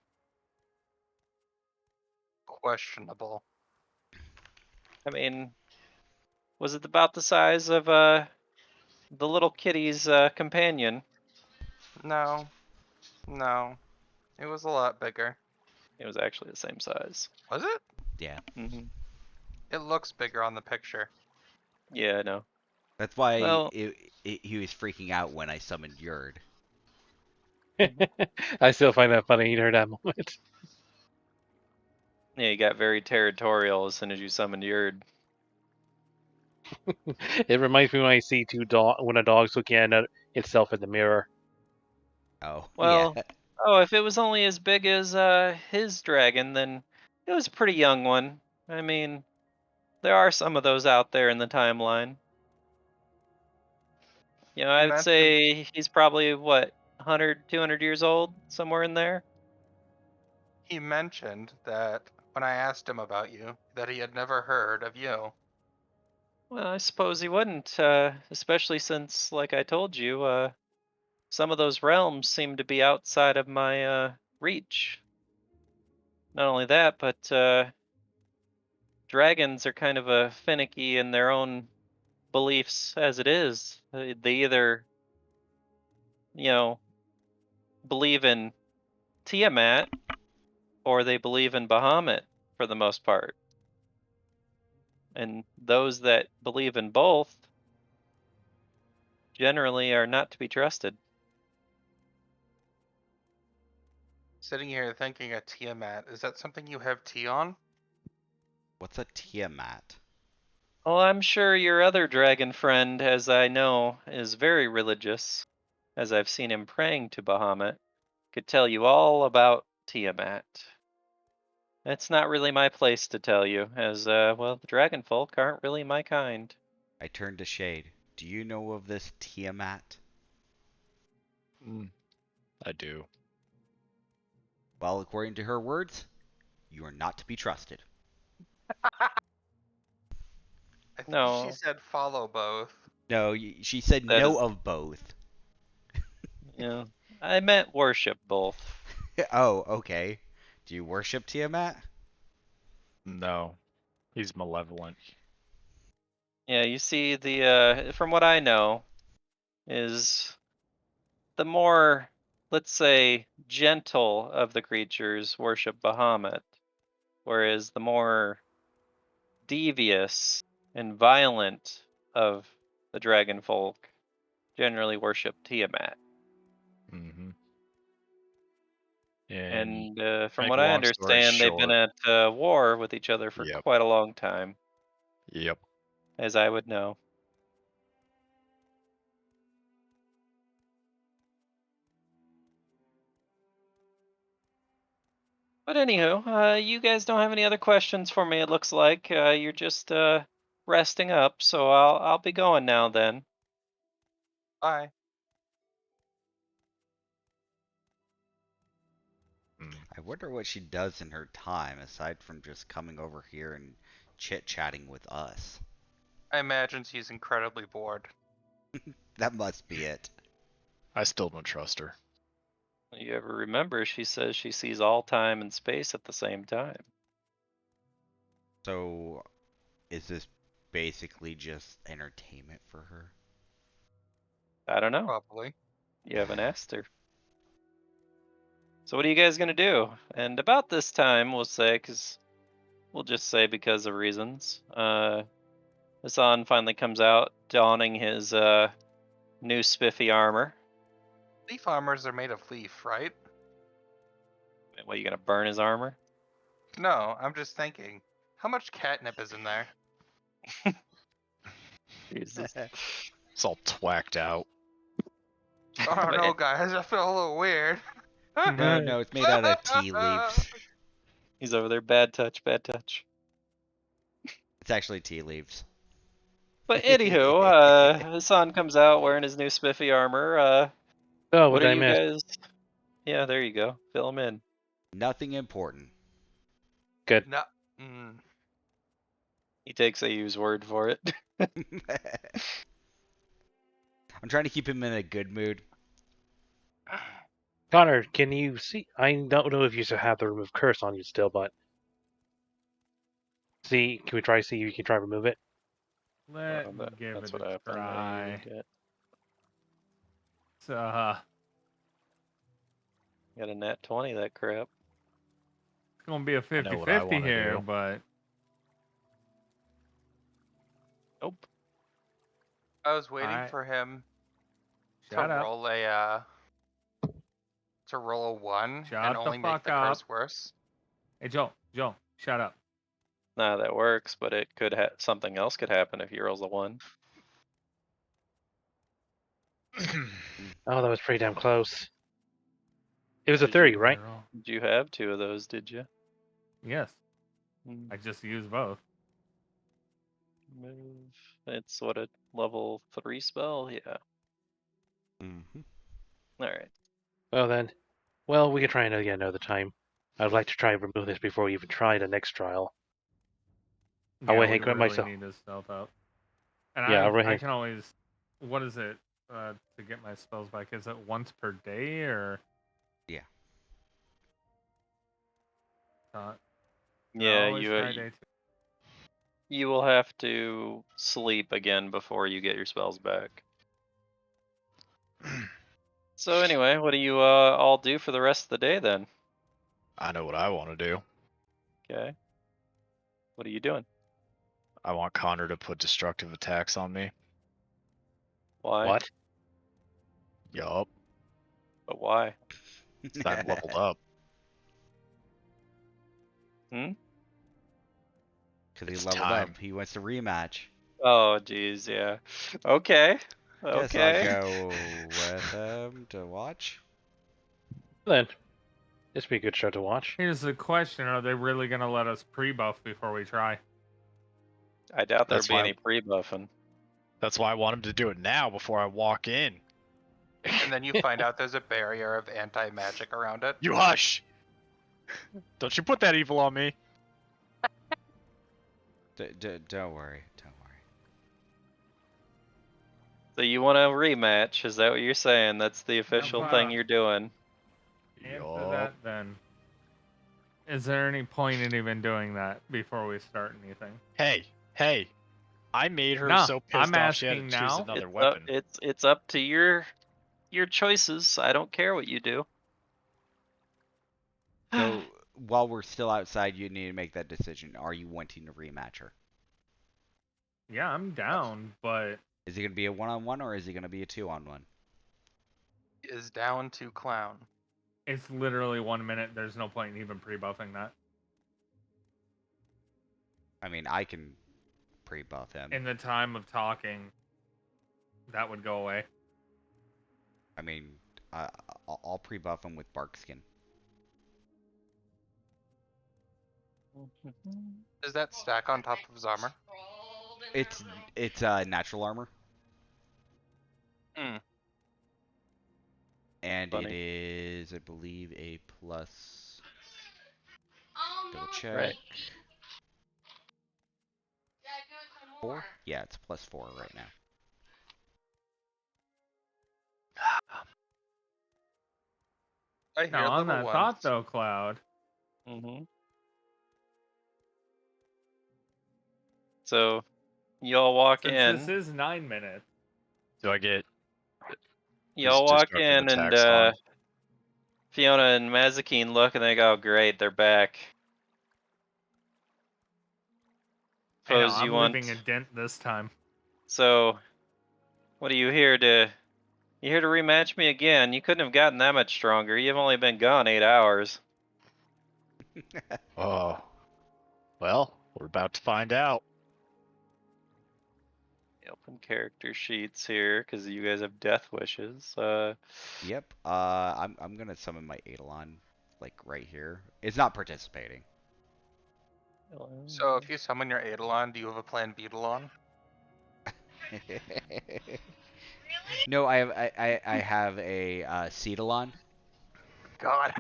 Questionable. I mean, was it about the size of the little kitty's companion? No, no. It was a lot bigger. It was actually the same size. Was it? Yeah. Hmm. It looks bigger on the picture. Yeah, I know. That's why Well, he was freaking out when I summoned Yurd. mhm. I still find that funny during that moment. Yeah, you got very territorial as soon as you summoned Yurd. It reminds me when I see when a dog's looking at itself in the mirror. Oh, yeah. Well, oh, if it was only as big as his dragon, then it was a pretty young one. I mean, there are some of those out there in the timeline. You know, He I'd mentioned say he's probably what, 100, 200 years old, somewhere in there. he mentioned that when I asked him about you, that he had never heard of you. Well, I suppose he wouldn't, especially since, like I told you, some of those realms seem to be outside of my reach. Not only that, but dragons are kind of finicky in their own beliefs as it is. They either, you know, believe in Tiamat or they believe in Bahamut for the most part. And those that believe in both generally are not to be trusted. Sitting here thinking of Tiamat, is that something you have tea on? What's a Tiamat? Well, I'm sure your other dragon friend, as I know, is very religious, as I've seen him praying to Bahamut, could tell you all about Tiamat. It's not really my place to tell you, as, well, the dragon folk aren't really my kind. I turned to Shade. Do you know of this Tiamat? I do. Well, according to her words, you are not to be trusted. I think she No, said follow both. No, she said that no is, of both. you know, I meant worship both. Oh, okay. Do you worship Tiamat? No, he's malevolent. Yeah, you see, from what I know, is the more, let's say, gentle of the creatures worship Bahamut, whereas the more devious and violent of the dragon folk generally worship Tiamat. Mm-hmm. And And from make what a I long story understand, they've been short, at war with each other for yep, quite a long time, yep. as I would know. But anywho, you guys don't have any other questions for me. It looks like you're just resting up, so I'll be going now then. Bye. Mm. I wonder what she does in her time aside from just coming over here and chit-chatting with us. I imagine she's incredibly bored. That must be it. I still don't trust her. You ever remember she says she sees all time and space at the same time? So, is this basically just entertainment for her? I don't know. Probably. You haven't asked her. So what are you guys gonna do? And about this time, we'll say, because we'll just say because of reasons. Hassan finally comes out, donning his new spiffy armor. Leaf armors are made of leaf, right? What, you gonna burn his armor? No, I'm just thinking. How much catnip is in there? Jesus. It's all twacked out. I don't But know, guys. I feel a little weird. No, it's made out of tea leaves. He's over there. Bad touch, bad touch. It's actually tea leaves. But anywho, Hassan comes out wearing his new spiffy armor. Oh, What what are I you missed? guys? Yeah, there you go. Fill him in. Nothing important. Good. No. Mm. He takes AU's word for it. I'm trying to keep him in a good mood. Connor, can you see? I don't know if you still have the remove curse on you still, but see, can we try see if you can try remove it? Let me give That's it what a happened. try. You It's, got a nat 20, that crap. it's gonna be a I know what I 50-50 wanna here, do. but Nope. I was waiting Alright. for him to shut up. roll a 1 Shut and the only make fuck the up. curse worse. Hey, Joel, shut up. Nah, that works, but it could something else could happen if he rolls a 1. Oh, that was pretty damn close. It was a Did 30, you- right? Did you have 2 of those, did you? Yes, Hmm. I just used both. Move. It's what, a level 3 spell? Yeah. Mm-hmm. Alright. Well then, well we can try it again another time. I'd like to try and remove this before we even try the next trial. I'll Yeah, wait we and grab really myself. need to stealth up. And Yeah, I'll I wait. can always. What is it to get my spells back? Is it once per day or? Yeah. Yeah, always try day 2. you will have to sleep again before you get your spells back. So anyway, what do you all do for the rest of the day then? I know what I want to do. Okay. What are you doing? I want Connor to put destructive attacks on me. Why? What? Yup. But why? I'm leveled up. Hmm? Because he It's leveled time. up. He wants to rematch. Oh, geez, yeah. Okay. Guess I'll Okay. go with him to watch. Then, this would be a good show to watch. Here's the question: are they really gonna let us pre-buff before we try? I doubt there'll That's be why- any pre-buffing. That's why I want him to do it now before I walk in. And then you find out there's a barrier of anti-magic around it. You hush! Don't you put that evil on me. Don't worry. Don't worry. So you want a rematch? Is that what you're saying? That's the official thing fine. you're doing. Answer Yup. that then. Is there any point in even doing that before we start anything? Hey. I made her Nah, so pissed I'm off she had to asking choose now. another It's weapon. it's up to your choices. I don't care what you do. So while we're still outside, you need to make that decision. Are you wanting to rematch her? Yeah, I'm down, but Is it going to be a 1-on-1 or is it going to be a 2-on-1? Is down to clown. it's literally 1 minute. There's no point in even pre-buffing that. I mean, I can pre-buff him. In the time of talking, that would go away. I mean, I'll pre-buff him with bark skin. Does that stack on top of his armor? It's natural armor. Hmm. And Funny. it is, I believe, a plus. Double check. Right. 4? Yeah, it's plus 4 right now. I hear Now on level that 1. thought though, Cloud. Mm-hmm. So y'all walk Since in. this is 9 minutes. Do I get Y'all these walk destructive in and attacks on? Fiona and Mazikeen look and they go, "Great, they're back." I know, suppose I'm you want. leaving a dent this time. So, what are you here to? You here to rematch me again? You couldn't have gotten that much stronger. You've only been gone 8 hours. Oh. Well, we're about to find out. Open character sheets here because you guys have death wishes. Yep. I'm gonna summon my Eidolon, like right here. It's not participating. So if you summon your Eidolon, do you have a plan Beetlon? No, I have a Ceadalon. God.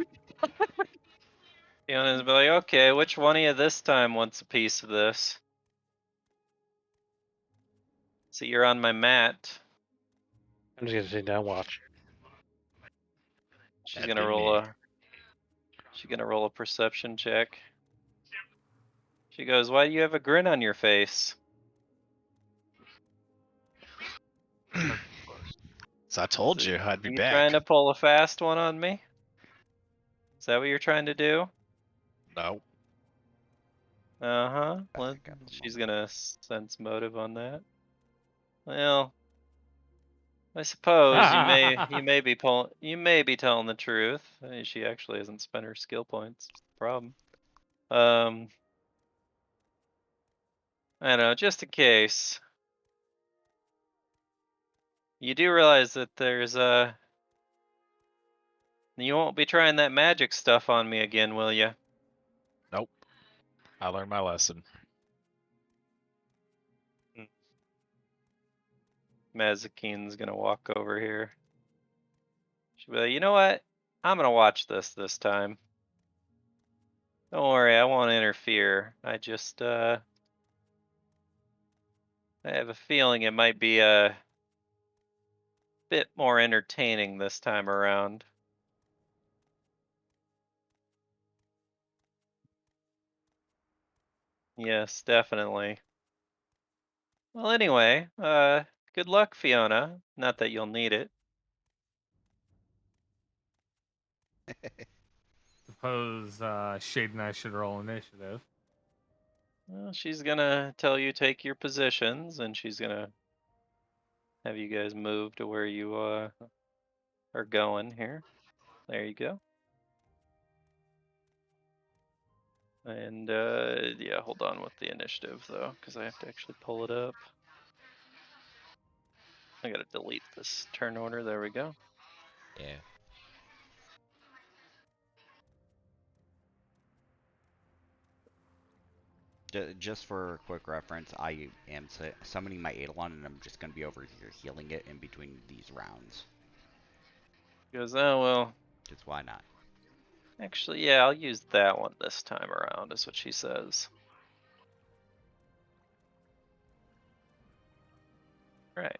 Fiona's be like, okay, which one of you this time wants a piece of this? So you're on my mat. I'm just gonna sit down and watch. She's That'd gonna be roll me. a. She's gonna roll a perception check. She goes, "Why do you have a grin on your face?" So I told you I'd be You back. trying to pull a fast one on me? Is that what you're trying to do? No. Uh-huh. Back at the She's moment. gonna sense motive on that. Well, I suppose you may be telling the truth. She actually hasn't spent her skill points. It's the problem. I don't know, just in case. You do realize that there's you won't be trying that magic stuff on me again, will you? Nope. I learned my lesson. Mazakine's gonna walk over here. She'll be like, you know what? I'm gonna watch this time. Don't worry, I won't interfere. I just I have a feeling it might be a bit more entertaining this time around. Yes, definitely. Well, anyway, good luck, Fiona. Not that you'll need it. Suppose Shade and I should roll initiative. Well, she's gonna tell you take your positions, and she's gonna have you guys move to where you are going here. There you go. And yeah, hold on with the initiative though, because I have to actually pull it up. I gotta delete this turn order. There we go. Yeah. Just for quick reference, I am summoning my Eidolon, and I'm just gonna be over here healing it in between these rounds. He goes, oh well. Just why not? Actually, yeah, I'll use that one this time around, is what she says. Right.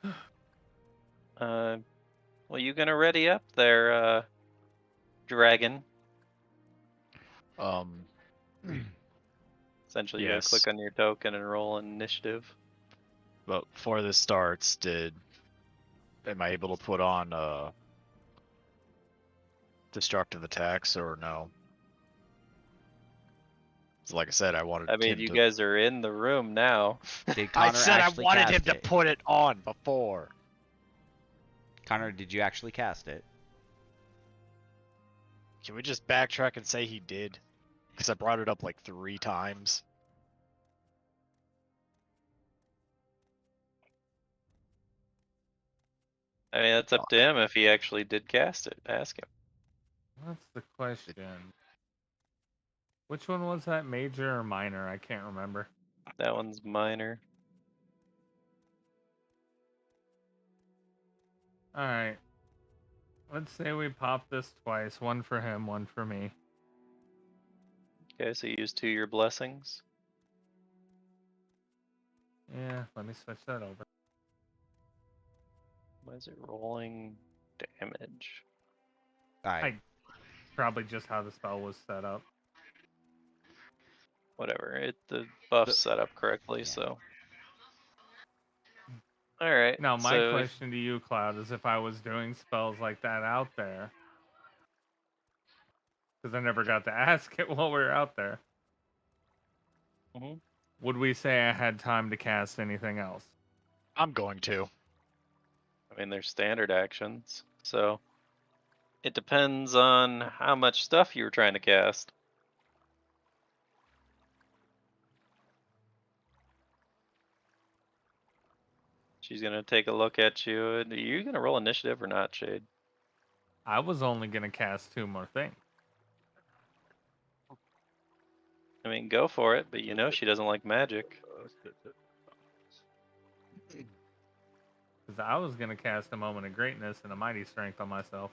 Well, you gonna ready up there, dragon? Essentially, you gotta Yes. click on your token and roll an initiative. But before this starts, am I able to put on destructive attacks or no? So like I said, I wanted I mean, him you to. guys are in the room now. Did I Connor said I actually wanted him cast to it? put it on before. Connor, did you actually cast it? Can we just backtrack and say he did? Because I brought it up like 3 times. I mean, that's up to him if he actually did cast it. Ask him. That's the question. Which one was that, major or minor? I can't remember. That one's minor. Alright. Let's say we pop this twice. One for him, one for me. Okay, so you use 2 of your blessings. Yeah, let me switch that over. Why is it rolling damage? Alright. Probably just how the spell was set up. Whatever. The buff's set up correctly, yeah. so. Alright. Now, my so question to you, Cloud, is if I was doing spells like that out there, because I never got to ask it while we were out there. Mhm. would we say I had time to cast anything else? I'm going to. I mean, they're standard actions, so it depends on how much stuff you were trying to cast. She's gonna take a look at you. And are you gonna roll initiative or not, Shade? I was only gonna cast 2 more things. I mean, go for it, but you know she doesn't like magic. Because I was gonna cast a moment of greatness and a mighty strength on myself.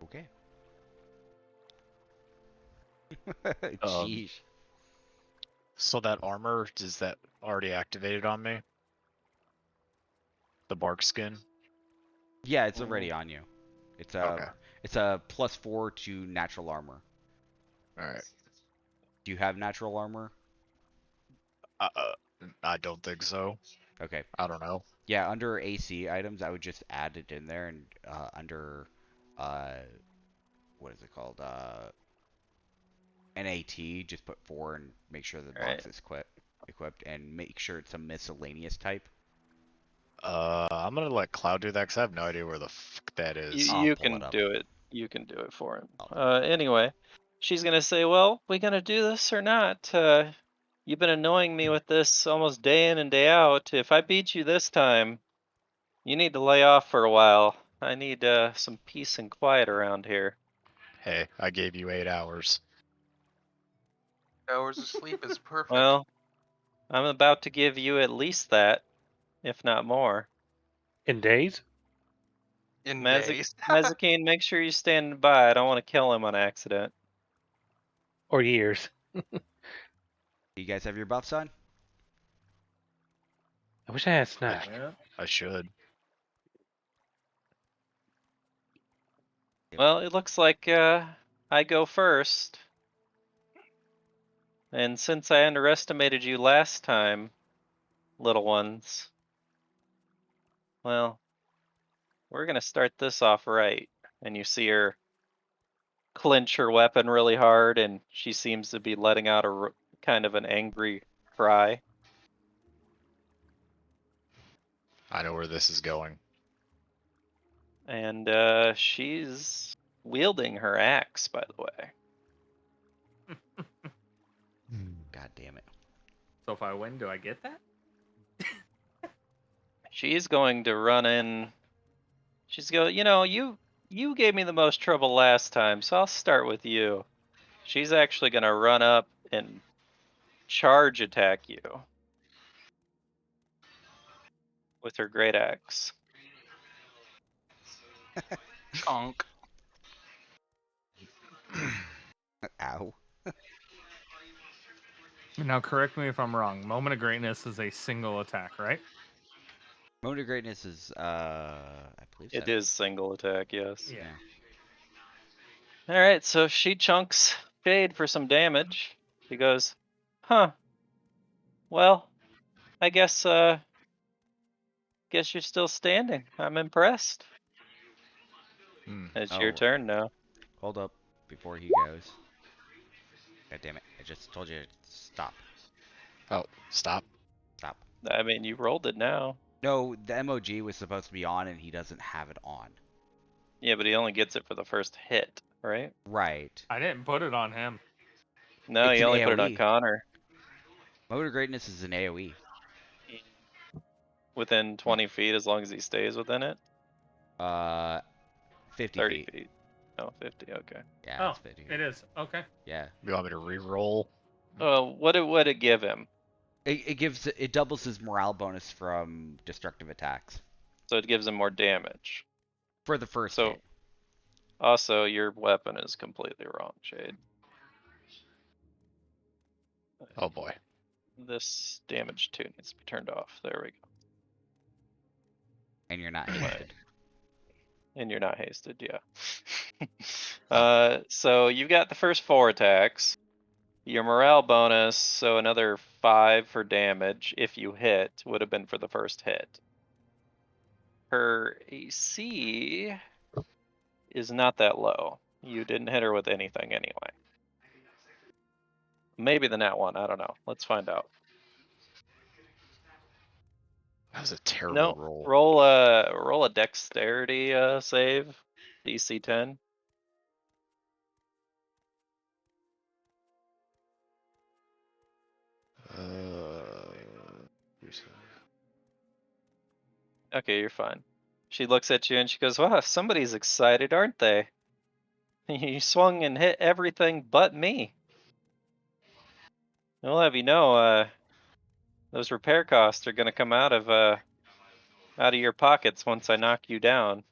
Okay. Um, Jeez. So that armor, is that already activated on me? The bark skin? Yeah, it's already on you. It's a Okay. it's a +4 to natural armor. Alright. Do you have natural armor? I don't think so. Okay. I don't know. Yeah, under AC items, I would just add it in there, and under what is it called? NAT, just put 4 and make sure the box is equipped, and make sure it's a miscellaneous type. I'm gonna let Cloud do that because I have no idea where the fuck that is. I'll You pull can it up. do it. You can do it for him. I'll do it. Anyway, she's gonna say, "Well, we gonna do this or not? You've been annoying me with this almost day in and day out. If I beat you this time, you need to lay off for a while. I need some peace and quiet around here." Hey, I gave you 8 hours. Hours of sleep is perfect. Well, I'm about to give you at least that, if not more. In days? in days. Mazikeen, make sure you stand by. I don't want to kill him on accident. Or years? You guys have your buffs on? I wish I had a snack. Yeah. I should. Yep. Well, it looks like I go first. And since I underestimated you last time, little ones, well, we're gonna start this off right. And you see her clench her weapon really hard, and she seems to be letting out a kind of an angry cry. I know where this is going. And she's wielding her axe, by the way. God damn it. So if I win, do I get that? She's going to run in. She's you gave me the most trouble last time, so I'll start with you. She's actually gonna run up and charge attack you with her great axe. Chonk. Ow. Now correct me if I'm wrong. Moment of greatness is a single attack, right? Moment of greatness is I believe so. It is single attack, yes. Yeah. Alright, so she chunks Shade for some damage. She goes, huh. Well, I guess you're still standing. I'm impressed. It's your Oh. turn now. Hold up before he goes. God damn it. I just told you to stop. Oh, stop. Stop. I mean, you rolled it now. No, the MOG was supposed to be on and he doesn't have it on. Yeah, but he only gets it for the first hit, right? Right. I didn't put it on him. No, It's you an only put it on AoE. Connor. Moment of greatness is an AoE. Within 20 feet, as long as he stays within it. 50 30 feet. feet. Oh, 50. Okay. Yeah, Oh, it's 50 feet. it is. Okay. Yeah. You want me to re-roll? What would it give him? It doubles his morale bonus from destructive attacks So it gives him more damage. for the first So hit. also, your weapon is completely wrong, Shade. Oh boy. This damage too needs to be turned off. There we go. And you're not hasted. And you're not hasted, yeah. So you've got the first 4 attacks. Your morale bonus, so another 5 for damage if you hit, would have been for the first hit. Her AC is not that low. You didn't hit her with anything anyway. Maybe the nat 1. I don't know. Let's find out. That was a terrible No. roll. Roll a dexterity save. DC 10. Okay, you're fine. She looks at you and she goes, "Wow, somebody's excited, aren't they? You swung and hit everything but me. I'll have you know, those repair costs are gonna come out of your pockets once I knock you down."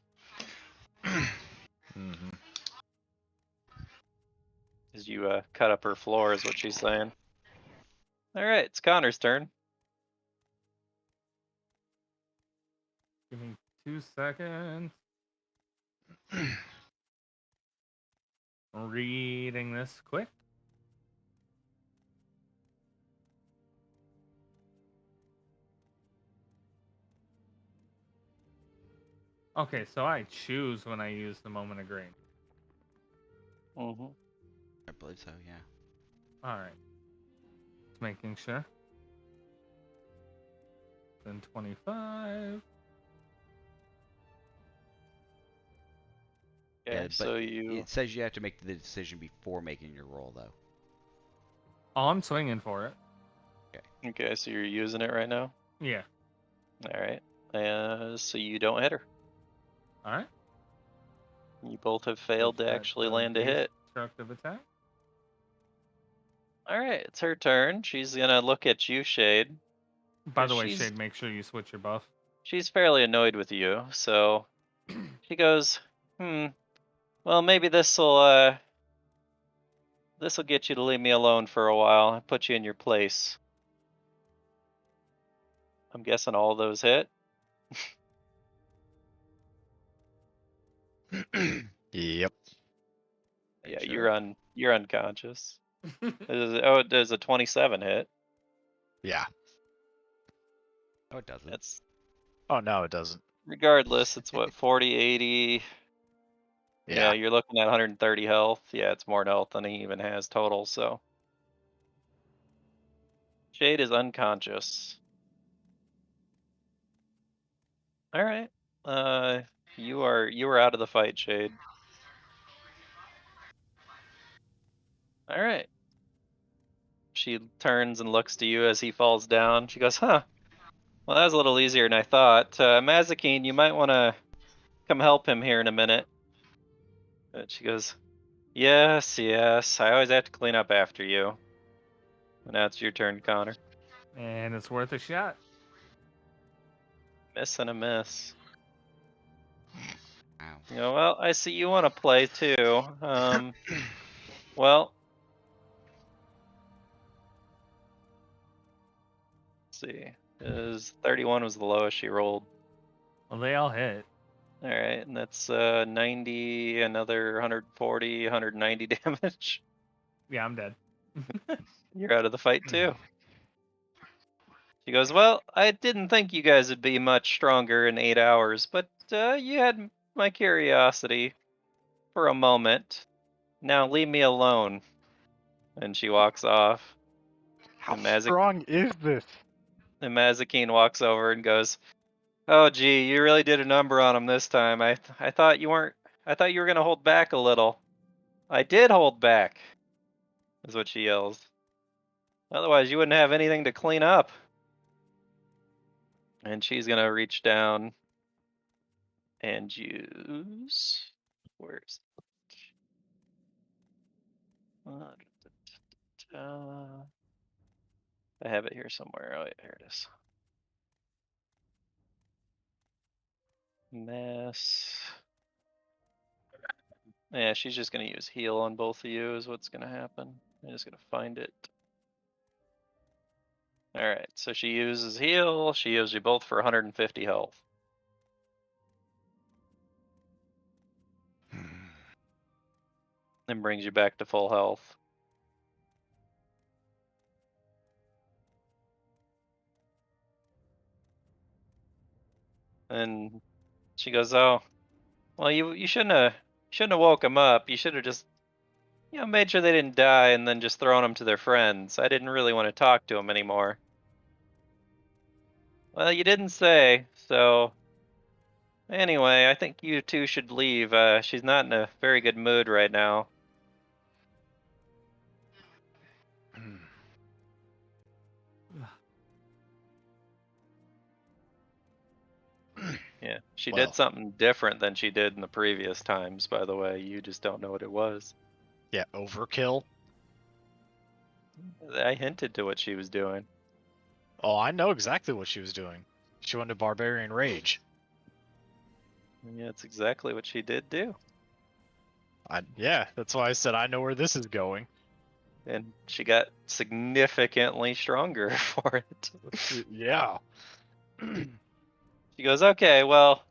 Mm-hmm. As you cut up her floor, is what she's saying. All right, it's Connor's turn. Give me 2 seconds. Reading this quick. Okay, so I choose when I use the moment of grain. Mm-hmm. I believe so, yeah. Alright. Just making sure. Then 25. Okay, Yeah, but so you. it says you have to make the decision before making your roll, though. Oh, I'm swinging for it. Okay, so you're using it right now. Yeah. All right. So you don't hit her. Alright. You both have failed to actually land a hit. Destructive attack. All right, it's her turn. She's gonna look at you, Shade. By the way, she's- Shade, make sure you switch your buff. She's fairly annoyed with you, so she goes, well, maybe this'll get you to leave me alone for a while and put you in your place. I'm guessing all those hit. Yep. Yeah, Sure. you're unconscious. There's a 27 hit. Yeah. Oh, it doesn't. That's Oh, no, it doesn't. regardless, it's what, 40, 80. Yeah, Yeah. you're looking at 130 health. Yeah, it's more health than he even has total, so. Shade is unconscious. All right. You are out of the fight, Shade. All right. She turns and looks to you as he falls down. She goes, "Huh. Well, that was a little easier than I thought. Mazikeen, you might want to come help him here in a minute." And she goes, "Yes, yes. I always have to clean up after you." And now it's your turn, Connor. And it's worth a shot. Miss and a miss. Ow. You go, well, I see you want to play too. Well, let's see. Is 31 was the lowest she rolled. Well, they all hit. All right, and that's 90, another 140, 190 damage. Yeah, I'm dead. You're out of the fight too. She goes, well, I didn't think you guys would be much stronger in 8 hours, but you had my curiosity for a moment. Now leave me alone. And she walks off. How And strong is this? And Mazikeen walks over and goes, "Oh, gee, you really did a number on him this time. I thought you weren't. I thought you were gonna hold back a little. I did hold back," is what she yells. "Otherwise, you wouldn't have anything to clean up." And she's gonna reach down and use. Where's I have it here somewhere. Oh, yeah, here it is. Mess. Yeah, she's just gonna use heal on both of you is what's gonna happen. I'm just gonna find it. Alright, so she uses heal, she heals you both for 150 health. And brings you back to full health. And she goes, "Oh, well, you shouldn't have woke him up. You should have just made sure they didn't die and then just thrown them to their friends. I didn't really want to talk to them anymore. Well, you didn't say, so anyway, I think you two should leave. She's not in a very good mood right now. Yeah, she Well. did something different than she did in the previous times, by the way. You just don't know what it was. Yeah, overkill. I hinted to what she was doing. Oh, I know exactly what she was doing. She went to Barbarian Rage. Yeah, that's exactly what she did do. Yeah, that's why I said I know where this is going. And she got significantly stronger for it. Yeah. She goes, okay, well,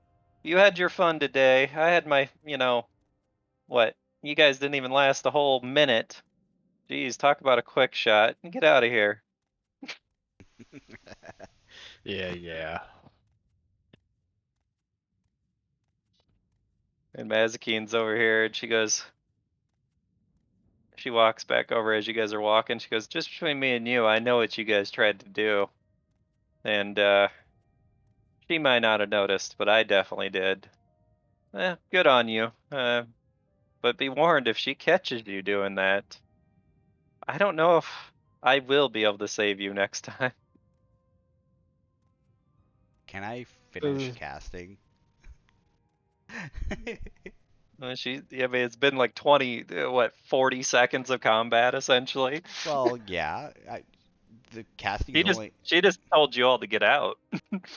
you had your fun today. I had my, what? You guys didn't even last a whole minute. Jeez, talk about a quick shot. Get out of here. Yeah. And Mazakine's over here, and she goes, she walks back over as you guys are walking. She goes, just between me and you, I know what you guys tried to do. And she might not have noticed, but I definitely did. Good on you. But be warned, if she catches you doing that, I don't know if I will be able to save you next time. Can I finish casting? I mean, it's been like 40 seconds of combat essentially. Well, yeah. The casting is only. She just told you all to get out.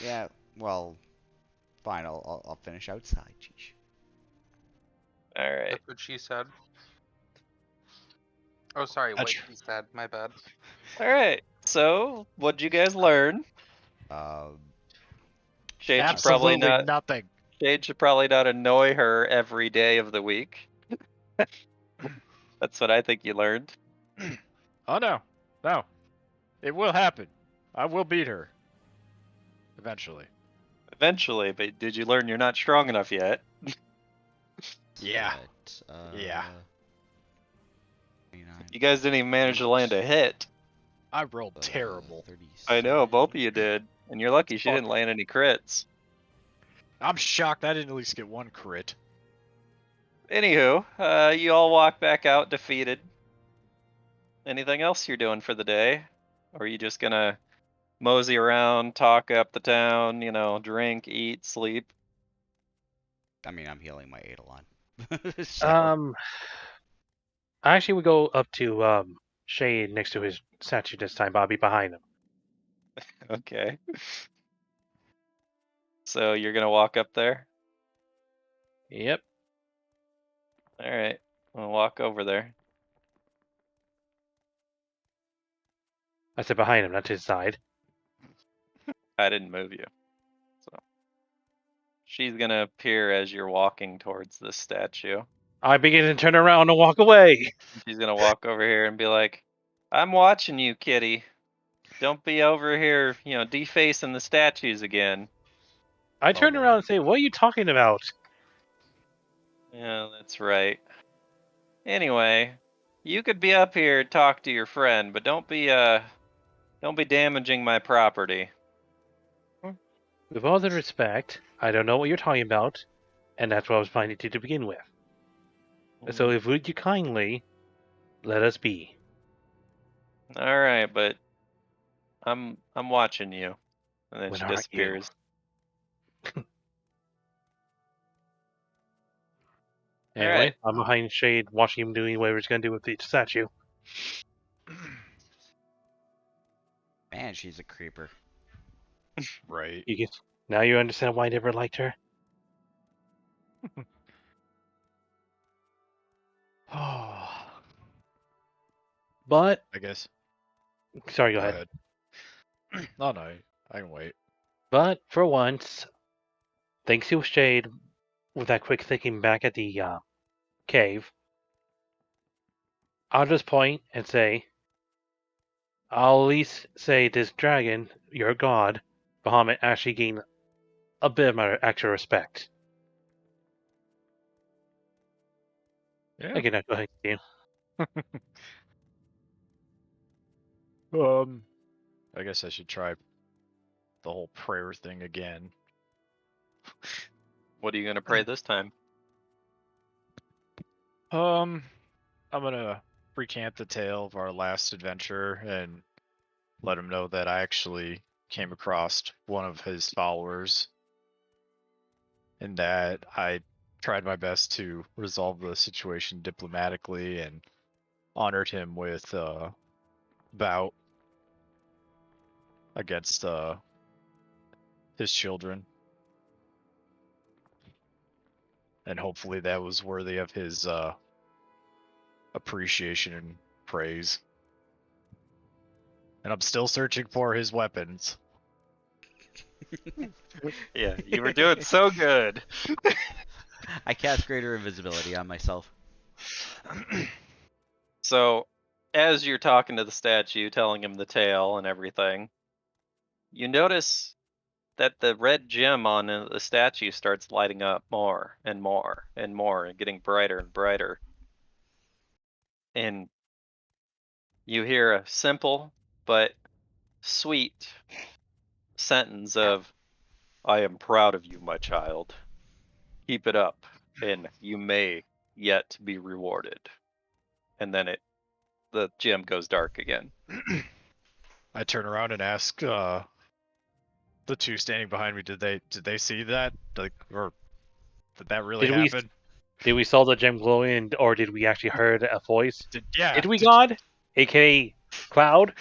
Yeah. Well, fine. I'll finish outside. Jeez. All right. That's what she said. Oh, sorry, what he said. My bad. All right. So, what'd you guys learn? Shade should probably Absolutely not. nothing. Shade should probably not annoy her every day of the week. That's what I think you learned. Oh no. It will happen. I will beat her. Eventually. Eventually, but did you learn you're not strong enough yet? Yeah. But, Yeah. 29, You guys didn't even manage to land a hit. I rolled terrible. 37. I know, both of you did. And you're lucky she Fuck. didn't land any crits. I'm shocked I didn't at least get one crit. Anywho, you all walk back out defeated. Anything else you're doing for the day? Or are you just gonna mosey around, talk up the town, drink, eat, sleep? I mean, I'm healing my Eidolon. So, I actually would go up to Shade next to his statue this time. I'll be behind him. Okay. So you're gonna walk up there? Yep. Alright. I'll walk over there. I said behind him, not to his side. I didn't move you. So she's gonna appear as you're walking towards this statue. I begin to turn around and walk away. She's gonna walk over here and be like, I'm watching you, kitty. Don't be over here, defacing the statues again. I turn around and say, what are you talking about? Yeah, that's right. Anyway, you could be up here and talk to your friend, but don't be damaging my property. With all due respect, I don't know what you're talking about, and that's what I was planning to begin with. So if would you kindly let us be? All right, but I'm watching you. And then When she are you? disappears. Anyway, Alright. I'm behind Shade, watching him doing whatever he's gonna do with the statue. man, she's a creeper. Right. Now you understand why I never liked her. But I guess. sorry, go ahead. No, I can wait. But for once, thanks to Shade, with that quick thinking back at the cave, I'll just point and say, I'll at least say this dragon, your god, Bahamut, actually gained a bit of my actual respect. Yeah. Okay, now go ahead, Ian. I guess I should try the whole prayer thing again. What are you gonna pray this time? I'm gonna recant the tale of our last adventure and let him know that I actually came across one of his followers and that I tried my best to resolve the situation diplomatically and honored him with a bout against his children. And hopefully that was worthy of his appreciation and praise. And I'm still searching for his weapons. Yeah, you were doing so good. I cast greater invisibility on myself. So, as you're talking to the statue, telling him the tale and everything, you notice that the red gem on the statue starts lighting up more and more and more and getting brighter and brighter. And you hear a simple but sweet sentence of, "I am proud of you, my child. Keep it up, and you may yet be rewarded." And then the gem goes dark again. I turn around and ask the two standing behind me, did they see that? Like, or did that really Did we happen? did we saw the gem glowing, or did we actually heard a voice? Yeah. Did we, God? AKA Cloud?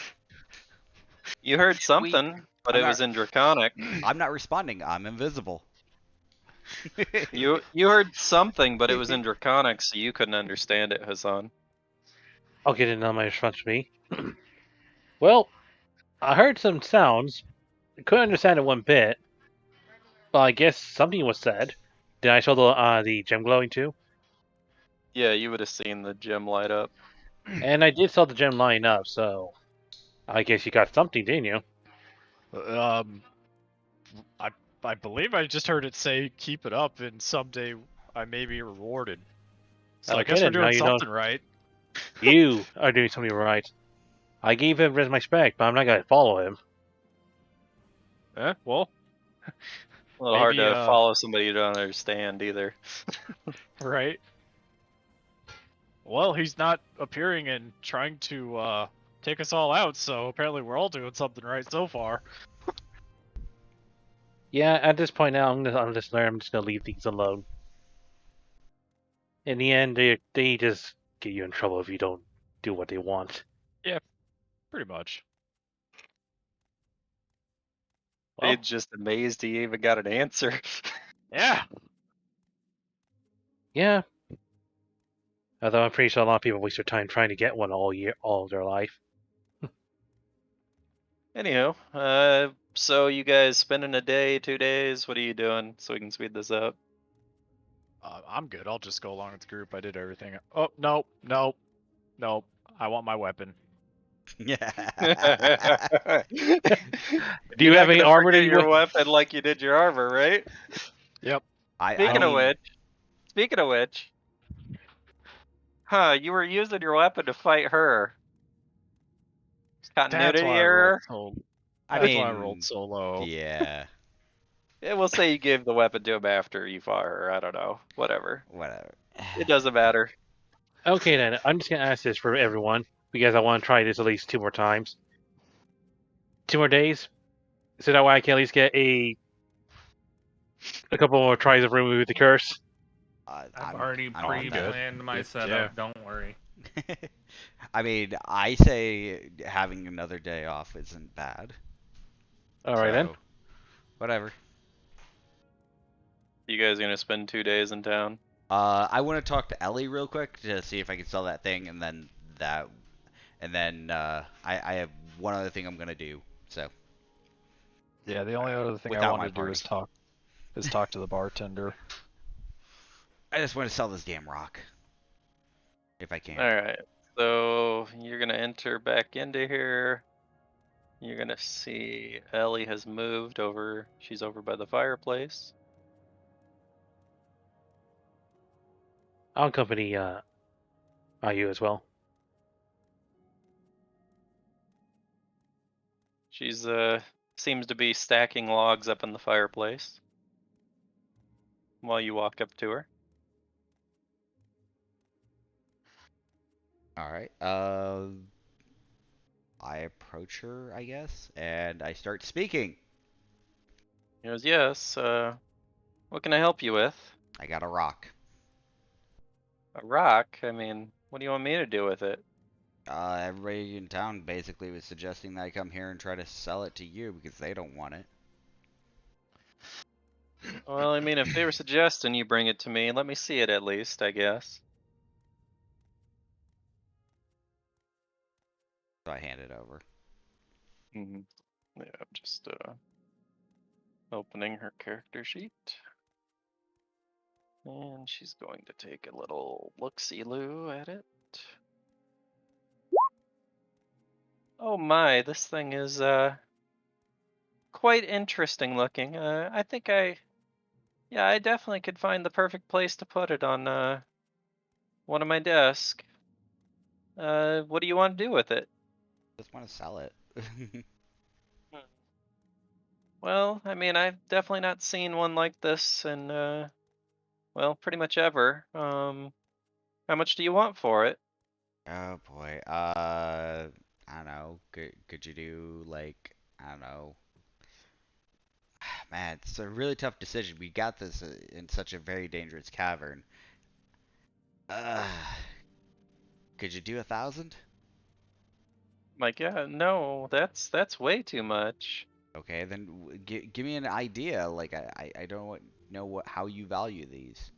You heard something, but I'm it was not- in Draconic. I'm not responding. I'm invisible. You heard something, but it was in Draconic, so you couldn't understand it, Hassan. Okay, then not my response to me. Well, I heard some sounds. I couldn't understand it one bit. But I guess something was said. Did I saw the gem glowing too? Yeah, you would have seen the gem light up. And I did saw the gem lighting up, so I guess you got something, didn't you? I believe I just heard it say, "Keep it up, and someday I may be rewarded." So I Okay, guess we're then, now doing you know. something right. You are doing something right. I gave him my respect, but I'm not gonna follow him. Well, A little hard maybe, to follow somebody you don't understand either. right. Well, he's not appearing and trying to take us all out, so apparently we're all doing something right so far. Yeah, at this point now, I'm just gonna leave things alone. In the end, they just get you in trouble if you don't do what they want. Pretty much. He's Well, just amazed he even got an answer. yeah. Yeah. Although I'm pretty sure a lot of people waste their time trying to get one all of their life. Anywho, so you guys spending a day, 2 days? What are you doing so we can speed this up? I'm good. I'll just go along with the group. I did everything. Oh, no. I want my weapon. Do You're you have not any gonna armor forget that your weapon like you did your armor, right? Yep. Speaking of which, you were using your weapon to fight her. That's Continuity why I error. rolled so. I That's why I mean, rolled so low. yeah, Yeah, we'll say you gave the weapon to him after you fought her. I don't know. Whatever. whatever. It doesn't matter. Okay, then I'm just gonna ask this for everyone because I want to try this at least 2 more times. 2 more days, so that way I can at least get a couple more tries of removing the curse. I've already I'm good. pre-planned my Yeah. setup. Don't worry. I mean, I say having another day off isn't bad. All right then. So, whatever. You guys gonna spend 2 days in town? I want to talk to Ellie real quick to see if I can sell that thing, and then I have one other thing I'm gonna do. So Yeah, the only other thing I Without my wanted to do is party. talk to the bartender. I just want to sell this damn rock, if I can. All right. So you're gonna enter back into here. You're gonna see Ellie has moved over. She's over by the fireplace. I'll accompany you as well. She's seems to be stacking logs up in the fireplace while you walk up to her. All right. I approach her, I guess, and I start speaking. He goes, yes, what can I help you with? I got a rock. A rock? I mean, what do you want me to do with it? Everybody in town basically was suggesting that I come here and try to sell it to you because they don't want it. Well, I mean, if they were suggesting you bring it to me, let me see it at least, I guess. So I hand it over. Mm-hmm. Yeah, I'm just opening her character sheet. And she's going to take a little look-see-loo at it. Oh my, this thing is quite interesting looking. I think yeah, I definitely could find the perfect place to put it on one of my desk. What do you want to do with it? Just want to sell it. Well, I mean, I've definitely not seen one like this in well, pretty much ever. How much do you want for it? Oh boy. I don't know. Could you do like, I don't know. Man, it's a really tough decision. We got this in such a very dangerous cavern. Uh, could you do 1,000? My God, no, that's way too much. Okay, then give me an idea. Like I don't know how you value these.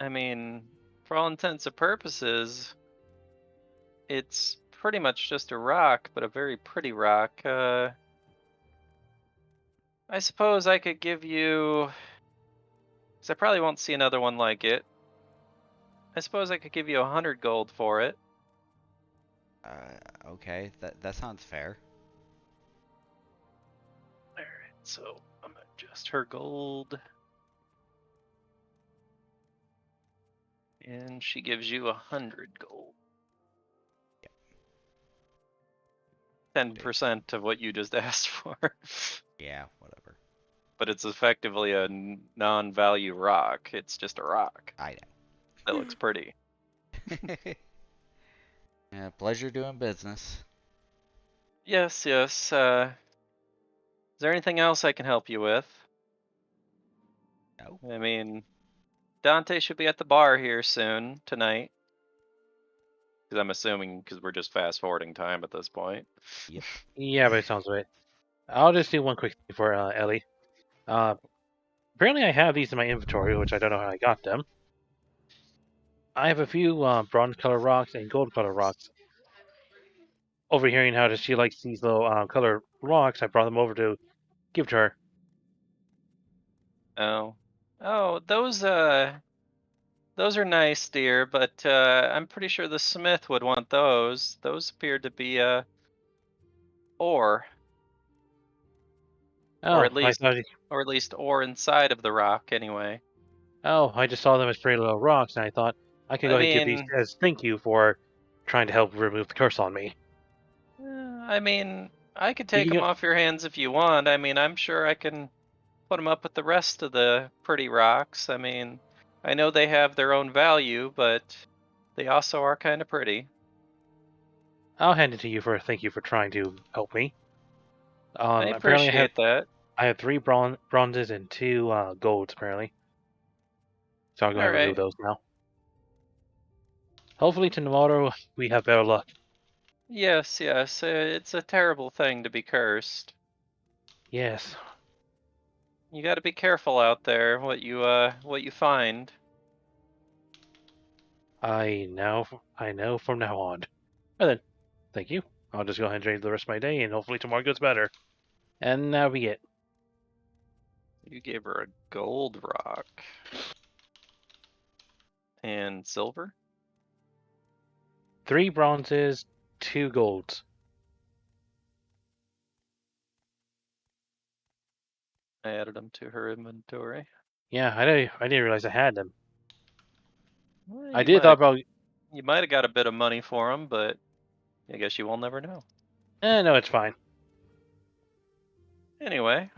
I mean, for all intents and purposes, it's pretty much just a rock, but a very pretty rock. I suppose I could give you, because I probably won't see another one like it. I suppose I could give you 100 gold for it. Okay, that sounds fair. Alright, so I'm gonna adjust her gold. And she gives you 100 gold. 10% of what you just asked for. Yeah, whatever. But it's effectively a non-value rock. It's just a rock I that looks pretty. know. Yeah, pleasure doing business. Yes, yes. Is there anything else I can help you with? No. I mean, Dante should be at the bar here soon, tonight. Because I'm assuming, because we're just fast forwarding time at this point. Yep. Yeah, but it sounds right. I'll just do one quick thing for Ellie. Apparently I have these in my inventory, which I don't know how I got them. I have a few bronze color rocks and gold color rocks. Overhearing how she likes these little color rocks, I brought them over to give to her. Oh. Oh, those are nice, dear, but I'm pretty sure the smith would want those. Those appear to be ore, or Oh, at I least thought. ore inside of the rock anyway. Oh, I just saw them as pretty little rocks, and I thought I could I go ahead and give these mean, as thank you for trying to help remove the curse on me. I could You take can them go. off your hands if you want. I mean, I'm sure I can put them up with the rest of the pretty rocks. I mean, I know they have their own value, but they also are kind of pretty. I'll hand it to you for a thank you for trying to help me. I Apparently appreciate that. I have three bronzes and two golds apparently, so I'll go All ahead and remove right. those now. Hopefully tomorrow we have better luck. Yes, yes. It's a terrible thing to be cursed. Yes, You got to be careful out there what you find. I know from now on. And then, thank you. I'll just go ahead and trade the rest of my day, and hopefully tomorrow goes better. And that'll be it. You gave her a gold rock and silver. 3 bronzes, 2 golds. I added them to her inventory. Yeah, I didn't realize I had them. Well, I did thought about. you might have got a bit of money for them, but I guess you will never know. No, it's fine. Anyway,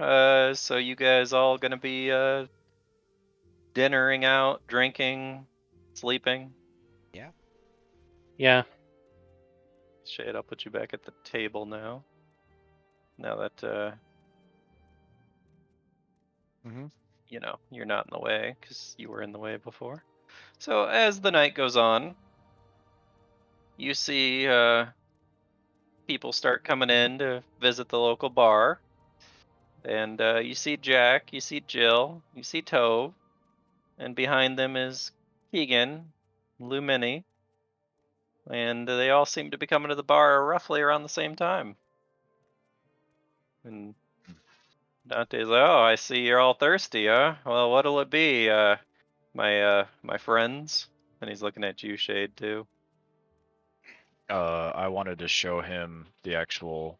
so you guys all gonna be dinnering out, drinking, sleeping? Yeah. Shade, I'll put you back at the table now. Now that you know you're not in the way, because you were in the way before. So as the night goes on, you see people start coming in to visit the local bar. And you see Jack, you see Jill, you see Tove, and behind them is Keegan, Lumini, and they all seem to be coming to the bar roughly around the same time. And Dante's like, "Oh, I see you're all thirsty, huh? Well, what'll it be, my friends?" And he's looking at you, Shade, too. I wanted to show him the actual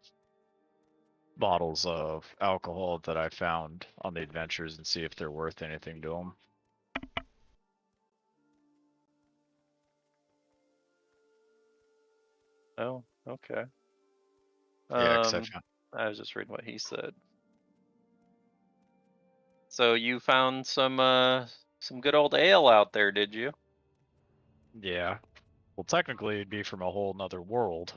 bottles of alcohol that I found on the adventures and see if they're worth anything to him. Oh, okay. Yeah, 'cause I found. I was just reading what he said. So you found some good old ale out there, did you? Yeah. Well, technically, it'd be from a whole nother world.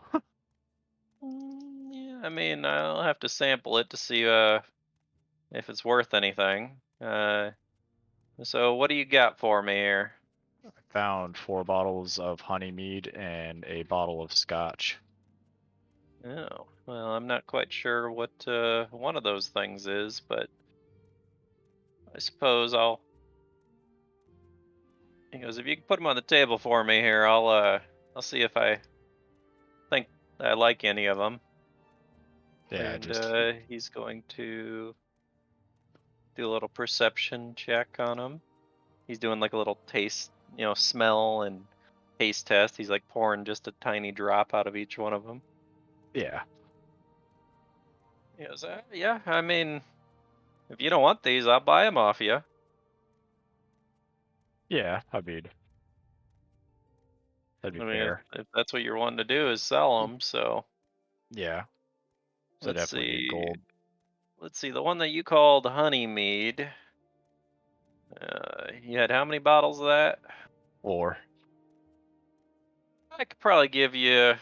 Yeah, I mean, I'll have to sample it to see if it's worth anything. So what do you got for me here? I found 4 bottles of honey mead and a bottle of scotch. Oh, well, I'm not quite sure what one of those things is, but I suppose I'll. He goes, if you can put them on the table for me here, I'll see if I think I like any of them. Yeah, And just he's going to do a little perception check on them. He's doing like a little taste, smell and taste test. He's like pouring just a tiny drop out of each one of them. yeah. He goes, yeah, I mean, if you don't want these, I'll buy them off you. Yeah, I mean, that'd I be mean, fair. if that's what you're wanting to do is sell them, so Yeah. So I let's definitely need see. gold. Let's see, the one that you called honey mead. You had how many bottles of that? Or I could probably give you,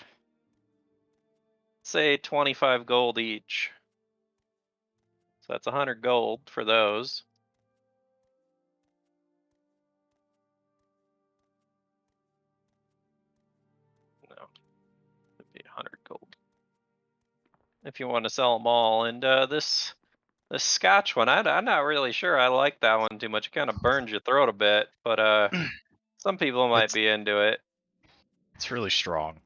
say, 25 gold each. So that's 100 gold for those. No, it'd be 100 gold if you want to sell them all. And this Scotch one, I'm not really sure I like that one too much. It kind of burns your throat a bit, but some people might it's be into it. it's really strong.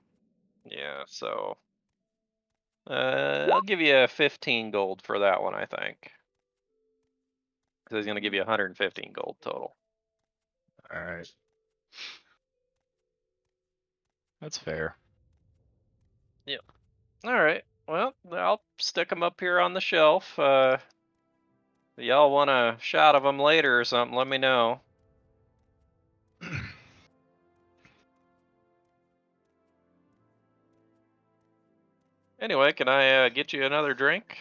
Yeah, so I'll give you 15 gold for that one, I think. Because he's gonna give you 115 gold total. All right. That's fair. Yep. All right. Well, I'll stick them up here on the shelf. Y'all want a shot of them later or something? Let me know. Anyway, can I get you another drink?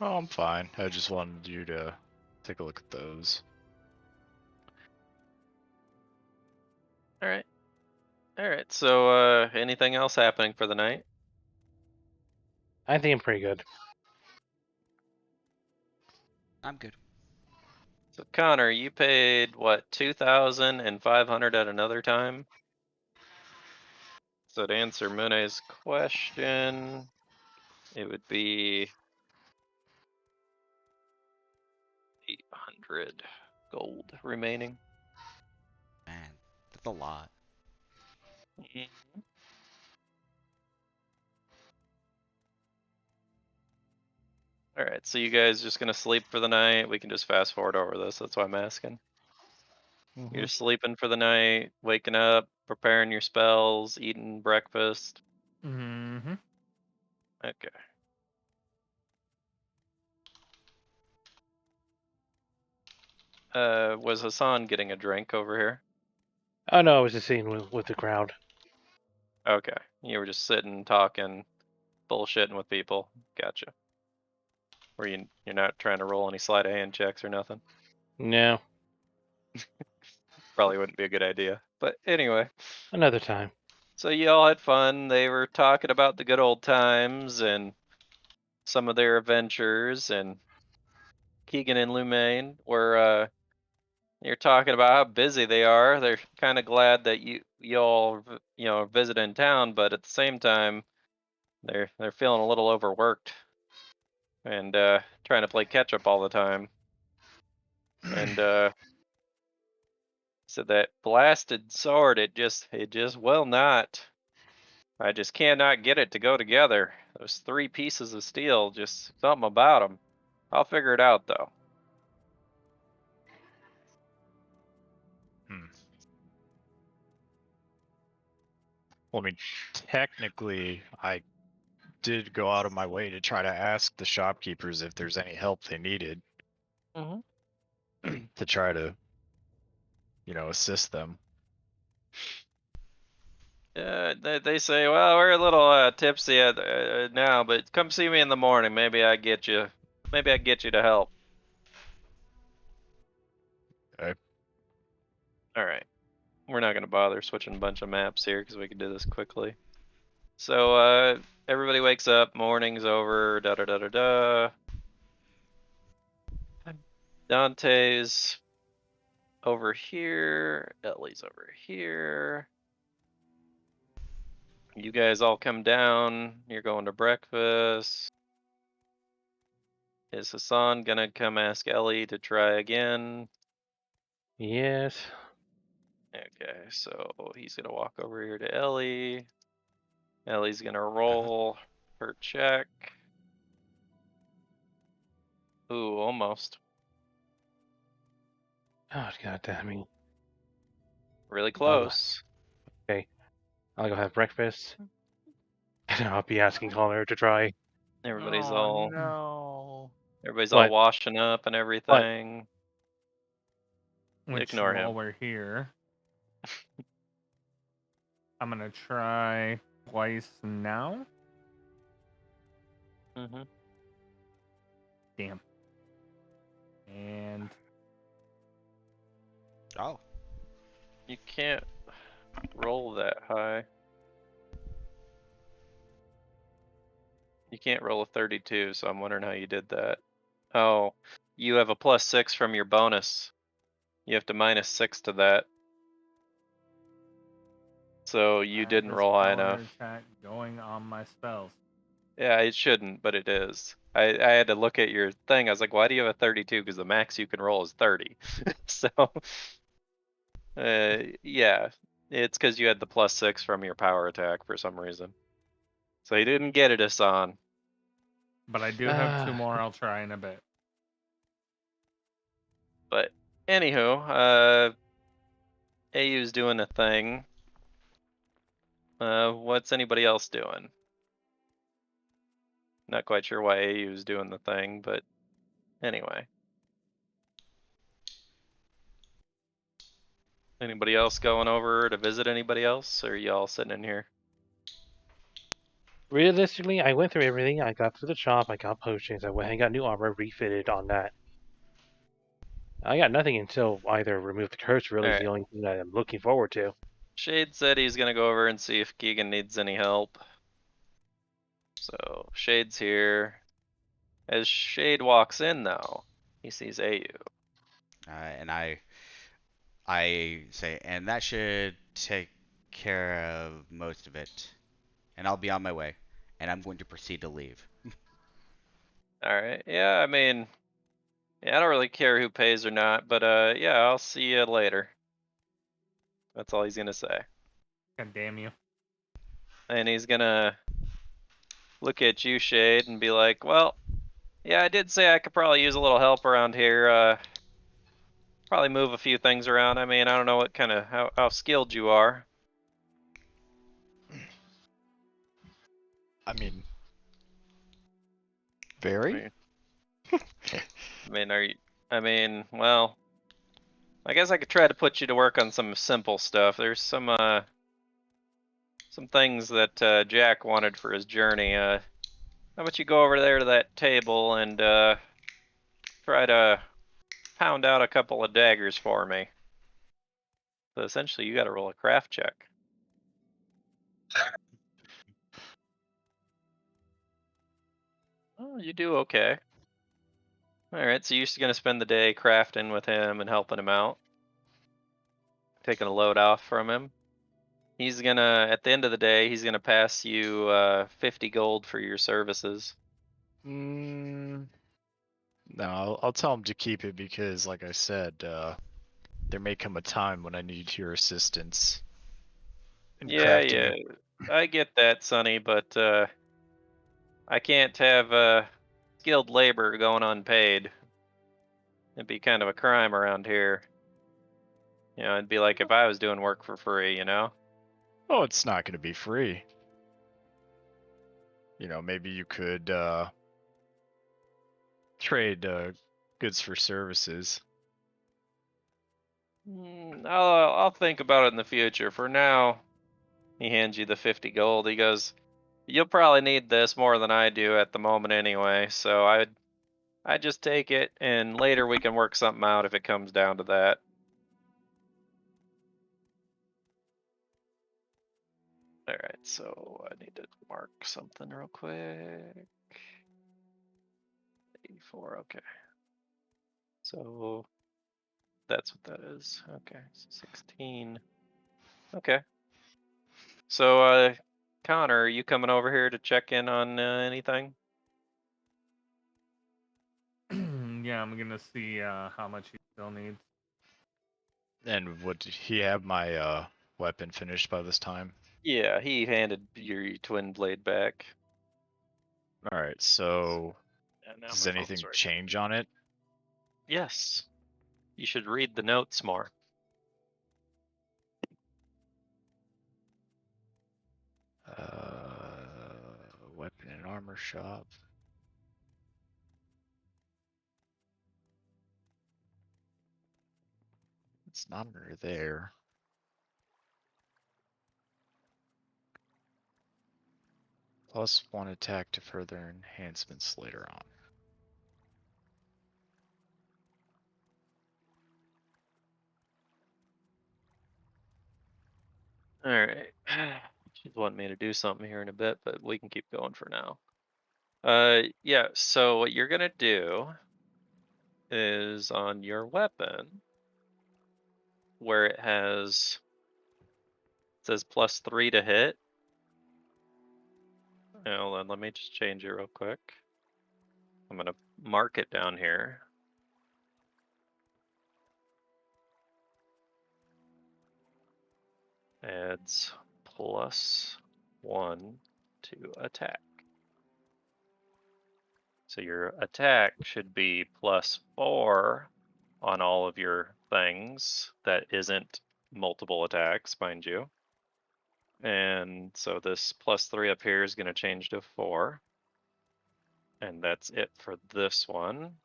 Oh, I'm fine. I just wanted you to take a look at those. All right. All right. So, anything else happening for the night? I think I'm pretty good. I'm good. So, Connor, you paid what, 2,500 at another time? So, to answer Mune's question, it would be 800 gold remaining. Man, that's a lot. All right, so you guys just gonna sleep for the night? We can just fast forward over this. That's why I'm asking. You're just sleeping for the night, waking up, preparing your spells, eating breakfast. Mm-hmm. Okay. Was Hassan getting a drink over here? Oh no, I was just sitting with the crowd. Okay. You were just sitting, talking, bullshitting with people. Gotcha. Where you're not trying to roll any sleight of hand checks or nothing. No, Probably wouldn't be a good idea. But anyway, another time. so you all had fun. They were talking about the good old times and some of their adventures, and Keegan and Lumaine were you're talking about how busy they are. They're kind of glad that y'all visit in town, but at the same time, they're feeling a little overworked and trying to play catch up all the time. And said that blasted sword, it just will not. I just cannot get it to go together. Those 3 pieces of steel, just something about them. I'll figure it out though. Well, I mean, technically, I did go out of my way to try to ask the shopkeepers if there's any help they needed to try to, assist them. They say, well, we're a little tipsy now, but come see me in the morning. Maybe I get you to help. Okay. All right. We're not gonna bother switching a bunch of maps here because we can do this quickly. So everybody wakes up. Morning's over. Da da da da da. Dante's over here. Ellie's over here. You guys all come down. You're going to breakfast. Is Hassan gonna come ask Ellie to try again? Yes. Okay, so he's gonna walk over here to Ellie. Ellie's gonna roll her check. Ooh, almost. Oh, God damn me. Really close. I'll go have breakfast. And I'll be asking Connor to try. Everybody's Oh, no. everybody's What? all washing up and everything. Which, Ignore while him. we're here, I'm gonna try twice now. Mm-hmm. Damn. And Oh. You can't roll that high. You can't roll a 32, so I'm wondering how you did that. Oh, you have a +6 from your bonus. You have to -6 to that. So you I didn't have roll high spell enough. attack going on my spells. Yeah, it shouldn't, but it is. I had to look at your thing. I was like, why do you have a 32? Because the max you can roll is 30. So, yeah, it's because you had the +6 from your power attack for some reason. So you didn't get it, Hassan. But I do have 2 more I'll try in a bit. But anywho, AU's doing a thing. What's anybody else doing? Not quite sure why AU's doing the thing, but anyway. Anybody else going over to visit anybody else, or y'all sitting in here? Realistically, I went through everything. I got to the shop. I got potions. I went and got new armor, refitted on that. I got nothing until either remove the curse. Really, is the only thing that I'm looking forward to. Shade said he's gonna go over and see if Keegan needs any help. So Shade's here. As Shade walks in, though, he sees AU. And I say, and that should take care of most of it. And I'll be on my way. And I'm going to proceed to leave. All right. Yeah, I mean, yeah, I don't really care who pays or not, but yeah, I'll see you later. That's all he's gonna say. God damn you. And he's gonna look at you, Shade, and be like, well, yeah, I did say I could probably use a little help around here. Probably move a few things around. I mean, I don't know what kind of, how skilled you are. I mean, very? I mean, well, I guess I could try to put you to work on some simple stuff. There's some things that Jack wanted for his journey. How about you go over there to that table and try to pound out a couple of daggers for me. So essentially, you got to roll a craft check. Oh, you do okay. All right, so you're just gonna spend the day crafting with him and helping him out, taking a load off from him. He's gonna, at the end of the day, he's gonna pass you 50 gold for your services. No, I'll tell him to keep it because, like I said, there may come a time when I need your assistance in Yeah, crafting yeah, it. I get that, Sonny, but I can't have skilled labor going unpaid. It'd be kind of a crime around here. You know, it'd be like if I was doing work for free, you know? Oh, it's not going to be free. You know, maybe you could trade goods for services. I'll think about it in the future. For now, he hands you the 50 gold. He goes, "You'll probably need this more than I do at the moment anyway, so I'd just take it, and later we can work something out if it comes down to that." All right, so I need to mark something real quick. 84, okay. So that's what that is. Okay, so 16. Okay. So, Connor, are you coming over here to check in on anything? Yeah, I'm gonna see how much he still needs. And would he have my weapon finished by this time? Yeah, he handed your twin blade back. All right, so And now does my phone's anything right. change on it? Yes. You should read the notes more. Weapon and armor shop. It's not under there. +1 attack to further enhancements later on. All right. She's wanting me to do something here in a bit, but we can keep going for now. Yeah, so what you're gonna do is on your weapon, where it says +3 to hit. Hold on, let me just change it real quick. I'm gonna mark it down here. Adds +1 to attack. So your attack should be +4 on all of your things. That isn't multiple attacks, mind you. And so this +3 up here is going to change to 4. And that's it for this one.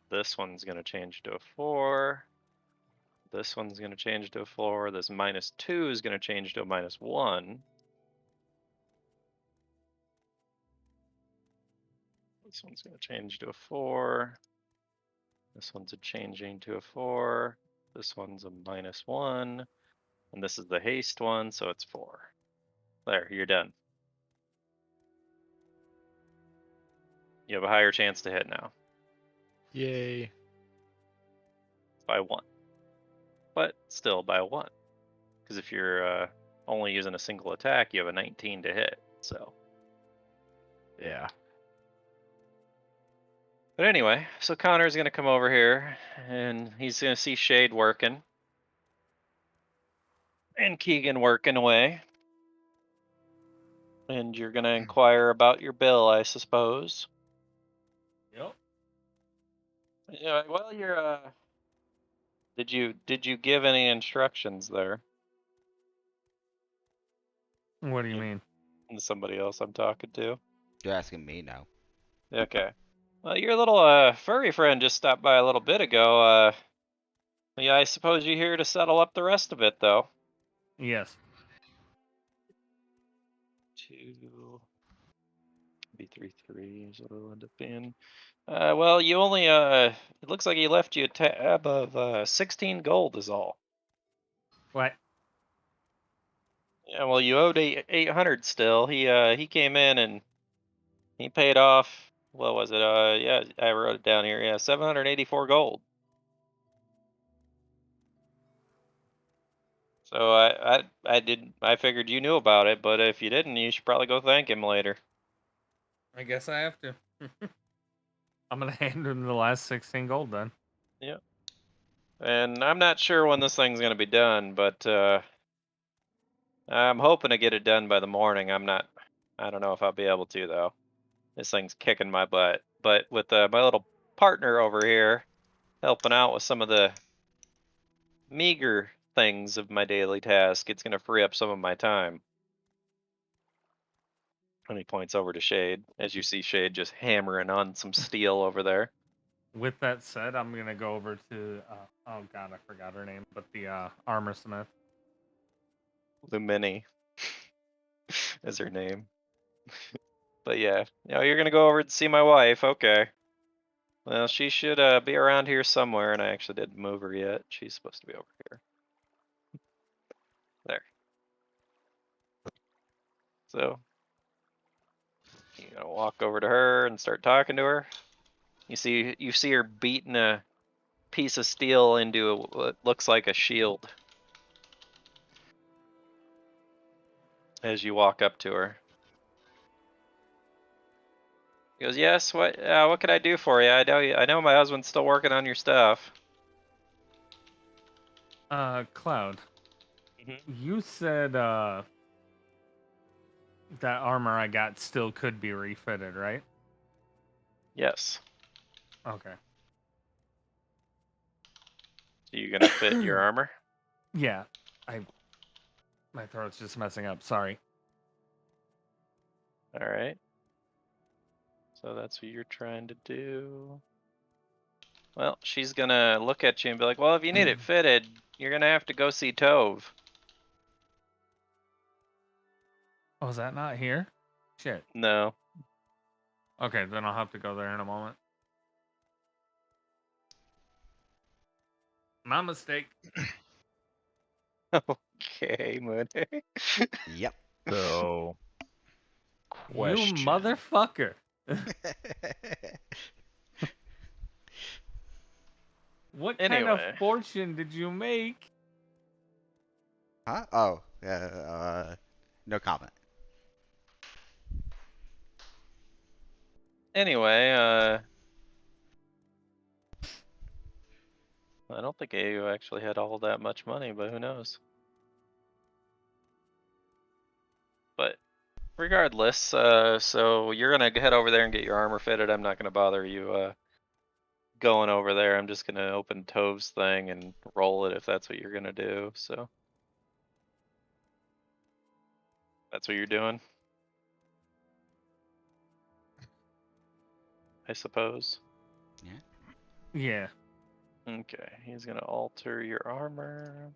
This one's going to change to a 4. This one's going to change to a 4. This -2 is going to change to a -1. This one's going to change to a 4. This one's changing to a 4. This one's a -1. And this is the haste one, so it's 4. There, you're done. You have a higher chance to hit now Yay. by 1. But still by 1. Because if you're only using a single attack, you have a 19 to hit. So. Yeah. But anyway, so Connor's going to come over here and he's going to see Shade working. And Keegan working away. And you're going to inquire about your bill, I suppose. Yep. Yeah, well, you're did you give any instructions there? What do you mean? To somebody else I'm talking to? You're asking me now. Okay. Well, your little furry friend just stopped by a little bit ago. Yeah, I suppose you're here to settle up the rest of it, though. Yes. 333 is what it'll end up being. Well, you only it looks like he left you a tab of 16 gold is all. What? Yeah, well, you owed 800 still. He came in and he paid off. What was it? Yeah, I wrote it down here. Yeah, 784 gold. So I figured you knew about it, but if you didn't, you should probably go thank him later. I guess I have to. I'm gonna hand him the last 16 gold then. Yeah. And I'm not sure when this thing's gonna be done, but I'm hoping to get it done by the morning. I don't know if I'll be able to though. This thing's kicking my butt. But with my little partner over here helping out with some of the meager things of my daily task, it's gonna free up some of my time. And he points over to Shade, as you see Shade just hammering on some steel over there. With that said, I'm gonna go over to oh god, I forgot her name, but the armor smith. Lumini is her name. But yeah, you're gonna go over to see my wife. Okay. Well, she should be around here somewhere, and I actually didn't move her yet. She's supposed to be over here. There. So you're gonna walk over to her and start talking to her. You see her beating a piece of steel into what looks like a shield as you walk up to her. He goes, "Yes, what can I do for you? I know my husband's still working on your stuff." Cloud, Mhm. you said that armor I got still could be refitted, right? Yes. Okay. So you gonna fit your armor? Yeah. My throat's just messing up. Sorry. All right. So that's what you're trying to do. Well, she's gonna look at you and be like, "Well, if you need it fitted, you're gonna have to go see Tove." Oh, is that not here? Shit. No. Okay, then I'll have to go there in a moment. My mistake. Okay, Mune. Yep. So, You question. motherfucker. What kind of Anyway. fortune did you make? Huh? Oh, no comment. Anyway, I don't think AU actually had all that much money, but who knows? But regardless, so you're gonna head over there and get your armor fitted. I'm not gonna bother you going over there. I'm just gonna open Tove's thing and roll it if that's what you're gonna do. So that's what you're doing, I suppose. Yeah. Okay, he's gonna alter your armor.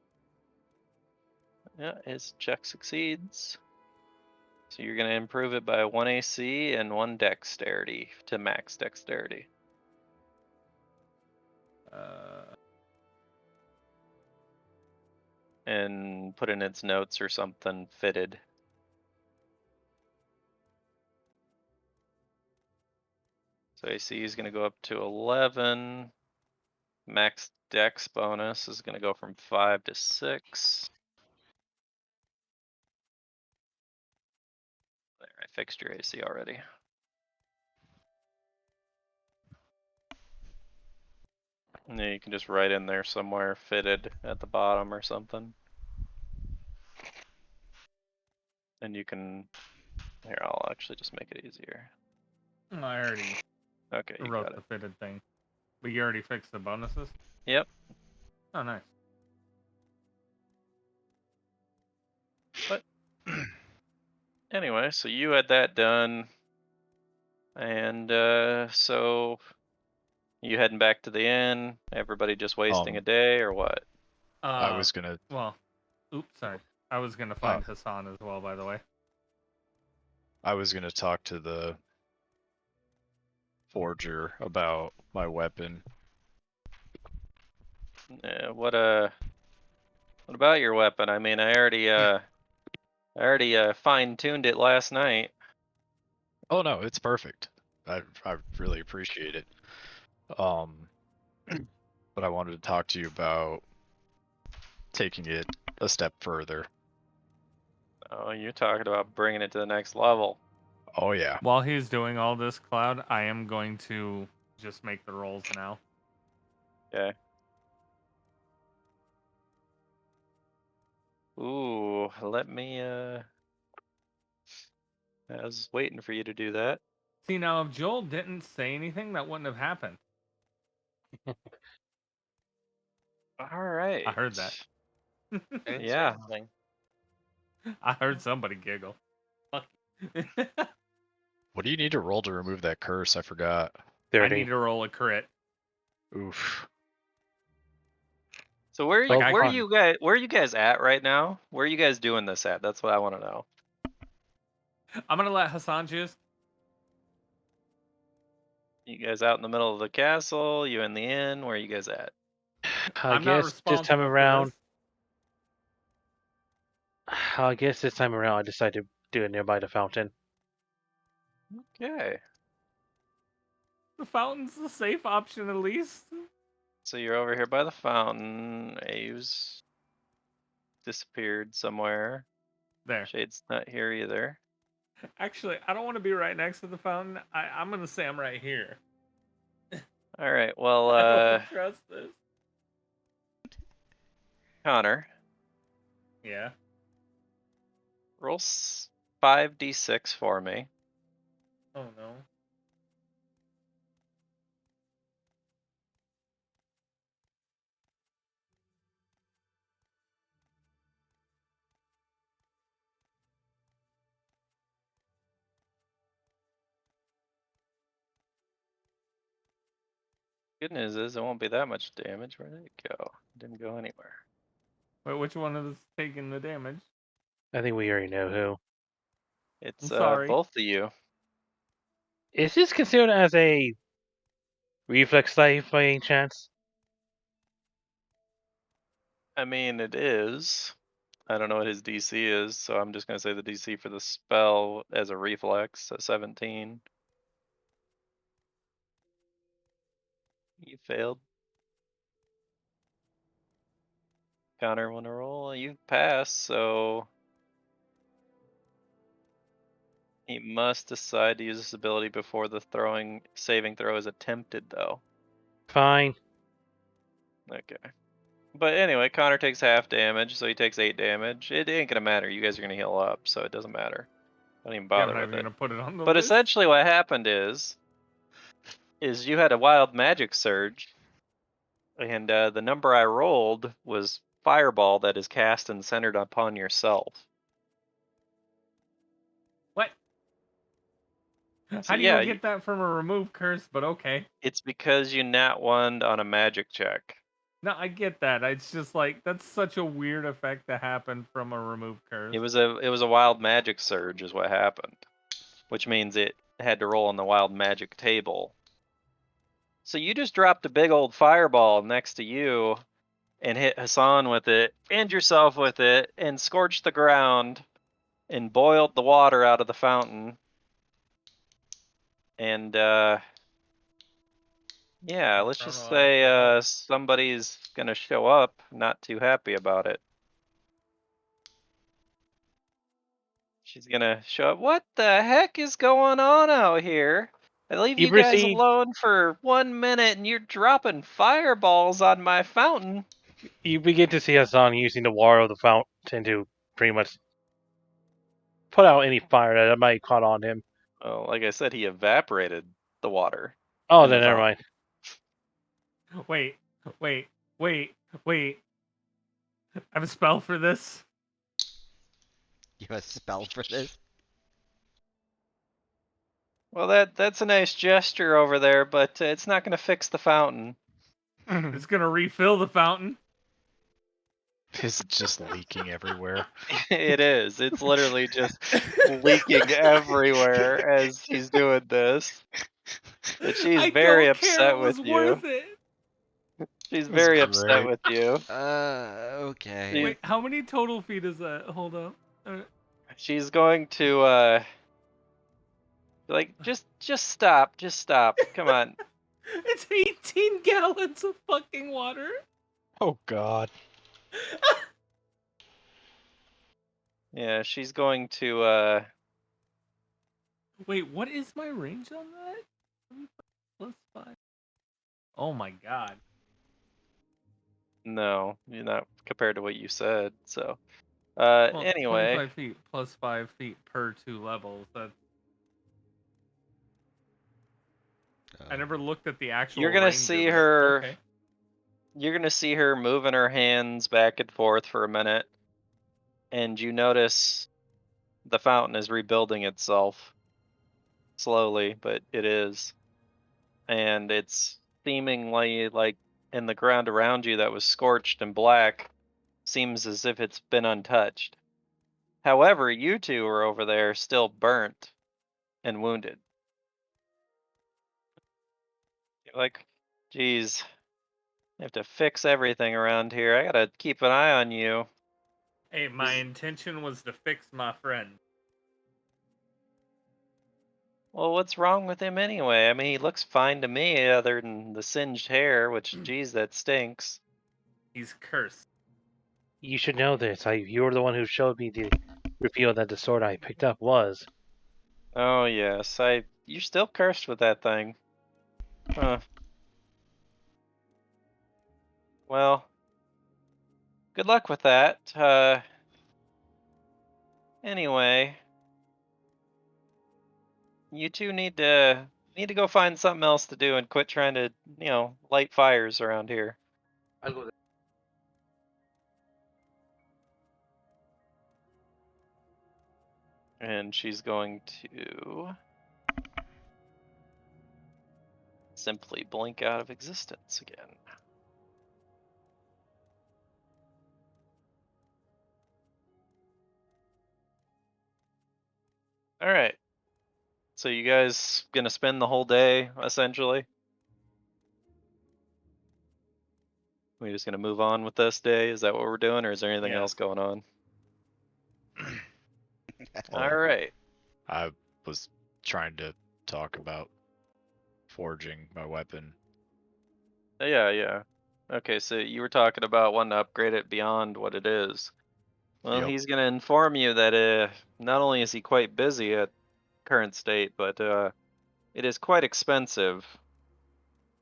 Yeah, his check succeeds. So you're gonna improve it by 1 AC and 1 dexterity to max dexterity. And put in its notes or something fitted. So AC is gonna go up to 11. Max dex bonus is gonna go from 5 to 6. There, I fixed your AC already. And then you can just write in there somewhere fitted at the bottom or something. And you can, here, I'll actually just make it easier. I already Okay, you wrote got the it. fitted thing. But you already fixed the bonuses? Yep. Oh, nice. But anyway, so you had that done. And so you heading back to the inn? Everybody just wasting a day or what? I was gonna. Well, oops, sorry. I was gonna find Hassan as well, by the way. I was gonna talk to the Forger about my weapon. What about your weapon? I mean, I already fine-tuned it last night. Oh no, it's perfect. I really appreciate it. But I wanted to talk to you about taking it a step further. Oh, you're talking about bringing it to the next level. Oh yeah. While he's doing all this, Cloud, I am going to just make the rolls now. Okay. Ooh, let me, I was waiting for you to do that. See, now if Joel didn't say anything, that wouldn't have happened. All right. I heard that. I didn't say Yeah. anything. I heard somebody giggle. Fuck. What do you need to roll to remove that curse? I forgot. I 30. need to roll a crit. Oof. So where Like, I where can- are you guys at right now? Where are you guys doing this at? That's what I want to know. I'm gonna let Hassan choose. You guys out in the middle of the castle? You in the inn? Where are you guys at? I I'm not guess this time responsible for around, this. I guess this time around, I decided to do it nearby the fountain. Okay. The fountain's the safe option at least. So you're over here by the fountain. Aves disappeared somewhere. There. Shade's not here either. Actually, I don't want to be right next to the fountain. I'm gonna say I'm right here. All right. Well, I don't trust this. Connor, Yeah. roll 5d6 for me. Oh no. Good news is it won't be that much damage. Where did it go? It didn't go anywhere. Wait, which one of us is taking the damage? I think we already know who. It's I'm sorry. both of you. Is this considered as a reflex save by any chance? I mean, it is. I don't know what his DC is, so I'm just gonna say the DC for the spell as a reflex, 17. You failed. Connor, wanna roll? You passed, so he must decide to use this ability before the saving throw is attempted, though. Fine. Okay. But anyway, Connor takes half damage, so he takes 8 damage. It ain't gonna matter. You guys are gonna heal up, so it doesn't matter. Don't even Yeah, bother I'm not with even it. gonna put it on the But list. essentially, what happened is you had a wild magic surge, and the number I rolled was fireball that is cast and centered upon yourself. What? So How do yeah, you get that from a remove curse? But okay. it's because you nat one on a magic check. No, I get that. It's just like that's such a weird effect to happen from a remove curse. It was a wild magic surge is what happened, which means it had to roll on the wild magic table. So you just dropped a big old fireball next to you and hit Hassan with it and yourself with it and scorched the ground and boiled the water out of the fountain. And yeah, let's just say somebody's gonna show up not too happy about it. She's gonna show up. What the heck is going on out here? I leave You you guys proceed. alone for 1 minute and you're dropping fireballs on my fountain. You begin to see Hassan using the water of the fountain to pretty much put out any fire that might have caught on him. Oh, like I said, he evaporated the water. Oh, in the then never fountain. mind. Wait. I have a spell for this. You have a spell for this? Well, that's a nice gesture over there, but it's not going to fix the fountain. It's gonna refill the fountain. Is it just leaking everywhere? It is. It's literally just leaking everywhere as he's doing this. But she's I very don't care. upset It was with you. worth it. She's was very upset great. with you. Okay. Wait, how many total feet is that? Hold up. She's going to like just stop. Come on. It's 18 gallons of fucking water. Oh God. Yeah, she's going to Wait, what is my range on that? +5. Oh my god. no, you're not compared to what you said. So, Well, anyway, 25 feet plus 5 feet per 2 levels. That's. I never looked at the actual. you're gonna range see of it. her. Okay. You're gonna see her moving her hands back and forth for a minute, and you notice the fountain is rebuilding itself slowly, but it is, and it's seemingly like in the ground around you that was scorched and black seems as if it's been untouched. However, you two are over there still burnt and wounded. You're like, geez, I have to fix everything around here. I gotta keep an eye on you. Hey, my intention was to fix my friend. Well, what's wrong with him anyway? I mean, he looks fine to me, other than the singed hair, which, geez, that stinks. He's cursed. You should know this. You were the one who showed me the reveal that the sword I picked up was. Oh yes, you're still cursed with that thing. Huh. Well, good luck with that. Anyway, you two need to go find something else to do and quit trying to, light fires around here. I'll go there. And she's going to simply blink out of existence again. All right. So you guys gonna spend the whole day essentially? We're just gonna move on with this day. Is that what we're doing, or is there anything Yes. else going on? Well, All right. I was trying to talk about forging my weapon. Yeah. Okay, so you were talking about wanting to upgrade it beyond what it is. Well, Yep. he's gonna inform you that not only is he quite busy at current state, but it is quite expensive,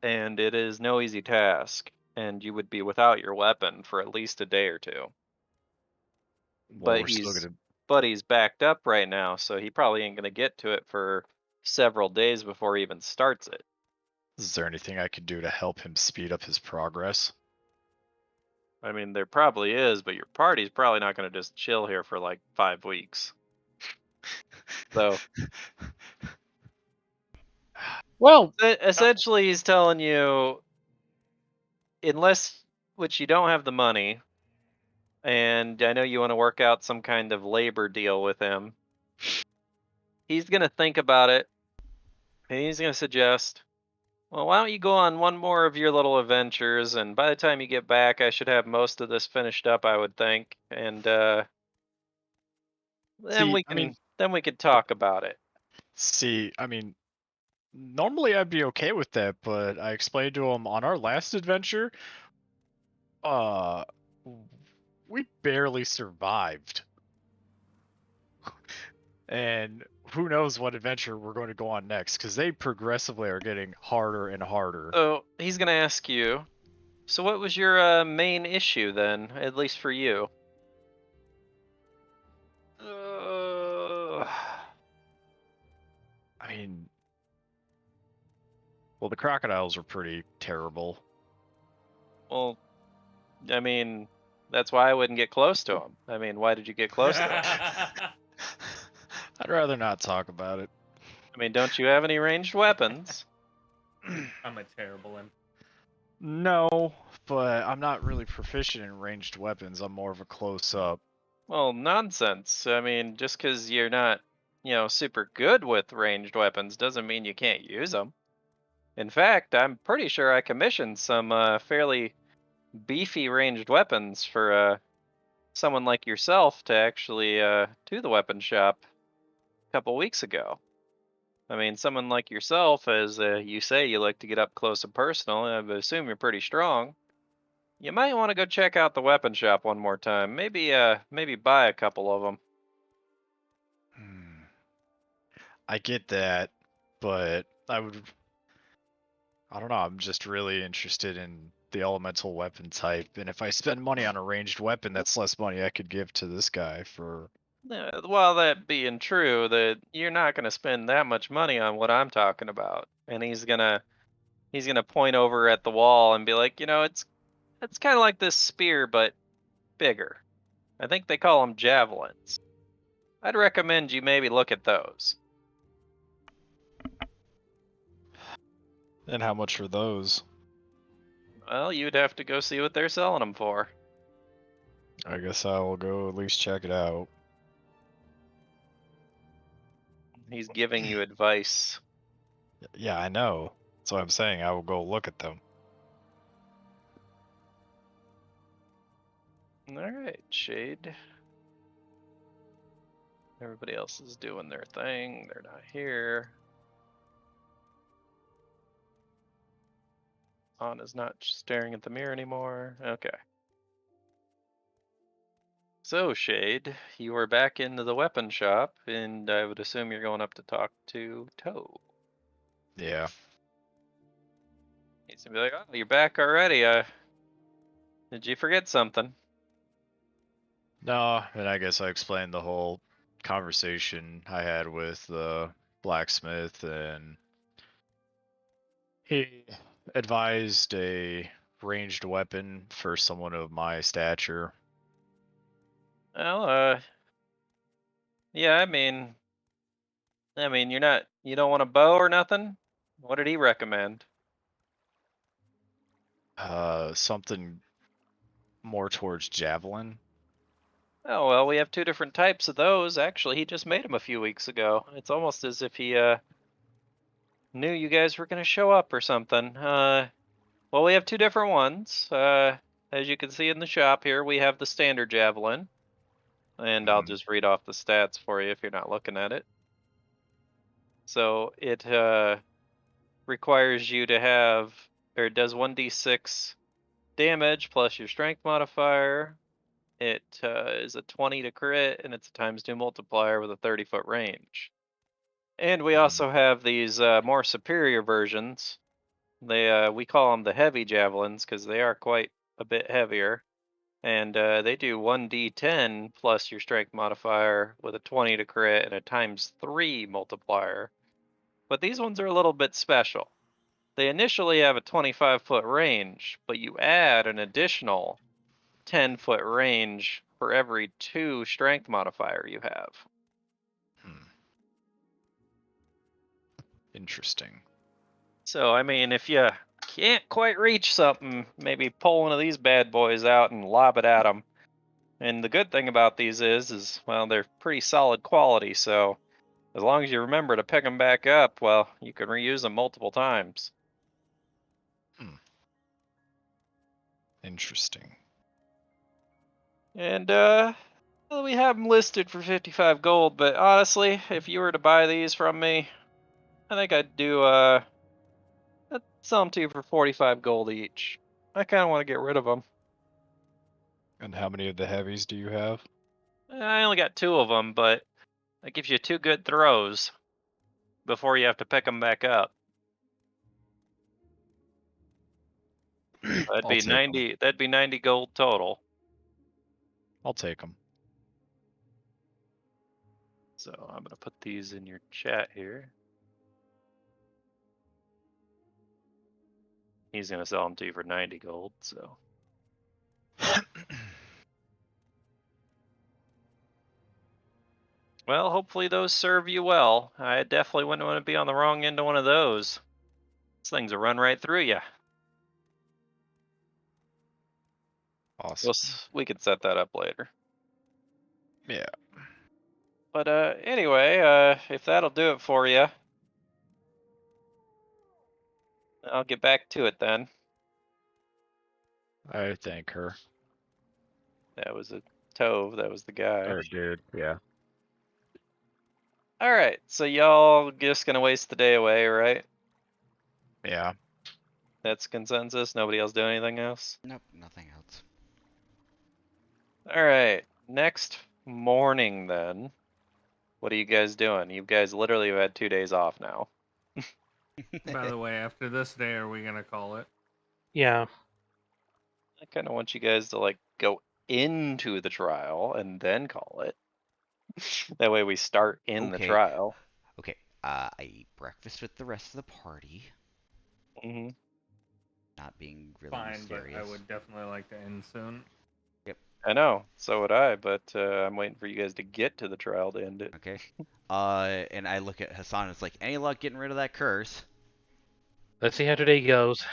and it is no easy task, and you would be without your weapon for at least a day or two. Well, But we're still gonna. he's backed up right now, so he probably ain't gonna get to it for several days before he even starts it. Is there anything I could do to help him speed up his progress? I mean, there probably is, but your party's probably not gonna just chill here for like 5 weeks. So Well, essentially, he's telling you, which you don't have the money, and I know you want to work out some kind of labor deal with him. He's gonna think about it, and he's gonna suggest, well, why don't you go on one more of your little adventures, and by the time you get back, I should have most of this finished up, I would think, and then See, I mean, we could talk about it. normally I'd be okay with that, but I explained to him on our last adventure, uh, we barely survived. And who knows what adventure we're going to go on next, because they progressively are getting harder and harder. So he's gonna ask you, so what was your main issue then, at least for you? I mean, well, the crocodiles were pretty terrible. Well, I mean, that's why I wouldn't get close to him. I mean, why did you get close to him? I'd rather not talk about it. I mean, don't you have any ranged weapons? I'm a terrible imp. No, but I'm not really proficient in ranged weapons. I'm more of a close-up. Well, nonsense. I mean, just because you're not, super good with ranged weapons doesn't mean you can't use them. In fact, I'm pretty sure I commissioned some fairly beefy ranged weapons for someone like yourself to actually do the weapon shop a couple weeks ago. I mean, someone like yourself, as you say you like to get up close and personal, I would assume you're pretty strong. You might want to go check out the weapon shop one more time. Maybe buy a couple of them. I get that, but I don't know, I'm just really interested in the elemental weapon type, and if I spend money on a ranged weapon, that's less money I could give to this guy for. Well, that being true, that you're not going to spend that much money on what I'm talking about, and he's gonna point over at the wall and be like, it's kind of like this spear but bigger. I think they call them javelins. I'd recommend you maybe look at those. And how much are those? Well, you'd have to go see what they're selling them for. I guess I will go at least check it out. He's giving you advice. Yeah, I know. That's what I'm saying. I will go look at them. All right, Shade. Everybody else is doing their thing. They're not here. Anna's not staring at the mirror anymore. Okay. So, Shade, you are back into the weapon shop, and I would assume you're going up to talk to Toe. Yeah. He's gonna be like, "Oh, you're back already. Did you forget something?" No, and I guess I explained the whole conversation I had with the blacksmith, and he advised a ranged weapon for someone of my stature. Well, yeah, you don't want a bow or nothing? What did he recommend? Something more towards javelin. Oh, well, we have two different types of those. Actually, he just made them a few weeks ago. It's almost as if he knew you guys were going to show up or something. Well, we have two different ones. As you can see in the shop here, we have the standard javelin. And I'll Mhm. just read off the stats for you if you're not looking at it. So it requires you to have, or it does 1d6 damage plus your strength modifier. It is a 20 to crit, and it's a ×2 multiplier with a 30-foot range. And we Mhm. also have these more superior versions. We call them the heavy javelins because they are quite a bit heavier. And they do 1d10 plus your strength modifier with a 20 to crit and a ×3 multiplier. But these ones are a little bit special. They initially have a 25-foot range, but you add an additional 10-foot range for every 2 strength modifier you have. Interesting. So, I mean, if you can't quite reach something, maybe pull one of these bad boys out and lob it at them. And the good thing about these is, well, they're pretty solid quality, so as long as you remember to pick them back up, well, you can reuse them multiple times. Interesting. And, well, we have them listed for 55 gold, but honestly, if you were to buy these from me, I think I'd sell them to you for 45 gold each. I kind of want to get rid of them. And how many of the heavies do you have? I only got 2 of them, but that gives you 2 good throws before you have to pick them back up. That'd I'll be take 'em. 90. That'd be 90 gold total. I'll take them. So I'm gonna put these in your chat here. He's gonna sell them to you for 90 gold. So. Well, hopefully those serve you well. I definitely wouldn't want to be on the wrong end of one of those. These things will run right through you. Awesome. We could set that up later. Yeah. But anyway, if that'll do it for you, I'll get back to it then. I thank her. That was a Tove. That was the guy. Or dude, yeah. All right, so y'all just gonna waste the day away, right? Yeah. That's consensus. Nobody else doing anything else. Nope, nothing else. All right, next morning then. What are you guys doing? You guys literally have had 2 days off now. By the way, after this day, are we gonna call it? Yeah. I kind of want you guys to like go into the trial and then call it. That way we start in the Okay. trial. Okay, I eat breakfast with the rest of the party, Hmm. not being really Fine, mysterious. but I would definitely like to end soon. I know, so would I, but I'm waiting for you guys to get to the trial to end it. Okay. And I look at Hassan and it's like, any luck getting rid of that curse? Let's see how today goes.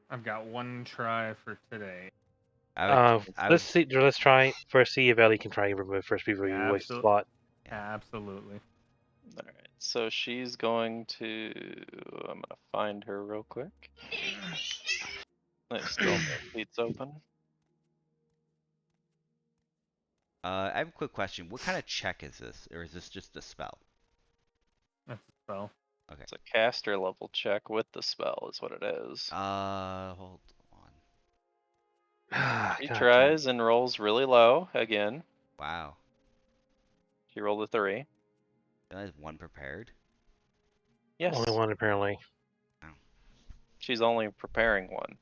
I've got one try for today. I would, Let's see. Let's try first. See if Ellie can try and remove it first before you waste a Absol- slot. Absolutely. All right, so she's going to. I'm gonna find her real quick. Nice, still no seats open. I have a quick question. What kind of check is this, or is this just a spell? That's a spell. It's a caster level check with the spell, is what it is. Hold on. She God damn. tries and rolls really low again. Wow. She rolled a 3. That is one prepared. Yes, Only one apparently. she's only preparing one.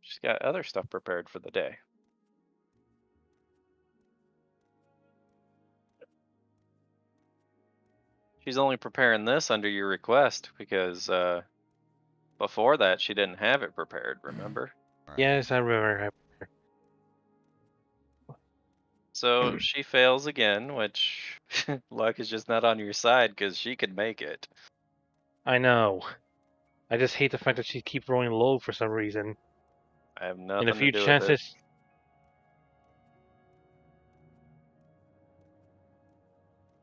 She's got other stuff prepared for the day. She's only preparing this under your request because before that she didn't have it prepared, remember? Right. Yes, I remember. So she fails again, which luck is just not on your side because she could make it. I know. I just hate the fact that she keeps rolling low for some reason. I have In nothing a to few do with it. chances.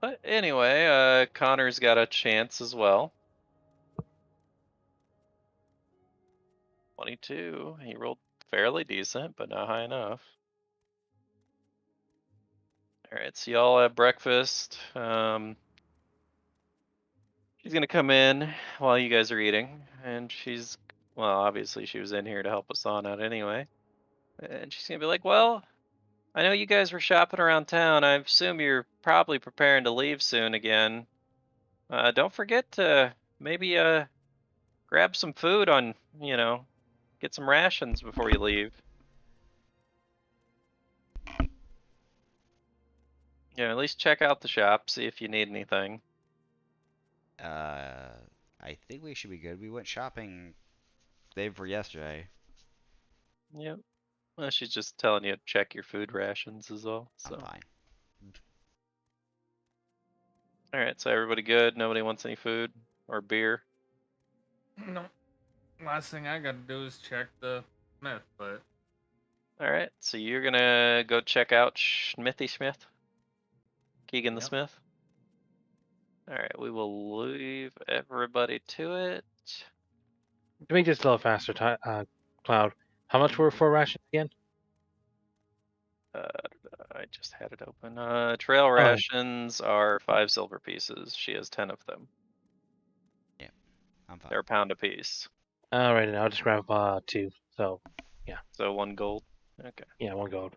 But anyway, Connor's got a chance as well. 22. He rolled fairly decent, but not high enough. All right, so y'all have breakfast. She's gonna come in while you guys are eating, and well, obviously she was in here to help us on out anyway. And she's gonna be like, well, I know you guys were shopping around town. I assume you're probably preparing to leave soon again. Don't forget to maybe grab some food on, get some rations before you leave. At least check out the shop, see if you need anything. I think we should be good. We went shopping day before yesterday. Yep. Well, she's just telling you to check your food rations is all. So. I'm fine. All right, so everybody good? Nobody wants any food or beer? No. Last thing I gotta do is check the Smith, but All right, so you're gonna go check out Smithy Smith? Keegan the Yep. Smith? All right, we will leave everybody to it. To make this a little faster, Cloud. How much were 4 rations again? I just had it open. Trail rations are 5 silver pieces. She has 10 of them. I'm fine. They're a pound a piece. Alright, I'll just grab 2. So, So 1 gold. Okay. yeah, 1 gold.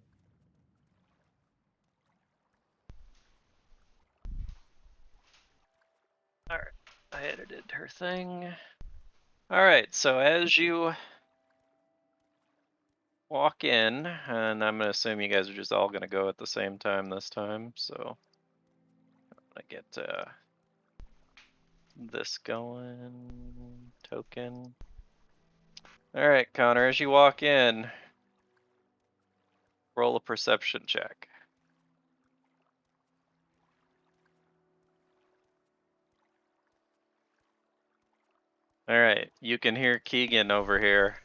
All right, I edited her thing. All right, so as you walk in, and I'm gonna assume you guys are just all gonna go at the same time this time, so I get this going. Token. All right, Connor, as you walk in, roll a perception check. All right, you can hear Keegan over here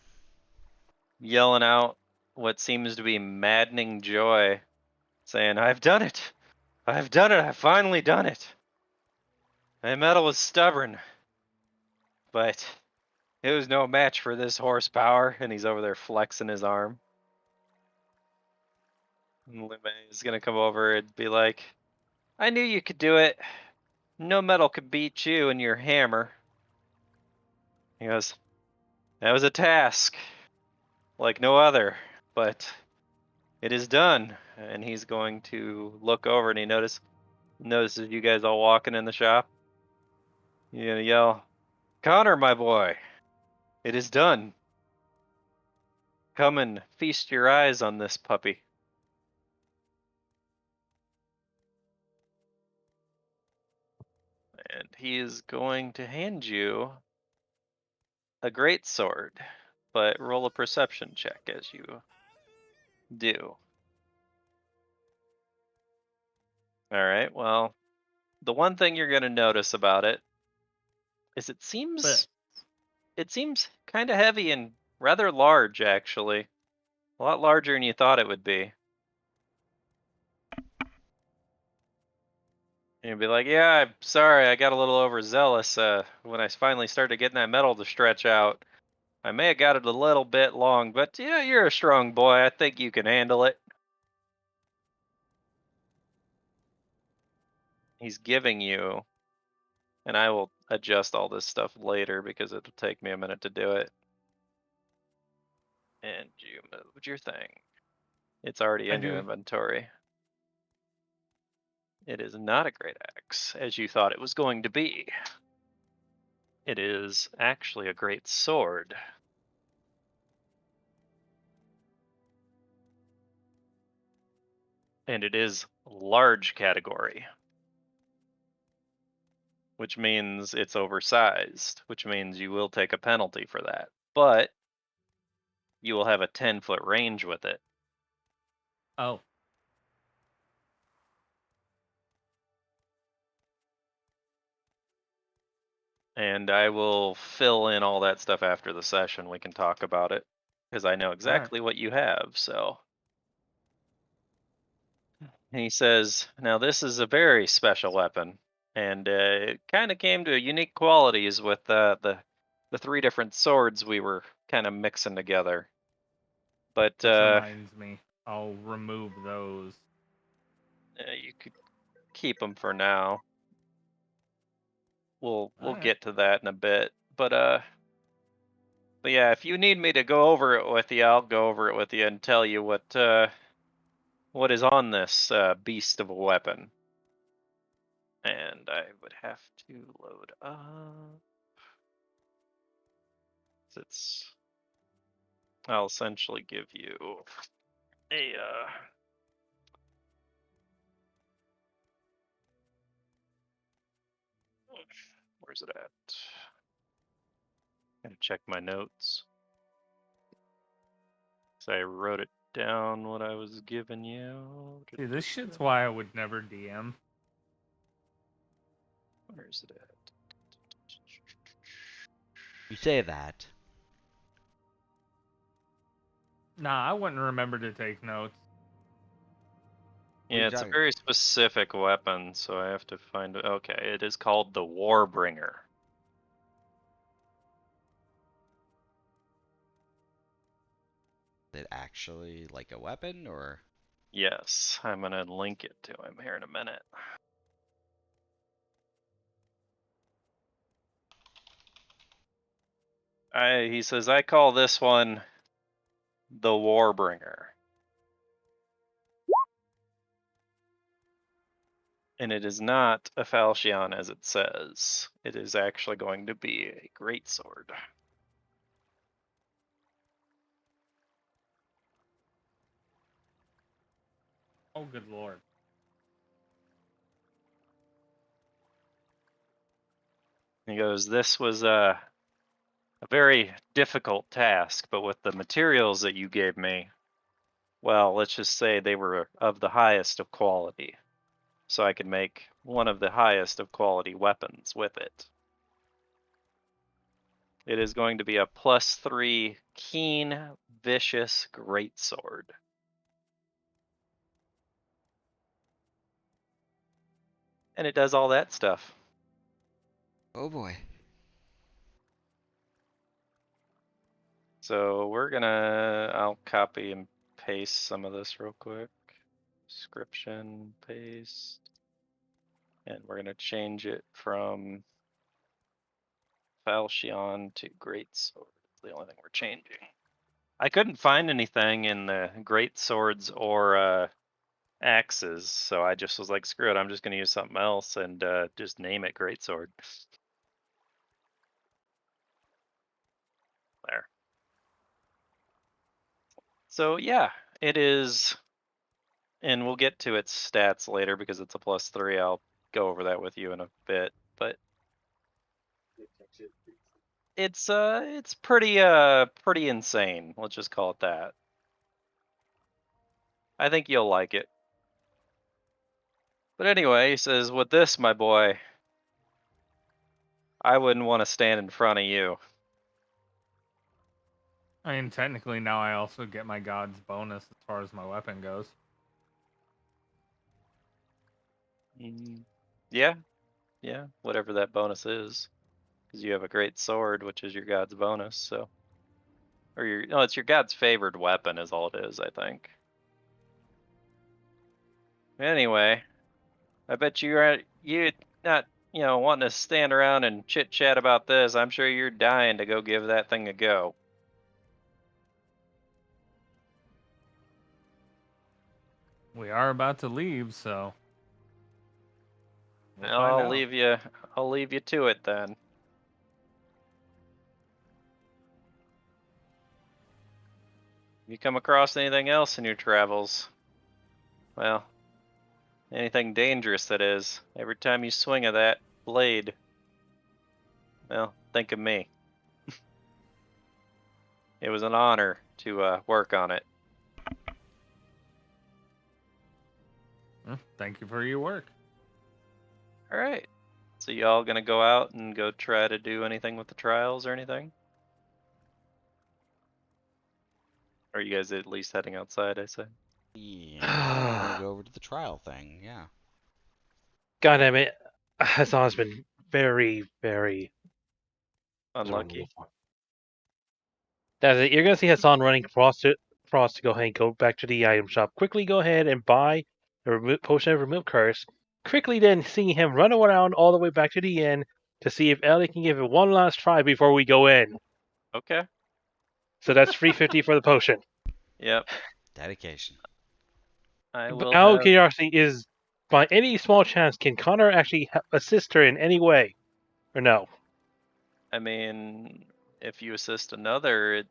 yelling out what seems to be maddening joy, saying, I've done it! I've done it! I've finally done it! My metal was stubborn, but it was no match for this horsepower. And he's over there flexing his arm. And Lume is gonna come over and be like, I knew you could do it. No metal could beat you and your hammer. He goes, that was a task like no other, but it is done. And he's going to look over and he notices you guys all walking in the shop. You're gonna yell, Connor, my boy, it is done. Come and feast your eyes on this puppy. And he is going to hand you a great sword, but roll a perception check as you do. All right, well, the one thing you're going to notice about it is it seems kind of heavy and rather large, actually. A lot larger than you thought it would be. And you'd be like, yeah, I'm sorry, I got a little overzealous when I finally started getting that metal to stretch out. I may have got it a little bit long, but yeah, you're a strong boy. I think you can handle it. He's giving you, and I will adjust all this stuff later because it'll take me a minute to do it. And you moved your thing. It's already in your inventory. It is not a great axe, as you thought it was going to be. It is actually a great sword. And it is large category, which means it's oversized, which means you will take a penalty for that. But you will have a 10-foot range with it. Oh. And I will fill in all that stuff after the session. We can talk about it because I know exactly what you have. So, and he says, now this is a very special weapon, and it kind of came to unique qualities with the 3 different swords we were kind of mixing together. But Which reminds me, I'll remove those. you could keep them for now. We'll Alright. get to that in a bit. But yeah, if you need me to go over it with you, I'll go over it with you and tell you what is on this beast of a weapon. And I would have to load up. I'll essentially give you a where's it at? Gotta check my notes. So I wrote it down what I was giving you. See, this shit's why I would never DM. Where's it at? You say that. Nah, I wouldn't remember to take notes. Yeah, it's a very specific weapon, so I have to find it. Okay, it is called the Warbringer. Is it actually like a weapon or? Yes, I'm gonna link it to him here in a minute. He says, I call this one the Warbringer. And it is not a falchion as it says. It is actually going to be a greatsword. Oh, good lord. He goes, this was a very difficult task, but with the materials that you gave me, well, let's just say they were of the highest of quality. So I could make one of the highest of quality weapons with it. It is going to be a +3 keen, vicious greatsword. And it does all that stuff. Oh boy. So I'll copy and paste some of this real quick. Description, paste. And we're gonna change it from Falchion to Greatsword. It's the only thing we're changing. I couldn't find anything in the Greatswords or axes, so I just was like, screw it, I'm just gonna use something else and just name it Greatsword. There. So yeah, it is, and we'll get to its stats later because it's a +3. I'll go over that with you in a bit, but it's pretty insane. Let's just call it that. I think you'll like it. But anyway, he says, with this, my boy, I wouldn't want to stand in front of you. I mean, technically now I also get my god's bonus as far as my weapon goes. Yeah, whatever that bonus is. Because you have a great sword, which is your god's bonus, so. Or no, it's your god's favored weapon is all it is, I think. Anyway, I bet you're not, wanting to stand around and chit chat about this. I'm sure you're dying to go give that thing a go. We are about to leave, so we'll Well, find I'll out. leave you to it then. If you come across anything else in your travels, well, anything dangerous that is, every time you swing of that blade, well, think of me. It was an honor to work on it. Thank you for your work. All right. So y'all gonna go out and go try to do anything with the trials or anything? Or are you guys at least heading outside, I say? Yeah, we're gonna go over to the trial thing. Yeah. God damn it. Hassan's been very, very Unlucky. That's it. You're gonna see Hassan running across to go ahead and go back to the item shop. Quickly go ahead and buy the potion of remove curse. Quickly then seeing him run around all the way back to the inn to see if Ellie can give it one last try before we go in. Okay. So that's 350 for the potion. Yep. Dedication. I But will out of have. curiosity, is by any small chance can Connor actually assist her in any way, or no? I mean, if you assist another,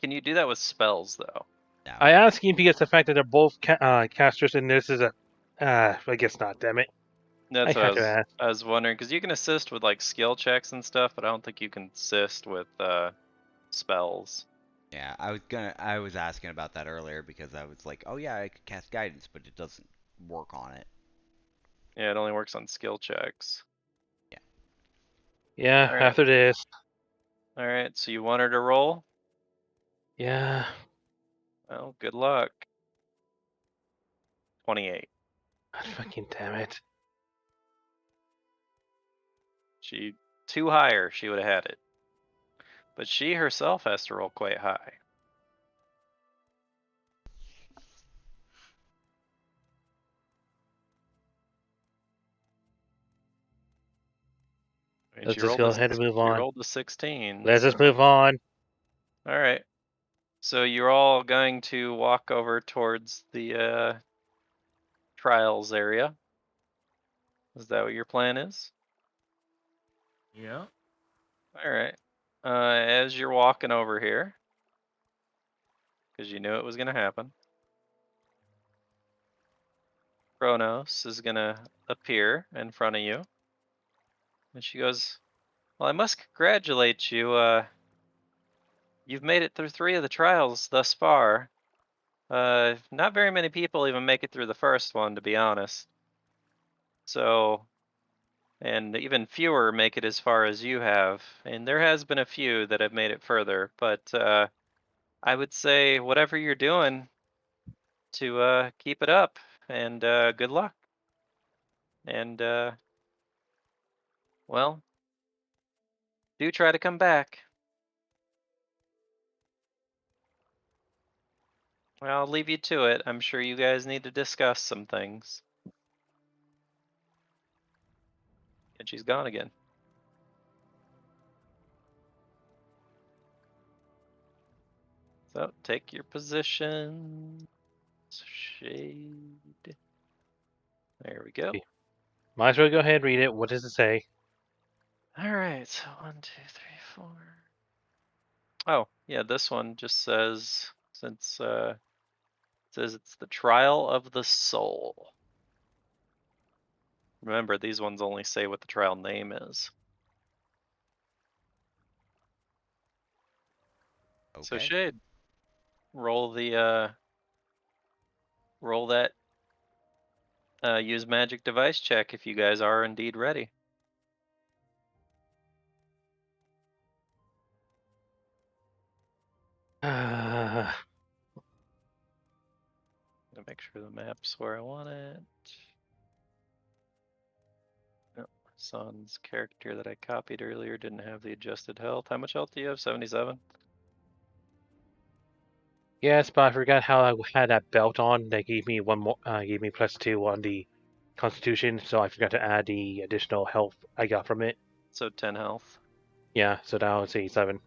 can you do that with spells though? No. I ask him because the fact that they're both casters and this is a, I guess not. Damn it. That's I what had to ask. I was wondering because you can assist with like skill checks and stuff, but I don't think you can assist with spells. Yeah, I was asking about that earlier because I was like, oh yeah, I could cast guidance, but it doesn't work on it. Yeah, it only works on skill checks. Yeah, All right. after this. All right. So you want her to roll? Yeah. Well, good luck. 28. God fucking damn it. She two higher, she would have had it. But she herself has to roll quite high. I mean, Let's just go ahead and move she on. rolled a 16. Let's so. just move on. All right. So you're all going to walk over towards the trials area. Is that what your plan is? Yeah. All right. As you're walking over here, because you knew it was going to happen, Kronos is going to appear in front of you. And she goes, well, I must congratulate you. You've made it through 3 of the trials thus far. Not very many people even make it through the first one, to be honest. So, and even fewer make it as far as you have. And there has been a few that have made it further, but I would say whatever you're doing to keep it up and good luck. And well, Do try to come back. Well, I'll leave you to it. I'm sure you guys need to discuss some things. And she's gone again. So take your position. Shade. There we go. Okay. Might as well go ahead and read it. What does it say? All right. So 1, 2, 3, 4. Oh, yeah. This one just says, since it says it's the trial of the soul. Remember, these ones only say what the trial name is. Okay. So Shade, roll the roll that use magic device check if you guys are indeed ready. Uh, To make sure the map's where I want it. No, Son's character that I copied earlier didn't have the adjusted health. How much health do you have? 77? yes, but I forgot how I had that belt on. They gave me one more. Gave me +2 on the Constitution, so I forgot to add the additional health I got from it. So 10 health. Yeah, so now it's 87.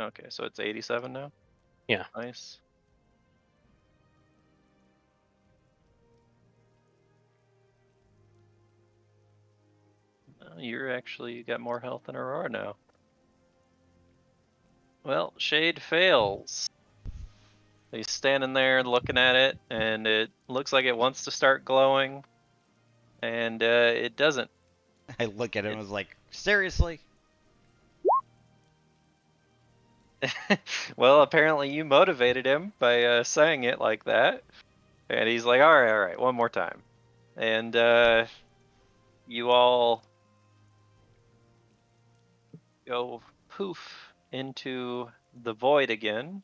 Okay, so it's 87 now? Yeah. Nice. You got more health than Aurora now. Well, Shade fails. He's standing there looking at it, and it looks like it wants to start glowing, and it doesn't. I look at him and was like, seriously? Well, apparently you motivated him by saying it like that, and he's like, all right, one more time. And you all go poof into the void again,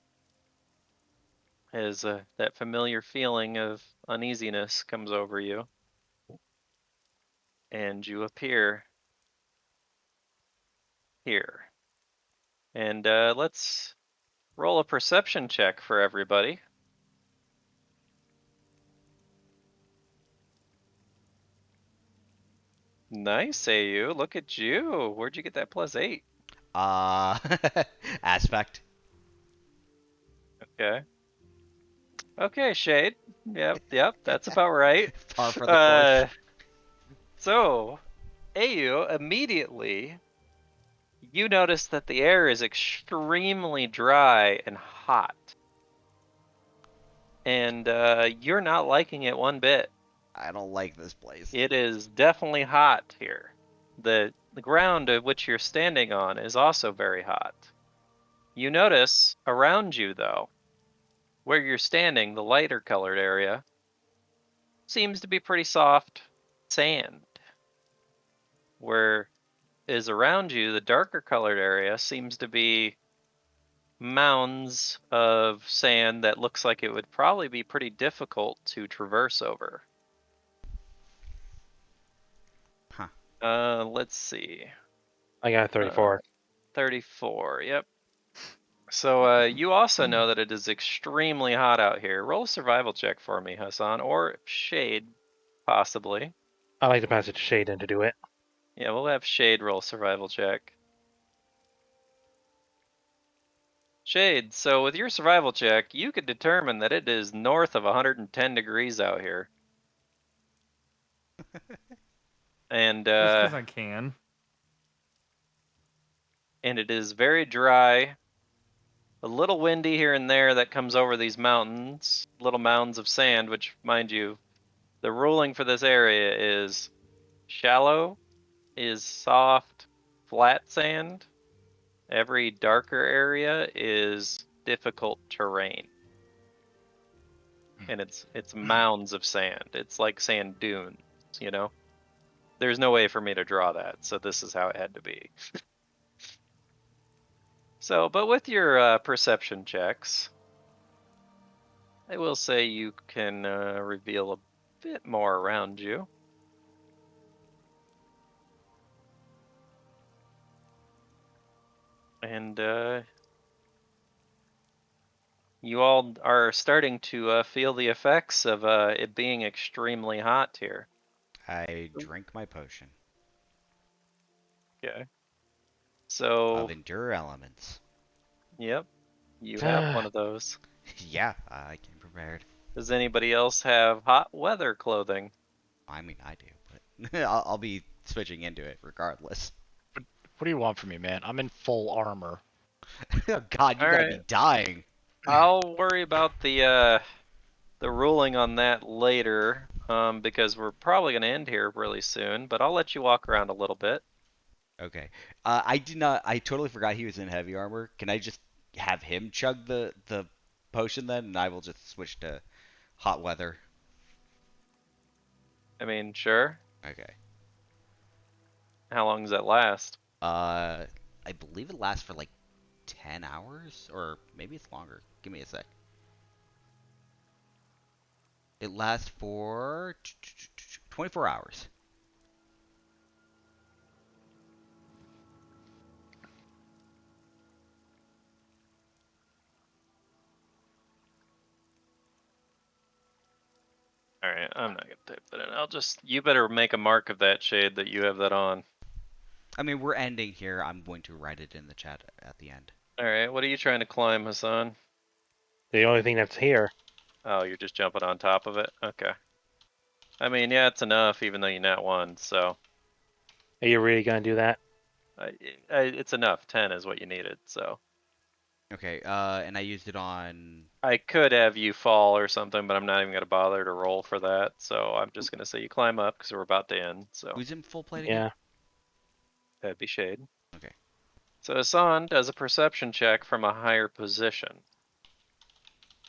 as that familiar feeling of uneasiness comes over you, and you appear here. And let's roll a perception check for everybody. Nice, AU. Look at you. Where'd you get that +8? Aspect. Okay. Okay, Shade. Yep, that's about right. Par for the course. So, AU, immediately, you notice that the air is extremely dry and hot. And you're not liking it one bit. I don't like this place. It is definitely hot here. The ground of which you're standing on is also very hot. You notice around you, though, where you're standing, the lighter colored area, seems to be pretty soft sand. Where is around you, the darker colored area seems to be mounds of sand that looks like it would probably be pretty difficult to traverse over. Huh. Let's see. I got 34. 34, yep. So you also know that it is extremely hot out here. Roll a survival check for me, Hassan, or Shade, possibly. I like to pass it to Shaden to do it. Yeah, we'll have Shade roll a survival check. Shade, so with your survival check, you could determine that it is north of 110 degrees out here. And Just because I can. and it is very dry. A little windy here and there that comes over these mountains, little mounds of sand, which, mind you, the ruling for this area is shallow, is soft, flat sand. Every darker area is difficult terrain. And it's mounds of sand. It's like sand dunes, you know? There's no way for me to draw that, so this is how it had to be. So, but with your perception checks, I will say you can reveal a bit more around you. And you all are starting to feel the effects of it being extremely hot here. I drink my potion Okay. So, of endure elements. yep, you have one of those. Yeah, I came prepared. Does anybody else have hot weather clothing? I mean, I do, but I'll be switching into it regardless. What do you want from me, man? I'm in full armor. Oh God, you All gotta right. be dying. I'll worry about the ruling on that later, because we're probably gonna end here really soon. But I'll let you walk around a little bit. Okay. I did not. I totally forgot he was in heavy armor. Can I just have him chug the potion then, and I will just switch to hot weather? I mean, sure. Okay. How long does that last? I believe it lasts for like 10 hours, or maybe it's longer. Give me a sec. It lasts for 24 hours. All right, I'm not gonna type that in. I'll just. You better make a mark of that, Shade, that you have that on. I mean, we're ending here. I'm going to write it in the chat at the end. All right, what are you trying to climb, Hassan? The only thing that's here. Oh, you're just jumping on top of it? Okay. I mean, yeah, it's enough, even though you nat one, so. Are you really gonna do that? It's enough. 10 is what you needed, so. Okay, and I used it on... I could have you fall or something, but I'm not even gonna bother to roll for that, so I'm just gonna say you climb up, because we're about to end, so. Who's in full plate again? Yeah. That'd be Shade. Okay. So Hassan does a perception check from a higher position.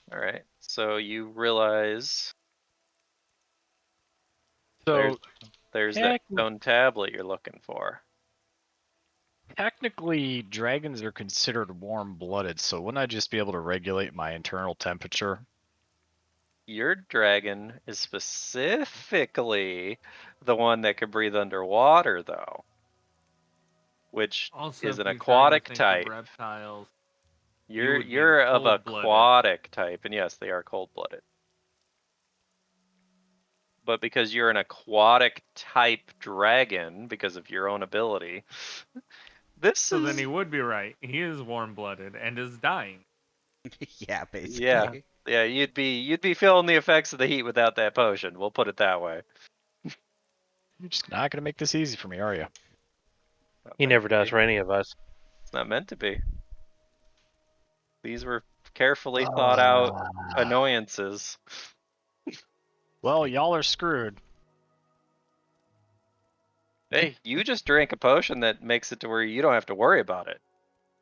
Alright, so you realize So there's that stone tablet you're looking for. technically, dragons are considered warm-blooded, so wouldn't I just be able to regulate my internal temperature? Your dragon is specifically the one that can breathe underwater, though, which Also, is if an you try to aquatic think type. of reptiles, You're would be you're of cold-blooded. aquatic type, and yes, they are cold-blooded. But because you're an aquatic type dragon, because of your own ability, So then he would be right. He is warm-blooded and is dying. Yeah, basically. yeah, you'd be feeling the effects of the heat without that potion. We'll put it that way. You're just not gonna make this easy for me, are you? Not He meant never to does be. for any of us. It's not meant to be. These were carefully thought out annoyances. Well, y'all are screwed. Hey, you just drank a potion that makes it to where you don't have to worry about it.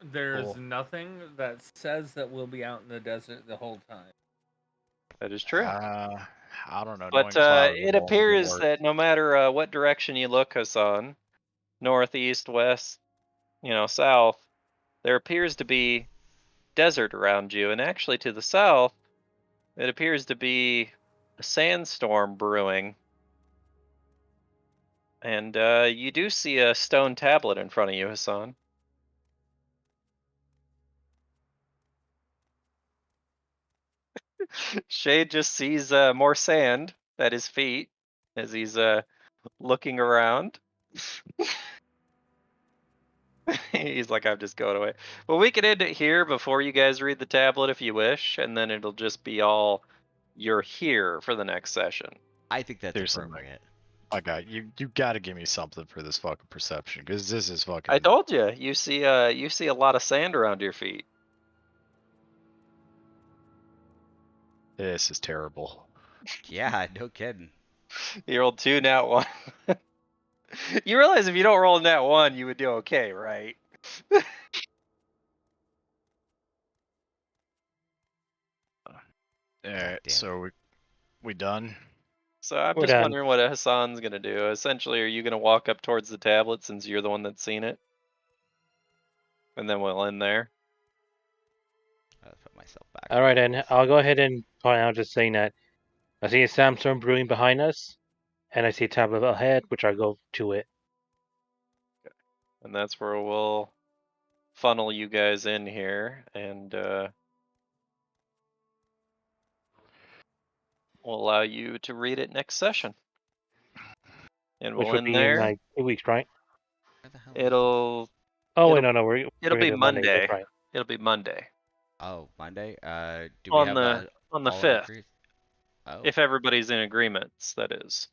There's Cool. nothing that says that we'll be out in the desert the whole time. That is true. I don't know. But knowing Cloud it will appears work. that no matter what direction you look, Hassan, north, east, west, south, there appears to be desert around you. And actually to the south, it appears to be a sandstorm brewing. And you do see a stone tablet in front of you, Hassan. Shade just sees more sand at his feet as he's looking around. He's like, I'm just going away. Well, we can end it here before you guys read the tablet if you wish, and then it'll just be all you're here for the next session. I think that's Seriously, appropriate. My God, you gotta give me something for this fucking perception, because this is fucking. I told you, you see a lot of sand around your feet. This is terrible. Yeah, no kidding. You rolled 2 nat 1. You realize if you don't roll nat 1, you would do okay, right? Alright, damn so we done? So I'm We're just done. wondering what Hassan's gonna do. Essentially, are you gonna walk up towards the tablet since you're the one that's seen it? And then we'll end there. I'll put myself back. All right, and I'll go ahead and point out just saying that I see a sandstorm brewing behind us, and I see a tablet ahead, which I go to it. And that's where we'll funnel you guys in here, and we'll allow you to read it next session. And Which we'll will end be there. in like 2 weeks, right? Where the hell is It'll Oh wait, It'll- no, we're it'll gonna be do Monday. Monday. That's right. It'll be Monday it? Oh, Monday. Do we on have the all of our 5th, crews? Oh. if everybody's in agreements. That is.